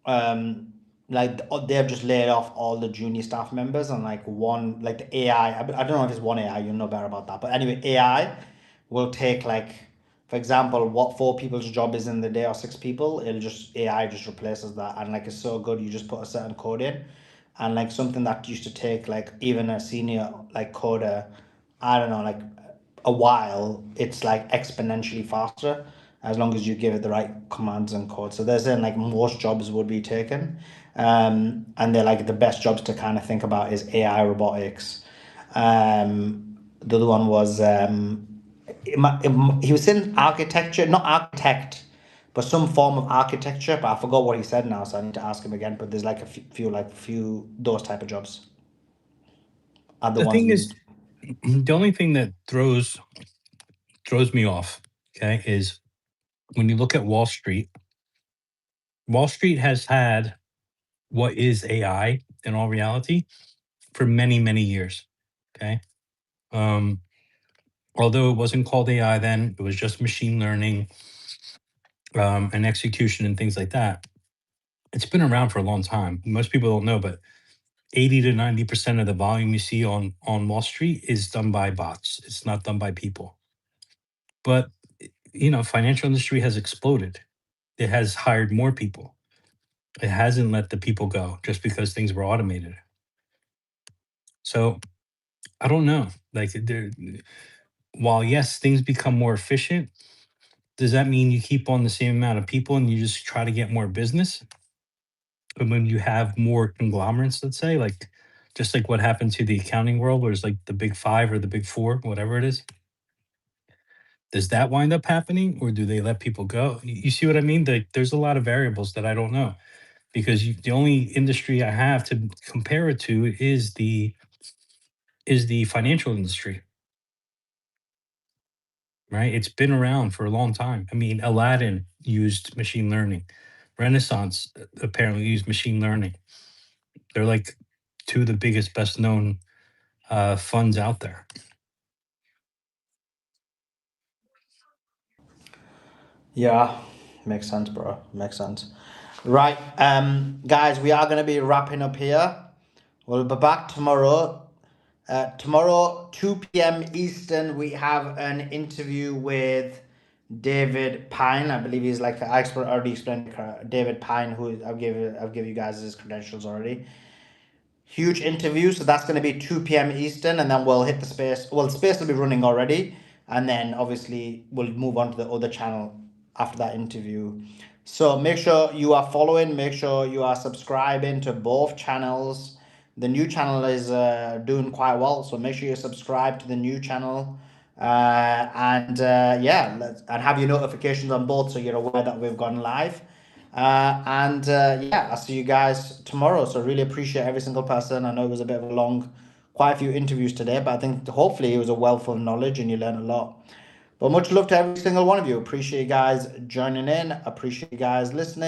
um they've just laid off all the junior staff members, and like one, like the AI, I don't know if it's one AI, you'll know better about that, but anyway, AI will take, like, for example, what 4 people's job is in the day, or 6 people, it'll just, AI just replaces that, and like it's so good, you just put a certain code in, and like something that used to take like even a senior like coder, I don't know, like a while, it's like exponentially faster as long as you give it the right commands and code. So they're saying like most jobs would be taken. And they're like the best jobs to kind of think about is AI, robotics. The other one was he was in architecture, not architect, but some form of architecture. But I forgot what he said now, so I need to ask him again. But there's like a few those type of jobs are the The ones thing we is, need. the only thing that throws me off, okay, is when you look at Wall Street. Wall Street has had what is AI in all reality for many, many years. Okay. Um, although it wasn't called AI then, it was just machine learning and execution and things like that. It's been around for a long time. Most people don't know, but 80 to 90% of the volume you see on Wall Street is done by bots. It's not done by people. But financial industry has exploded. It has hired more people. It hasn't let the people go just because things were automated. So I don't know. Like, while yes, things become more efficient, does that mean you keep on the same amount of people and you just try to get more business? But when you have more conglomerates, let's say, like just like what happened to the accounting world, where it's like the big 5 or the big 4, whatever it is, does that wind up happening, or do they let people go? You see what I mean? There's a lot of variables that I don't know, because the only industry I have to compare it to is is the financial industry, right? It's been around for a long time. I mean, Aladdin used machine learning. Renaissance apparently used machine learning. They're like two of the biggest, best known funds out there. Yeah, makes sense, bro. Makes sense. Right, guys, we are going to be wrapping up here. We'll be back tomorrow. Tomorrow, 2 p.m. Eastern, we have an interview with David Pine. I believe he's like I already explained David Pine, who I've give you guys his credentials already. Huge interview, so that's going to be 2 p.m. Eastern, and then we'll hit the space. Well, the space will be running already, and then obviously we'll move on to the other channel after that interview. So make sure you are following, make sure you are subscribing to both channels. The new channel is doing quite well, so make sure you subscribe to the new channel. And have your notifications on both so you're aware that we've gone live. I'll see you guys tomorrow. So really appreciate every single person. I know it was a bit of a long, quite a few interviews today, but I think hopefully it was a wealth of knowledge and you learned a lot. But much love to every single one of you. Appreciate you guys joining in. Appreciate you guys listening.